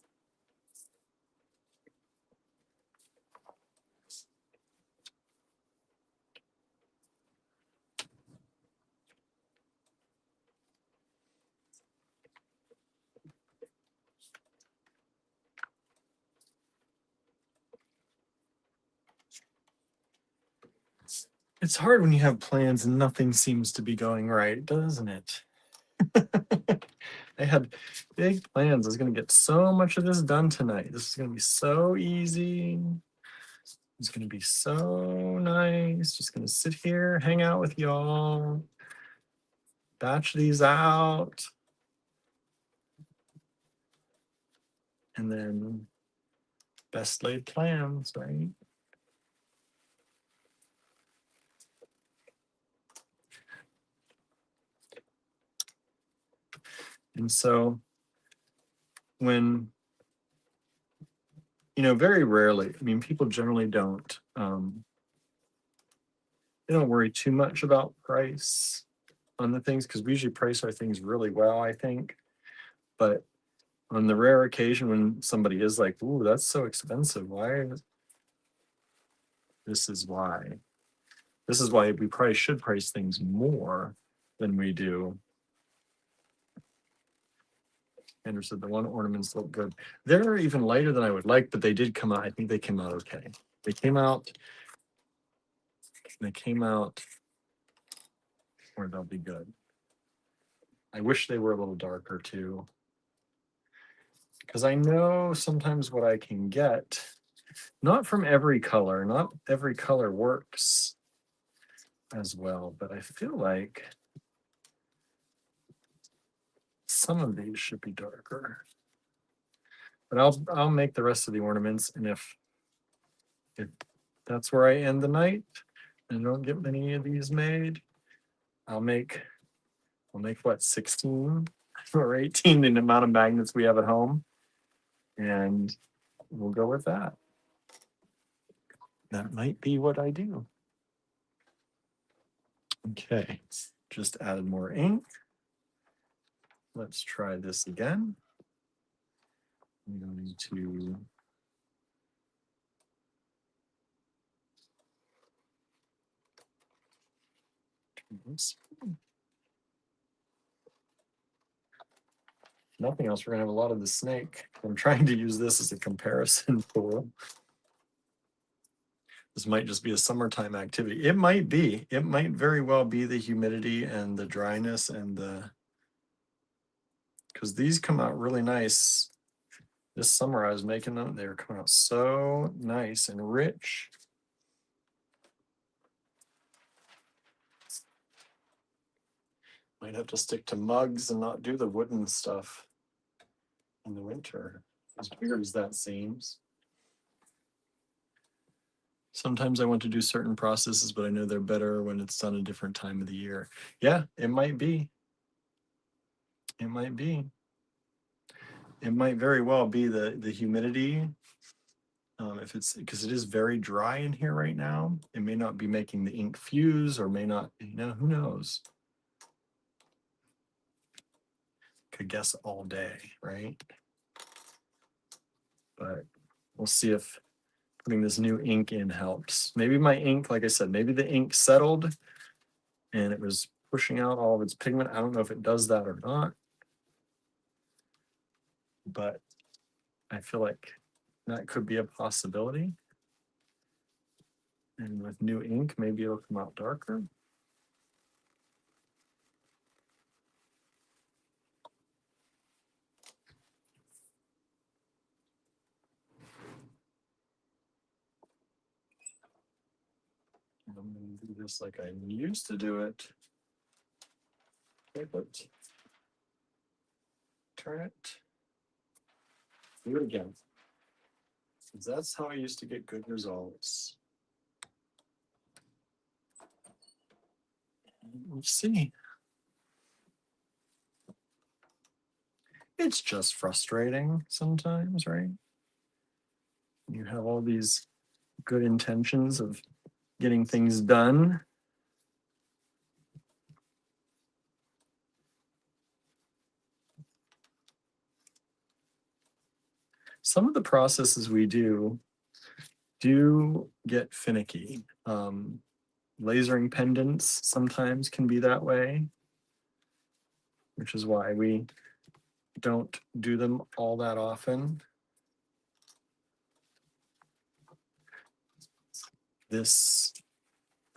It's hard when you have plans and nothing seems to be going right, doesn't it? I had big plans. I was going to get so much of this done tonight. This is going to be so easy. It's going to be so nice. Just going to sit here, hang out with y'all, batch these out. And then best laid plans, right? And so when, very rarely, I mean, people generally don't, they don't worry too much about price on the things because we usually price our things really well, I think. But on the rare occasion when somebody is like, ooh, that's so expensive, why? This is why. This is why we probably should price things more than we do. Andrew said the one ornaments look good. They're even lighter than I would like, but they did come out. I think they came out okay. They came out where they'll be good. I wish they were a little darker too. Because I know sometimes what I can get, not from every color, not every color works as well, but I feel like some of these should be darker. But I'll make the rest of the ornaments, and if that's where I end the night and I don't get many of these made, I'll make what, 16 or 18, the amount of magnets we have at home, and we'll go with that. That might be what I do. Okay, just added more ink. Let's try this again. I'm going to do this. Nothing else, we're gonna have a lot of the snake. I'm trying to use this as a comparison tool. This might just be a summertime activity. It might be. It might very well be the humidity and the dryness and because these come out really nice. This summer I was making them, they were coming out so nice and rich. Might have to stick to mugs and not do the wooden stuff in the winter, as weird as that seems. Sometimes I want to do certain processes, but I know they're better when it's done a different time of the year. Yeah, it might be. It might be. It might very well be the humidity. If it's because it is very dry in here right now, it may not be making the ink fuse, or may not, who knows? Could guess all day, right? But we'll see if putting this new ink in helps. Maybe my ink, like I said, maybe the ink settled and it was pushing out all of its pigment. I don't know if it does that or not, but I feel like that could be a possibility. And with new ink, maybe it'll come out darker. I'm going to do this like I used to do it. Okay, but turn it. Do it again. Because that's how I used to get good results. Let's see. It's just frustrating sometimes, right? You have all these good intentions of getting things done. Some of the processes we do get finicky. Lasering pendants sometimes can be that way, which is why we don't do them all that often. This,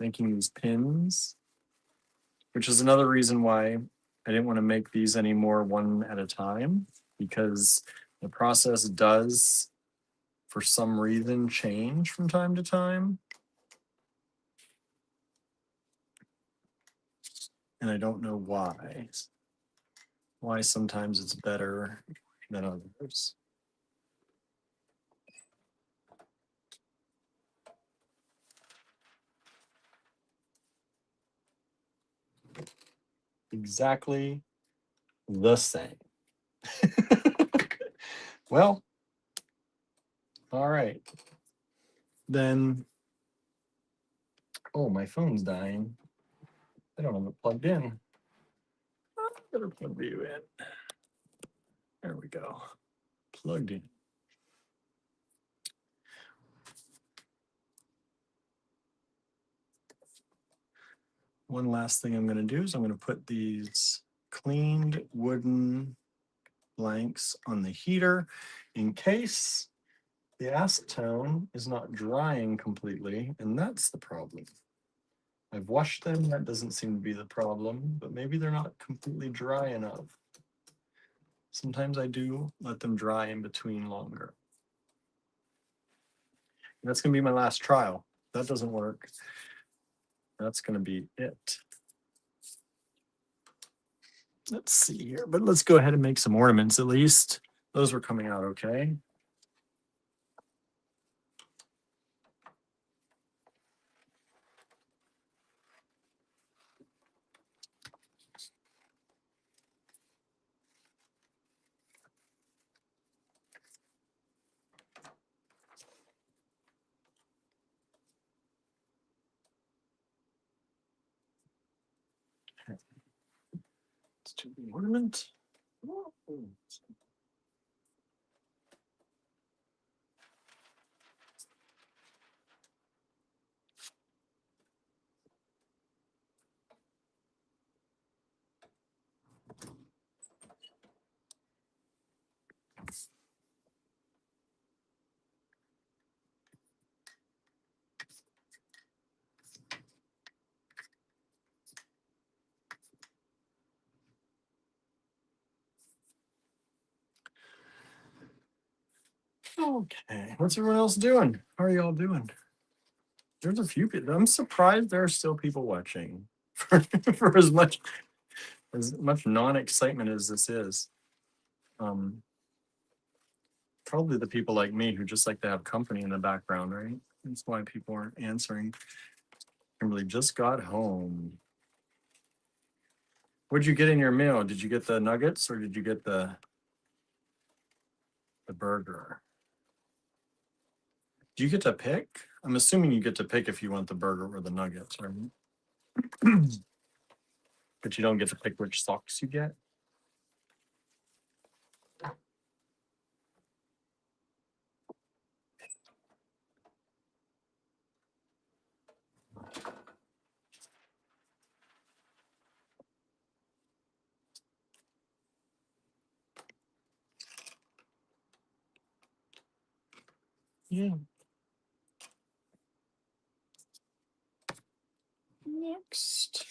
making these pins, which is another reason why I didn't want to make these anymore one at a time, because the process does, for some reason, change from time to time. And I don't know why. Why sometimes it's better than others. Exactly the same. Well, all right. Then, oh, my phone's dying. I don't have it plugged in. I better plug you in. There we go. Plugged in. One last thing I'm going to do is I'm going to put these cleaned wooden blanks on the heater in case the acetone is not drying completely, and that's the problem. I've washed them, that doesn't seem to be the problem, but maybe they're not completely dry enough. Sometimes I do let them dry in between longer. And that's going to be my last trial. If that doesn't work, that's going to be it. Let's see here, but let's go ahead and make some ornaments at least. Those were coming out okay. Let's do the ornament. Okay, what's everyone else doing? How are y'all doing? There's a few people. I'm surprised there are still people watching for as much non-excitement as this is. Probably the people like me who just like to have company in the background, right? That's why people aren't answering. Kimberly just got home. What'd you get in your meal? Did you get the nuggets or did you get the burger? Do you get to pick? I'm assuming you get to pick if you want the burger or the nuggets, right? But you don't get to pick which socks you get. Yeah. Next.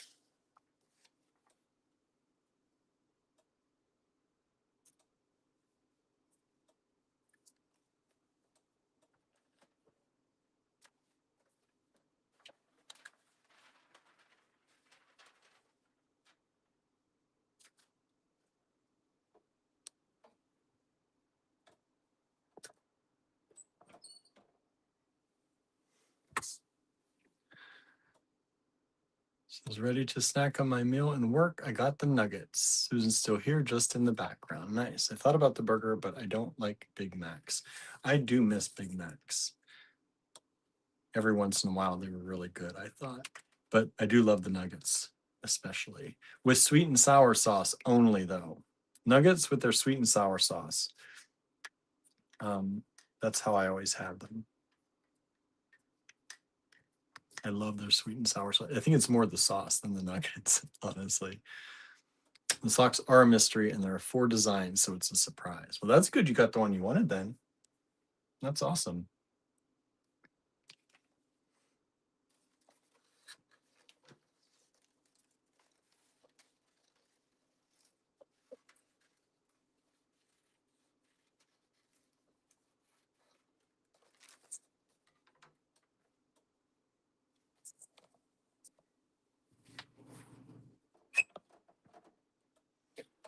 I was ready to snack on my meal and work. I got the nuggets. Susan's still here, just in the background. Nice. I thought about the burger, but I don't like Big Macs. I do miss Big Macs. Every once in a while, they were really good, I thought. But I do love the nuggets, especially with sweet and sour sauce only, though. Nuggets with their sweet and sour sauce. That's how I always have them. I love their sweet and sour sauce. I think it's more the sauce than the nuggets, honestly. The socks are a mystery and there are 4 designs, so it's a surprise. Well, that's good. You got the one you wanted then. That's awesome.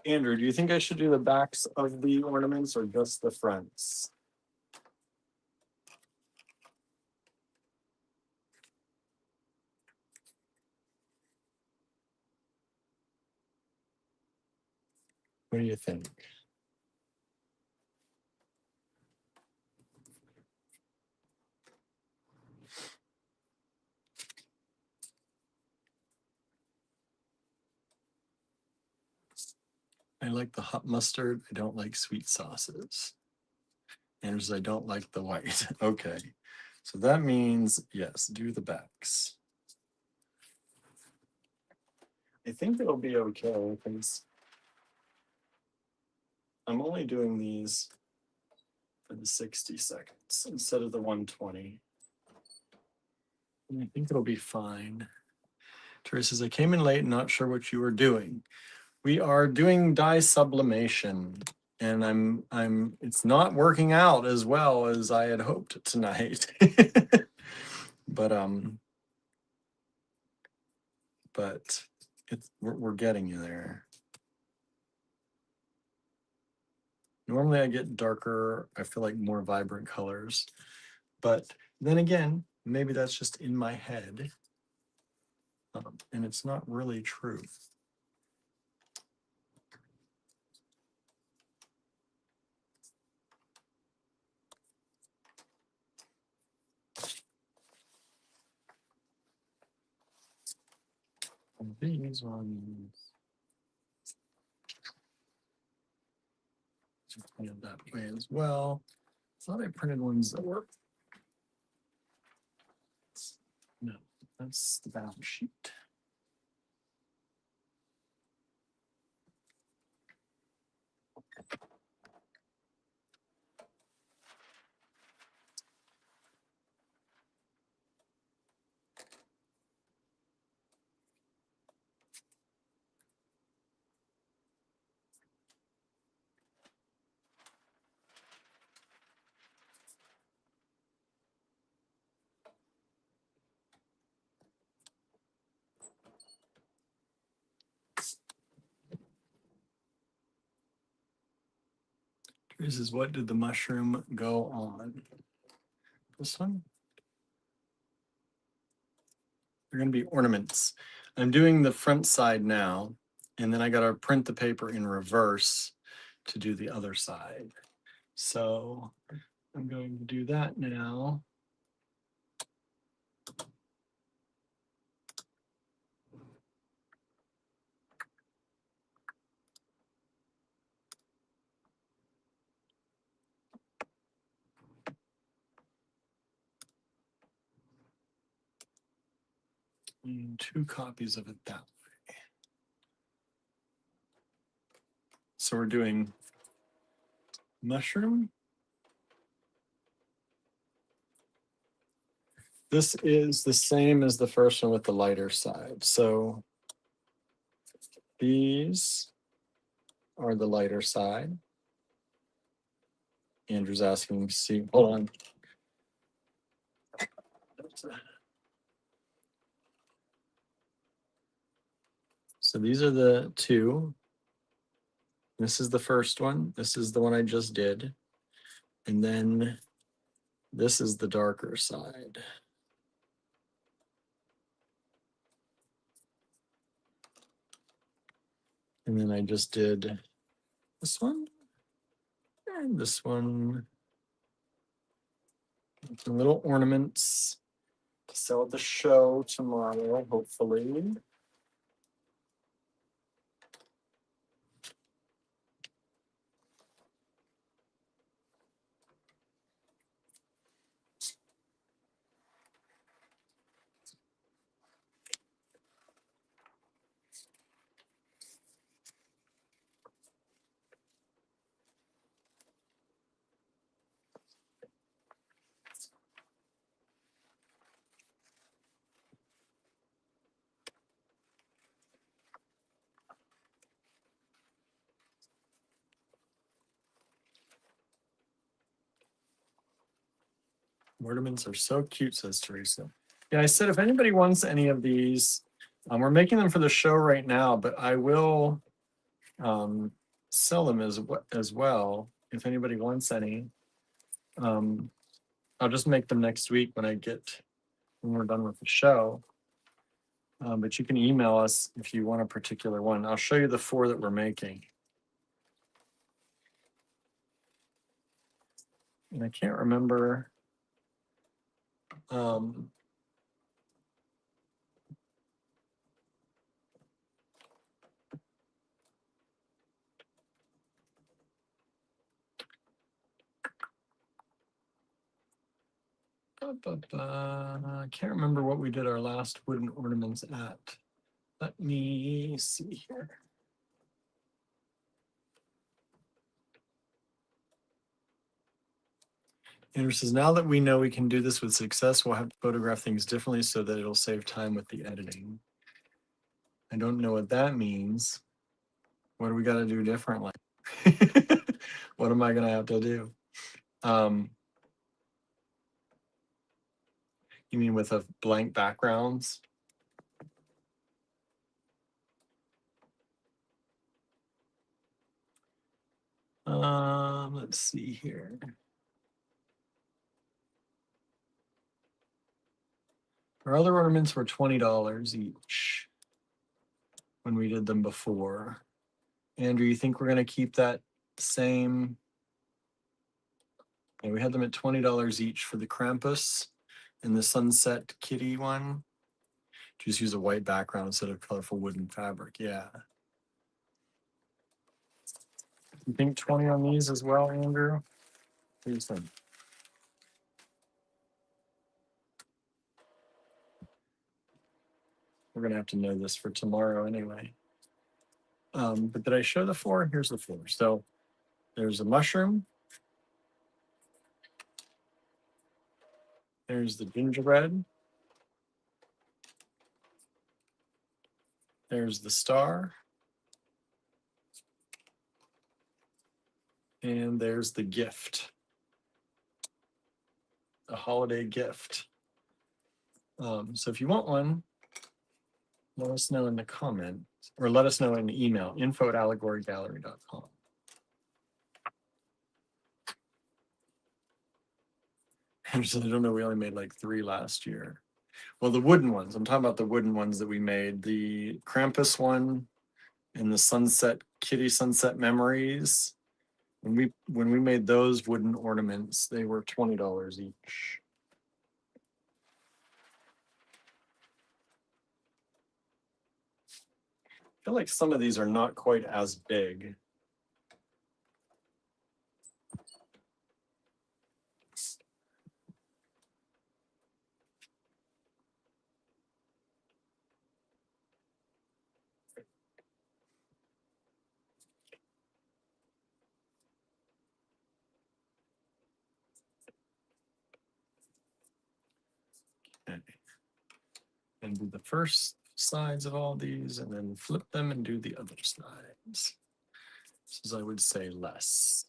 Andrew, do you think I should do the backs of the ornaments or just the fronts? What do you think? I like the hot mustard. I don't like sweet sauces. And I don't like the white. Okay. So that means, yes, do the backs. I think it'll be okay because I'm only doing these for the 60 seconds instead of the 120. And I think it'll be fine. Terry says, I came in late and not sure what you were doing. We are doing dye sublimation, and it's not working out as well as I had hoped tonight. but we're getting you there. Normally I get darker, I feel like more vibrant colors. But then again, maybe that's just in my head. And it's not really true. And these ones, just printed that way as well. Thought I printed ones that were. No, that's the balance sheet. This is what did the mushroom go on? This one? They're going to be ornaments. I'm doing the front side now, and then I got to print the paper in reverse to do the other side. So I'm going to do that now. And 2 copies of it that way. So we're doing mushroom. This is the same as the first one with the lighter side. So these are the lighter side. Andrew's asking to see, hold on. So these are the 2. This is the first one. This is the one I just did. And then this is the darker side. And then I just did this one and this one. Some little ornaments to sell at the show tomorrow, hopefully. Ornaments are so cute, says Teresa. Yeah, I said if anybody wants any of these, we're making them for the show right now, but I will sell them as well if anybody wants any. I'll just make them next week when we're done with the show. But you can email us if you want a particular one. I'll show you the 4 that we're making. And I can't remember. I can't remember what we did our last wooden ornaments at. Let me see here. Andrew says, now that we know we can do this with success, we'll have to photograph things differently so that it'll save time with the editing. I don't know what that means. What do we got to do differently? What am I going to have to do? You mean with a blank backgrounds? Let's see here. Our other ornaments were $20 each when we did them before. Andrew, you think we're going to keep that same? Yeah, we had them at $20 each for the Krampus and the Sunset Kitty one. Just use a white background instead of colorful wooden fabric. Yeah. You think 20 on these as well, Andrew? What do you think? We're going to have to know this for tomorrow anyway. But did I show the four? Here's the four. So there's a mushroom. There's the gingerbread. There's the star. And there's the gift. A holiday gift. So if you want one, let us know in the comments, or let us know in the email, info@allegorygallery.com. I don't know, we only made like 3 last year. Well, the wooden ones, I'm talking about the wooden ones that we made. The Krampus one and the Sunset Kitty Sunset Memories. When we made those wooden ornaments, they were $20 each. I feel like some of these are not quite as big. Okay. And do the first sides of all these and then flip them and do the other sides. This is, I would say, less.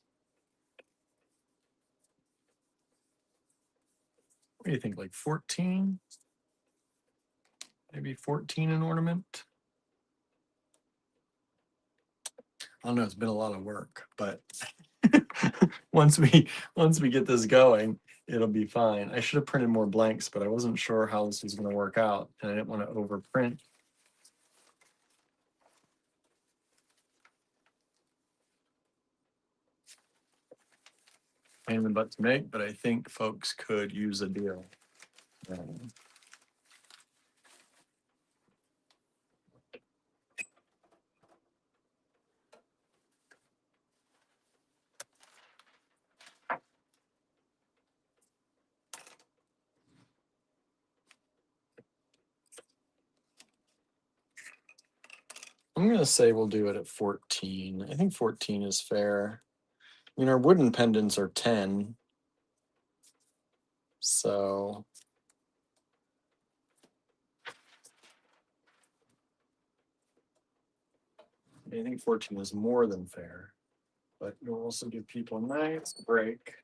What do you think, like 14? Maybe 14 an ornament? I don't know, it's been a lot of work, but once we get this going, it'll be fine. I should have printed more blanks, but I wasn't sure how this was going to work out, and I didn't want to overprint. Pain in the butt to make, but I think folks could use a deal. I'm going to say we'll do it at 14. I think 14 is fair. I mean, our wooden pendants are 10. So I think 14 is more than fair, but you'll also give people a nice break.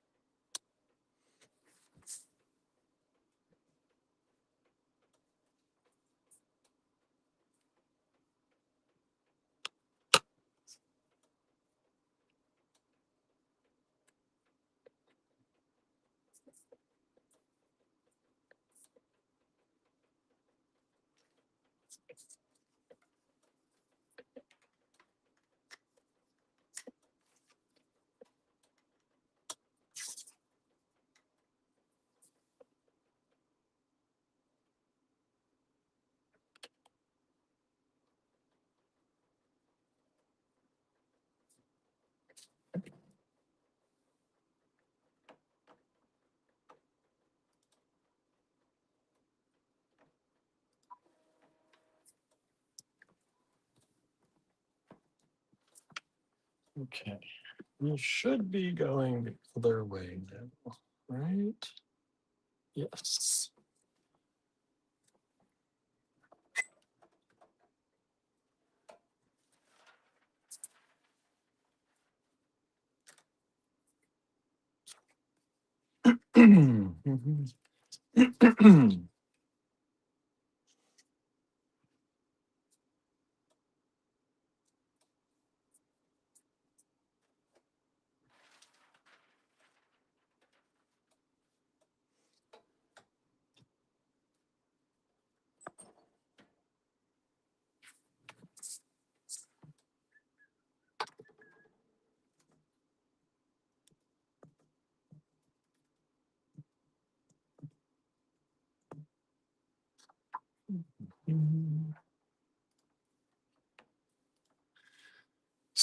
Okay, we should be going the other way now, right? Yes.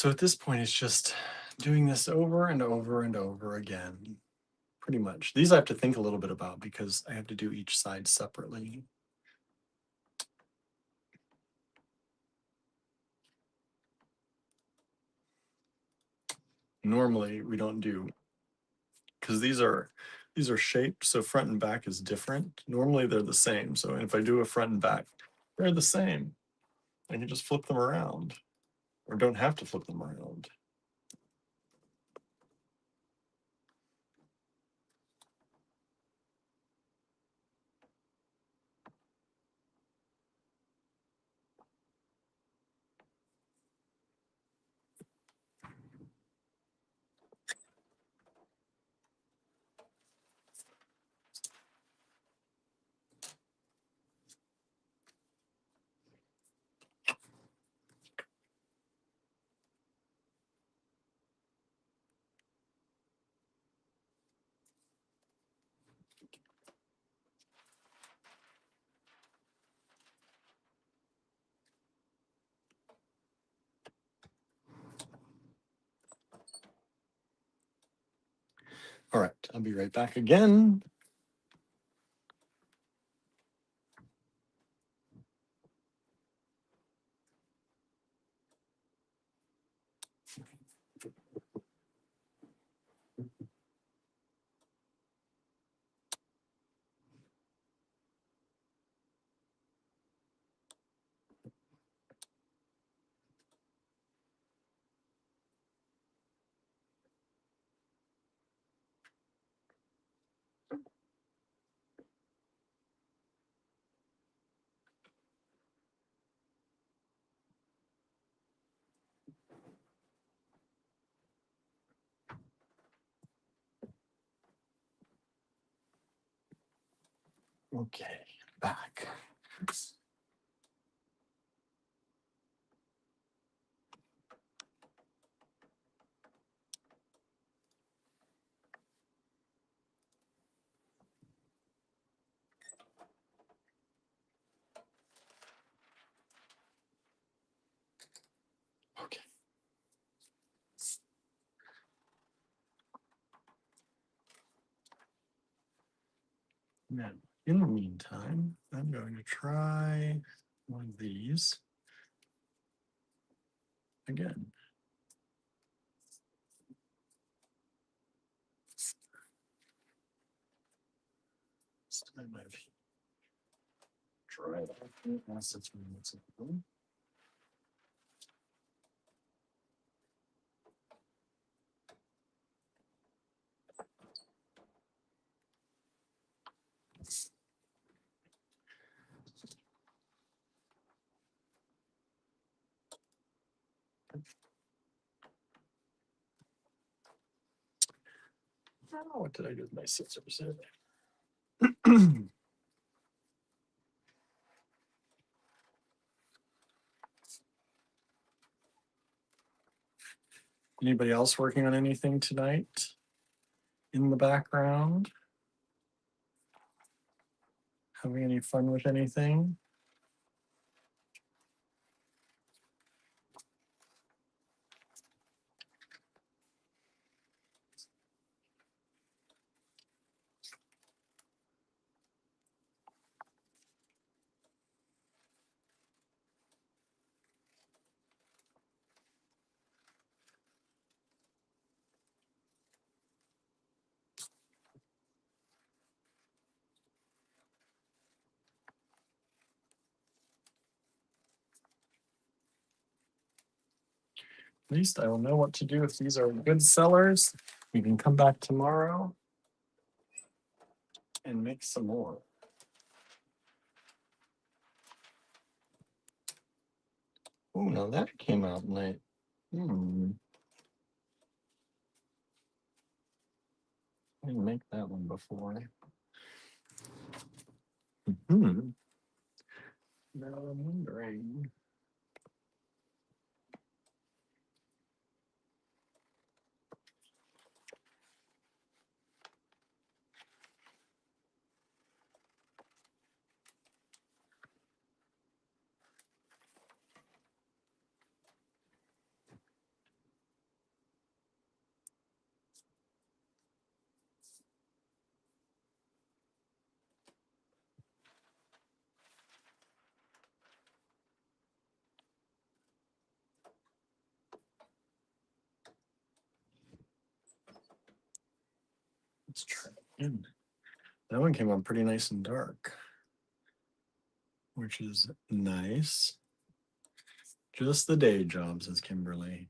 So at this point, it's just doing this over and over and over again, pretty much. These I have to think a little bit about because I have to do each side separately. Normally we don't do, because these are shaped, so front and back is different. Normally they're the same. So if I do a front and back, they're the same. I can just flip them around, or don't have to flip them around. All right, I'll be right back again. Okay, back. Okay. Now, in the meantime, I'm going to try one of these again. This time I've tried acetone. Oh, what did I do with my scissors? Anybody else working on anything tonight in the background? Having any fun with anything? At least I will know what to do if these are good sellers. We can come back tomorrow and make some more. Oh, now that came out nice. I didn't make that one before. Now I'm wondering. Let's try it again. That one came on pretty nice and dark, which is nice. Just the day job, says Kimberly.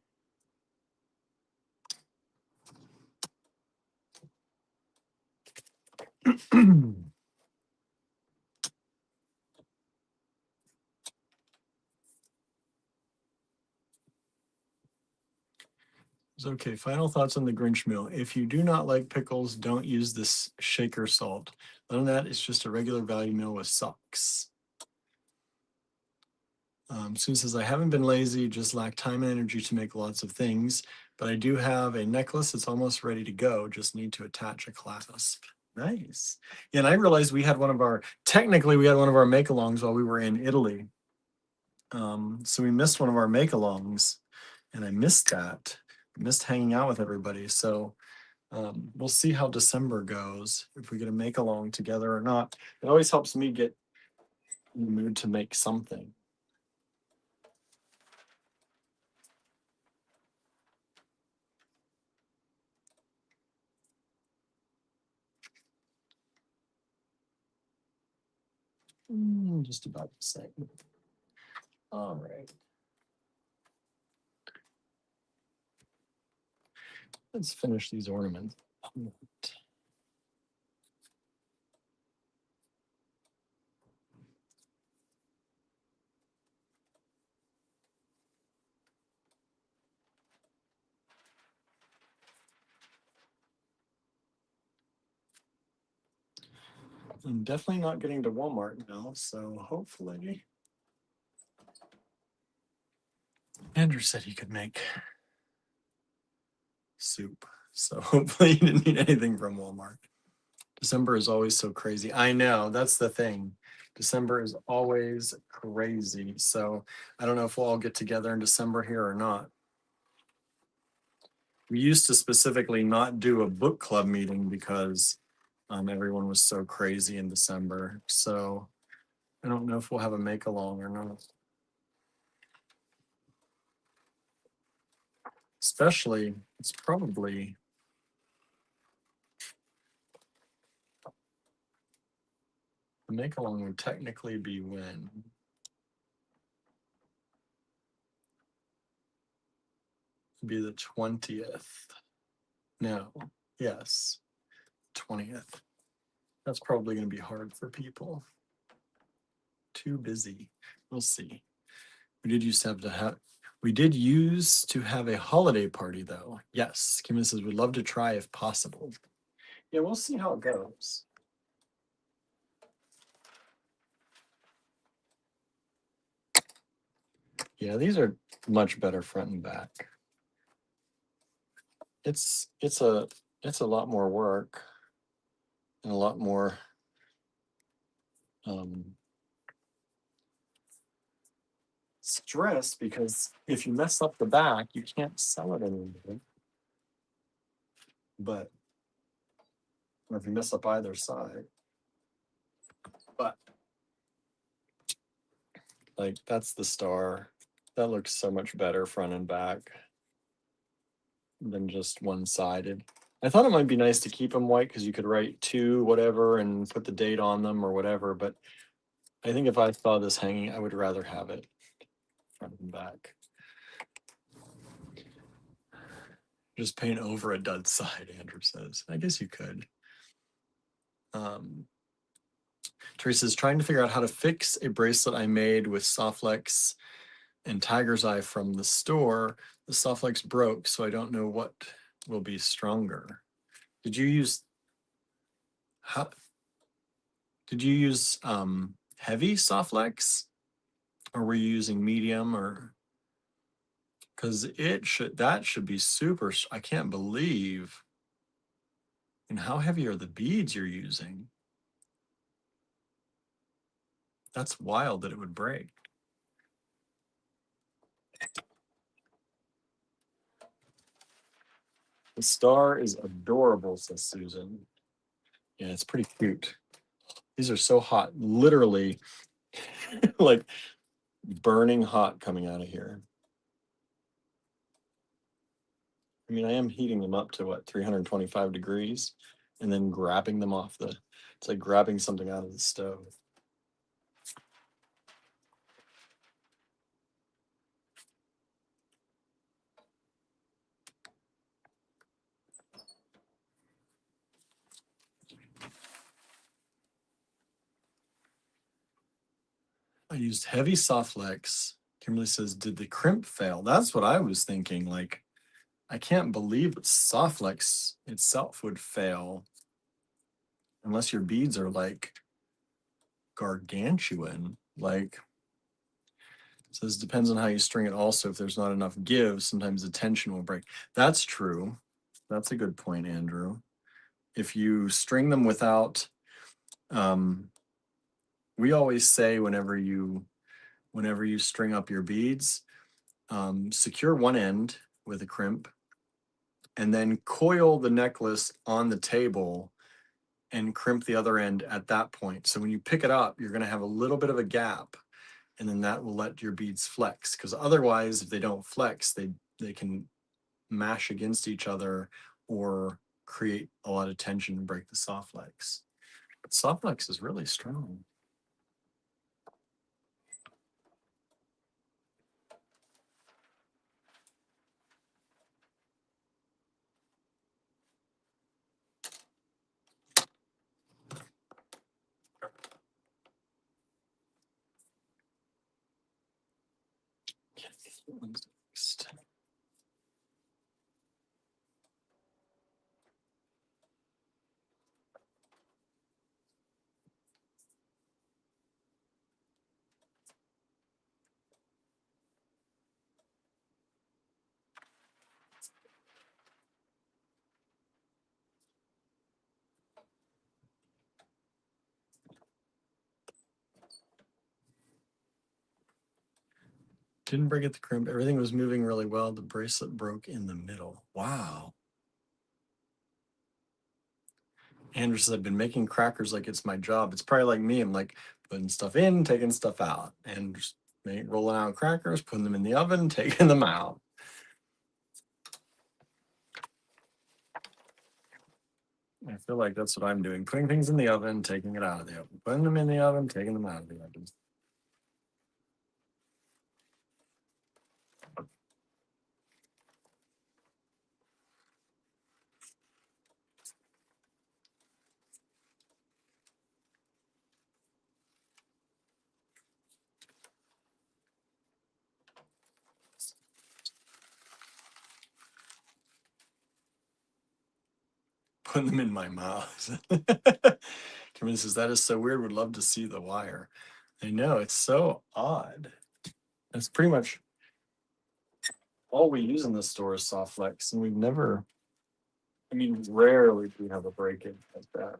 Okay, final thoughts on the Grinch meal. If you do not like pickles, don't use this shaker salt. Other than that, it's just a regular value meal with socks. Sue says, I haven't been lazy, just lack time and energy to make lots of things, but I do have a necklace that's almost ready to go. Just need to attach a clasp. Nice. Yeah, and I realized we had one of our make-alongs while we were in Italy. So we missed one of our make-alongs, and I missed that. Missed hanging out with everybody. So we'll see how December goes, if we get a make-along together or not. It always helps me get in the mood to make something. Just about the same. All right. Let's finish these ornaments. I'm definitely not getting to Walmart now, so hopefully. Andrew said he could make soup, so hopefully he didn't need anything from Walmart. December is always so crazy. I know, that's the thing. December is always crazy. So I don't know if we'll all get together in December here or not. We used to specifically not do a book club meeting because everyone was so crazy in December. So I don't know if we'll have a make along or not. Especially, it's probably the make along would technically be when? It'd be the 20th. No, yes, 20th. That's probably going to be hard for people. Too busy. We'll see. We did used to have a holiday party though. Yes, Kim says we'd love to try if possible. Yeah, we'll see how it goes. Yeah, these are much better front and back. It's a lot more work and a lot more stress, because if you mess up the back, you can't sell it anymore. But or if you mess up either side. But like that's the star. That looks so much better front and back than just one-sided. I thought it might be nice to keep them white because you could write to whatever and put the date on them or whatever. But I think if I saw this hanging, I would rather have it front and back. Just paint over a dud side, Andrew says. I guess you could. Teresa's trying to figure out how to fix a bracelet I made with Softlex and Tiger's Eye from the store. The Softlex broke, so I don't know what will be stronger. Did you use heavy Softlex, or were you using medium? Or because that should be super. I can't believe. And how heavy are the beads you're using? That's wild that it would break. The star is adorable, says Susan. Yeah, it's pretty cute. These are so hot, literally like burning hot coming out of here. I mean, I am heating them up to what, 325 degrees. and then grabbing them off the, it's like grabbing something out of the stove. I used heavy Softlex. Kimberly says, did the crimp fail? That's what I was thinking. Like, I can't believe that Softlex itself would fail unless your beads are like gargantuan. Like, it says, depends on how you string it. Also, if there's not enough give, sometimes the tension will break. That's true. That's a good point, Andrew. If you string them without, we always say whenever you string up your beads, secure one end with a crimp and then coil the necklace on the table and crimp the other end at that point. So when you pick it up, you're going to have a little bit of a gap, and then that will let your beads flex. Because otherwise, if they don't flex, they can mash against each other or create a lot of tension and break the soft legs. But soft legs is really strong. Next. Didn't break at the crimp. Everything was moving really well. The bracelet broke in the middle. Wow. Andrew says, I've been making crackers like it's my job. It's probably like me. I'm like putting stuff in, taking stuff out, and just rolling out crackers, putting them in the oven, taking them out. I feel like that's what I'm doing. Putting things in the oven, taking it out of the oven. Putting them in the oven, taking them out of the oven. Putting them in my mouth. Kimberly says, that is so weird. Would love to see the wire. I know, it's so odd. That's pretty much all we use in the store is soft flex, and we've never, I mean, rarely do we have a break-in like that.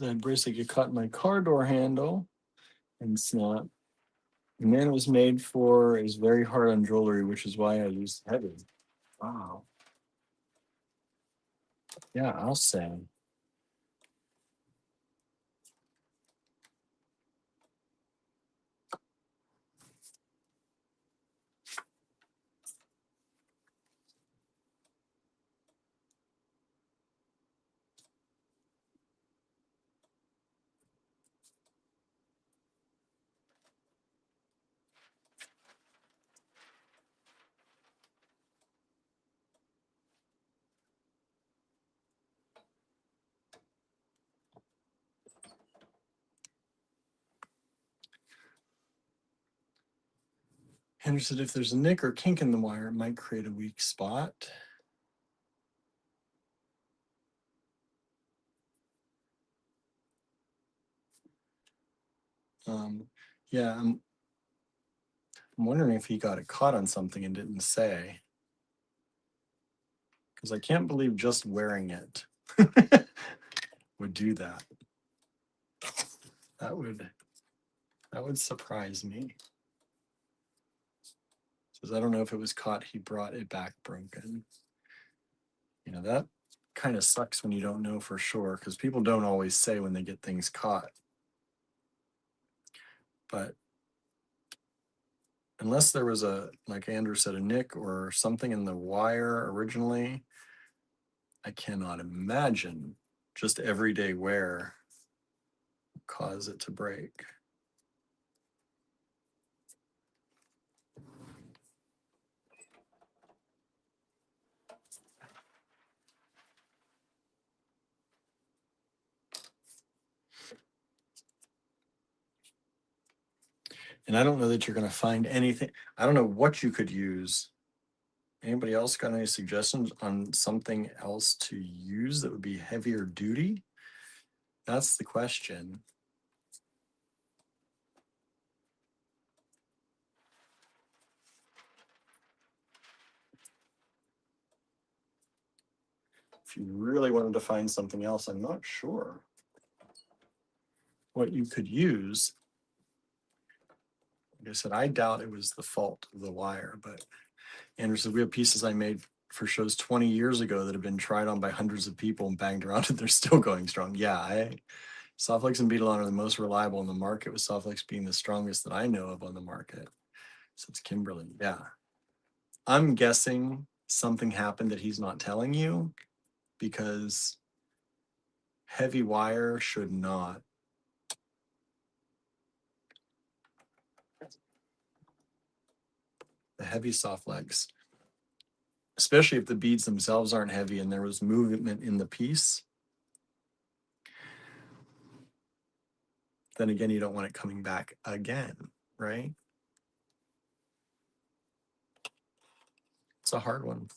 I basically get caught in my car door handle and snap. The man it was made for is very hard on jewelry, which is why I use heavy. Wow. Yeah, I'll say. Henry said if there's a nick or kink in the wire, it might create a weak spot. Yeah, I'm wondering if he got it caught on something and didn't say. Because I can't believe just wearing it would do that. That would surprise me. Says I don't know if it was caught, he brought it back broken. You know, that kind of sucks when you don't know for sure, because people don't always say when they get things caught. But unless there was a, like Andrew said, a nick or something in the wire originally, I cannot imagine just everyday wear cause it to break. And I don't know that you're going to find anything. I don't know what you could use. Anybody else got any suggestions on something else to use that would be heavier duty? That's the question. If you really wanted to find something else, I'm not sure what you could use. Like I said, I doubt it was the fault of the wire, but Andrew said, we have pieces I made for shows 20 years ago that have been tried on by hundreds of people and banged around and they're still going strong. Yeah, Softflex and Beetle are the most reliable in the market, with Softflex being the strongest that I know of on the market. So it's Kimberly. Yeah. I'm guessing something happened that he's not telling you, because heavy wire should not. The heavy Softflex, especially if the beads themselves aren't heavy and there was movement in the piece, then again, you don't want it coming back again, right? It's a hard one.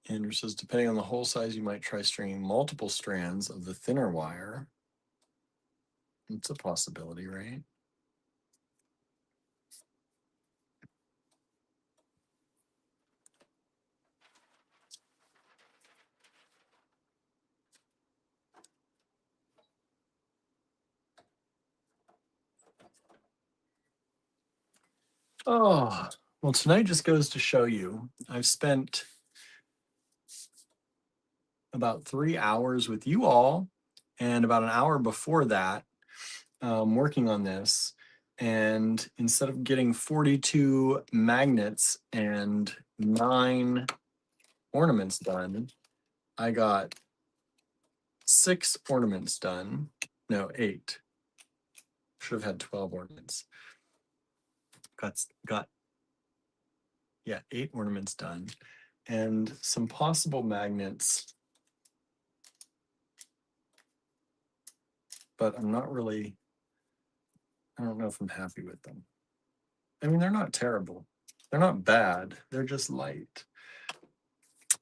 Andrew says, depending on the hole size, you might try stringing multiple strands of the thinner wire. It's a possibility, right? Oh, well, tonight just goes to show you, I've spent about 3 hours with you all and about an hour before that working on this. And instead of getting 42 magnets and 9 ornaments done, I got 6 ornaments done. No, 8. Should have had 12 ornaments. Got yeah, 8 ornaments done. And some possible magnets, but I'm not really, I don't know if I'm happy with them. I mean, they're not terrible. They're not bad. They're just light.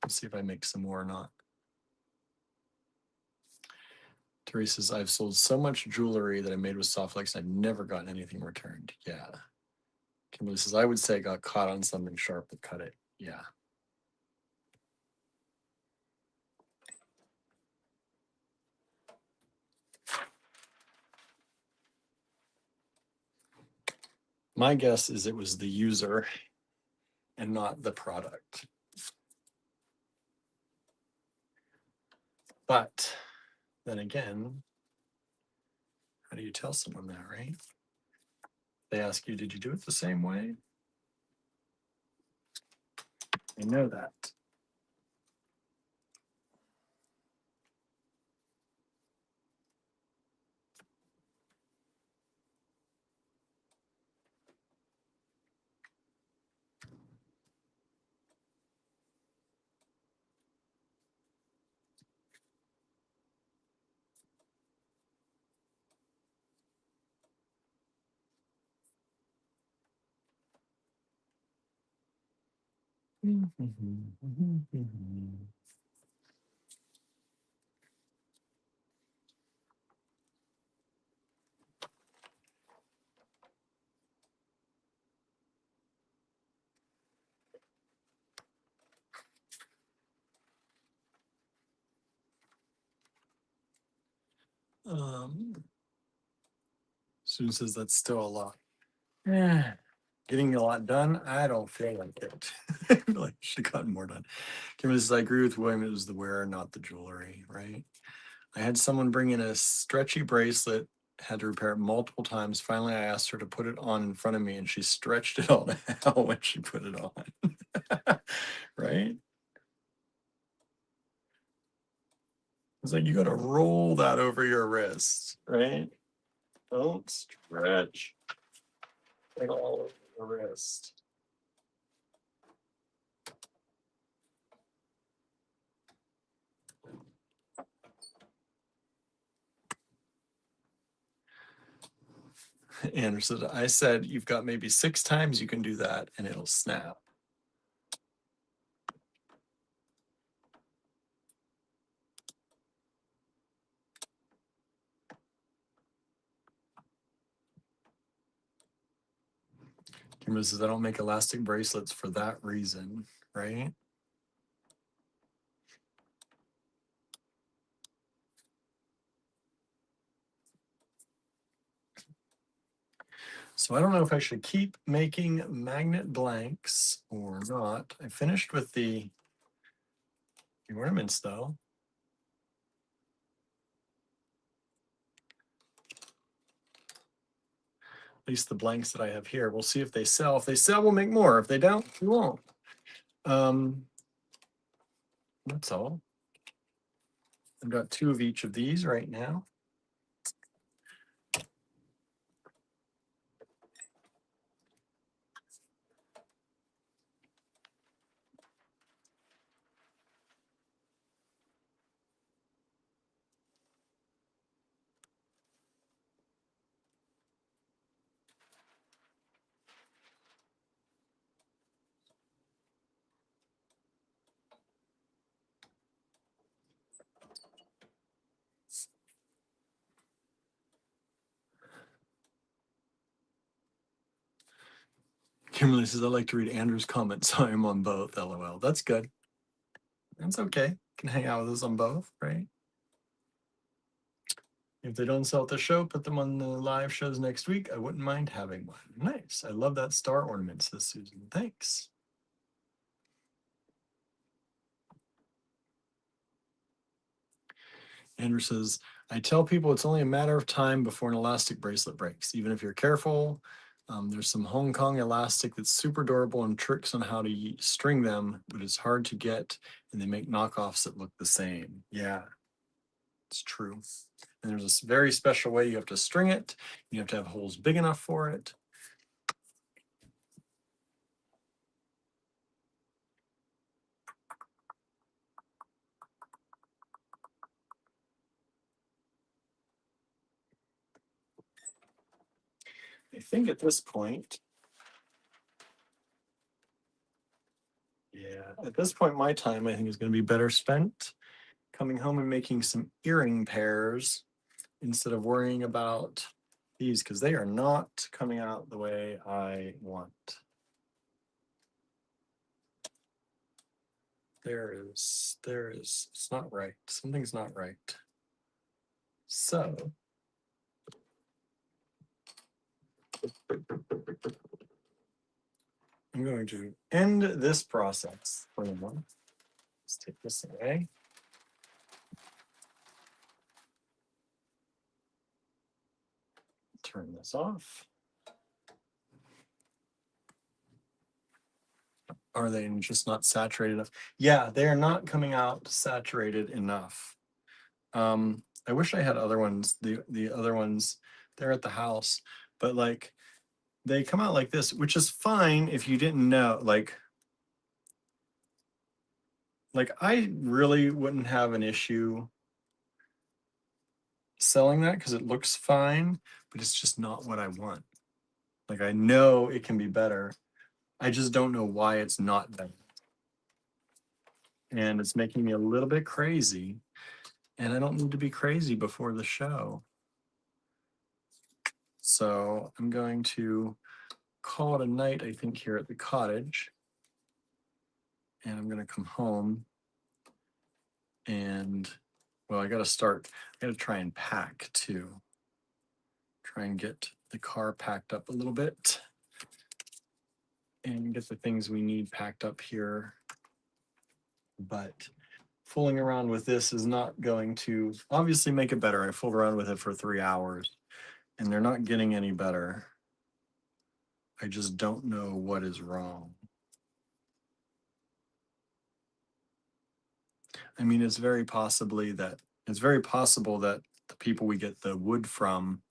Let's see if I make some more or not. Teresa says, I've sold so much jewelry that I made with soft flakes. I've never gotten anything returned. Yeah. Kimberly says, I would say I got caught on something sharp that cut it. Yeah. My guess is it was the user and not the product. But then again, how do you tell someone that, right? They ask you, did you do it the same way? You know that. Susan says that's still a lot. Yeah. Getting a lot done, I don't feel like it. I feel like I should have gotten more done. Kim says, I agree with William, it was the wearer, not the jewelry, right? I had someone bring in a stretchy bracelet, had to repair it multiple times. Finally, I asked her to put it on in front of me, and she stretched it all to hell when she put it on. Right? It's like you got to roll that over your wrist, right? Don't stretch it all over the wrist. Anderson, I said you've got maybe 6 times you can do that and it'll snap. Kimberly says, I don't make elastic bracelets for that reason, right? So I don't know if I should keep making magnet blanks or not. I finished with the ornaments though. At least the blanks that I have here. We'll see if they sell. If they sell, we'll make more. If they don't, we won't. That's all. I've got 2 of each of these right now. Kimberly says, I like to read Andrew's comments, so I'm on both, LOL. That's good. That's okay. Can hang out with us on both, right? If they don't sell at the show, put them on the live shows next week. I wouldn't mind having one. Nice. I love that star ornament, says Susan. Thanks. Andrew says, I tell people it's only a matter of time before an elastic bracelet breaks. Even if you're careful, there's some Hong Kong elastic that's super durable and tricks on how to string them, but it's hard to get, and they make knockoffs that look the same. Yeah, it's true. And there's a very special way you have to string it. You have to have holes big enough for it. I think at this point, at this point, my time, I think, is going to be better spent coming home and making some earring pairs instead of worrying about these because they are not coming out the way I want. It's not right. Something's not right. So I'm going to end this process for the month. Let's take this away. Turn this off. Are they just not saturated enough? Yeah, they are not coming out saturated enough. I wish I had other ones. The other ones, they're at the house, but like they come out like this, which is fine if you didn't know. Like I really wouldn't have an issue selling that because it looks fine, but it's just not what I want. Like I know it can be better. I just don't know why it's not better. And it's making me a little bit crazy. And I don't need to be crazy before the show. So I'm going to call it a night, I think, here at the cottage. And I'm going to come home and, well, I got to try and pack too. Try and get the car packed up a little bit and get the things we need packed up here. But fooling around with this is not going to obviously make it better. I fooled around with it for 3 hours and they're not getting any better. I just don't know what is wrong. I mean, it's very possible that the people we get the wood from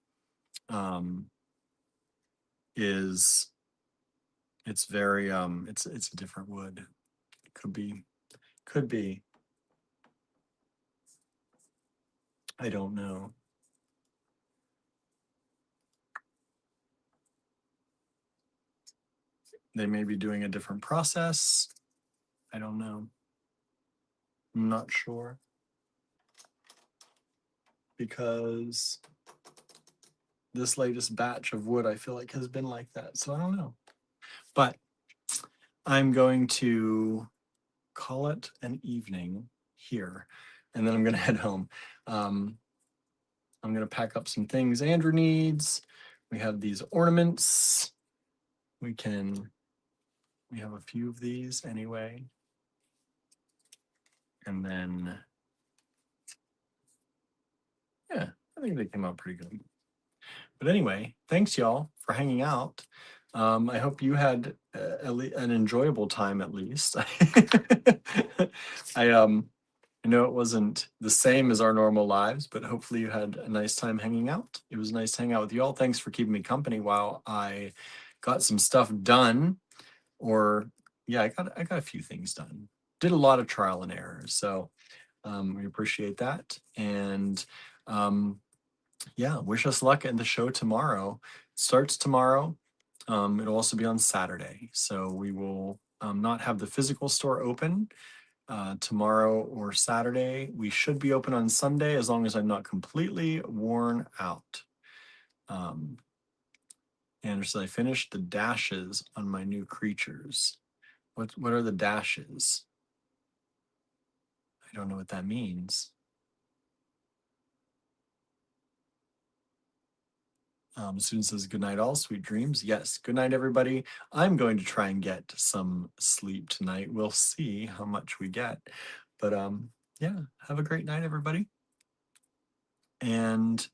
it's very it's a different wood. Could be. I don't know. They may be doing a different process. I don't know. I'm not sure. Because this latest batch of wood, I feel like, has been like that. So I don't know. But I'm going to call it an evening here. And then I'm going to head home. I'm going to pack up some things Andrew needs. We have these ornaments. We have a few of these anyway. And then, yeah, I think they came out pretty good. But anyway, thanks y'all for hanging out. I hope you had an enjoyable time at least. I know it wasn't the same as our normal lives, but hopefully you had a nice time hanging out. It was nice to hang out with you all. Thanks for keeping me company while I got some stuff done. Or yeah, I got a few things done. Did a lot of trial and error. So we appreciate that. And yeah, wish us luck in the show tomorrow. It starts tomorrow. It'll also be on Saturday. So we will not have the physical store open tomorrow or Saturday. We should be open on Sunday as long as I'm not completely worn out. And so I finished the dashes on my new creatures. What are the dashes? I don't know what that means. Student says, good night all, sweet dreams. Yes, good night, everybody. I'm going to try and get some sleep tonight. We'll see how much we get. But yeah, have a great night, everybody. And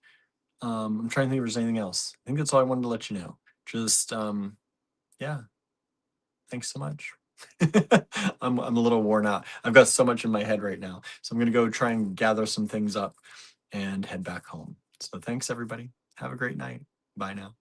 I'm trying to think if there's anything else. I think that's all I wanted to let you know. Just, yeah, thanks so much. I'm a little worn out. I've got so much in my head right now. So I'm going to go try and gather some things up and head back home. So thanks, everybody. Have a great night. Bye now.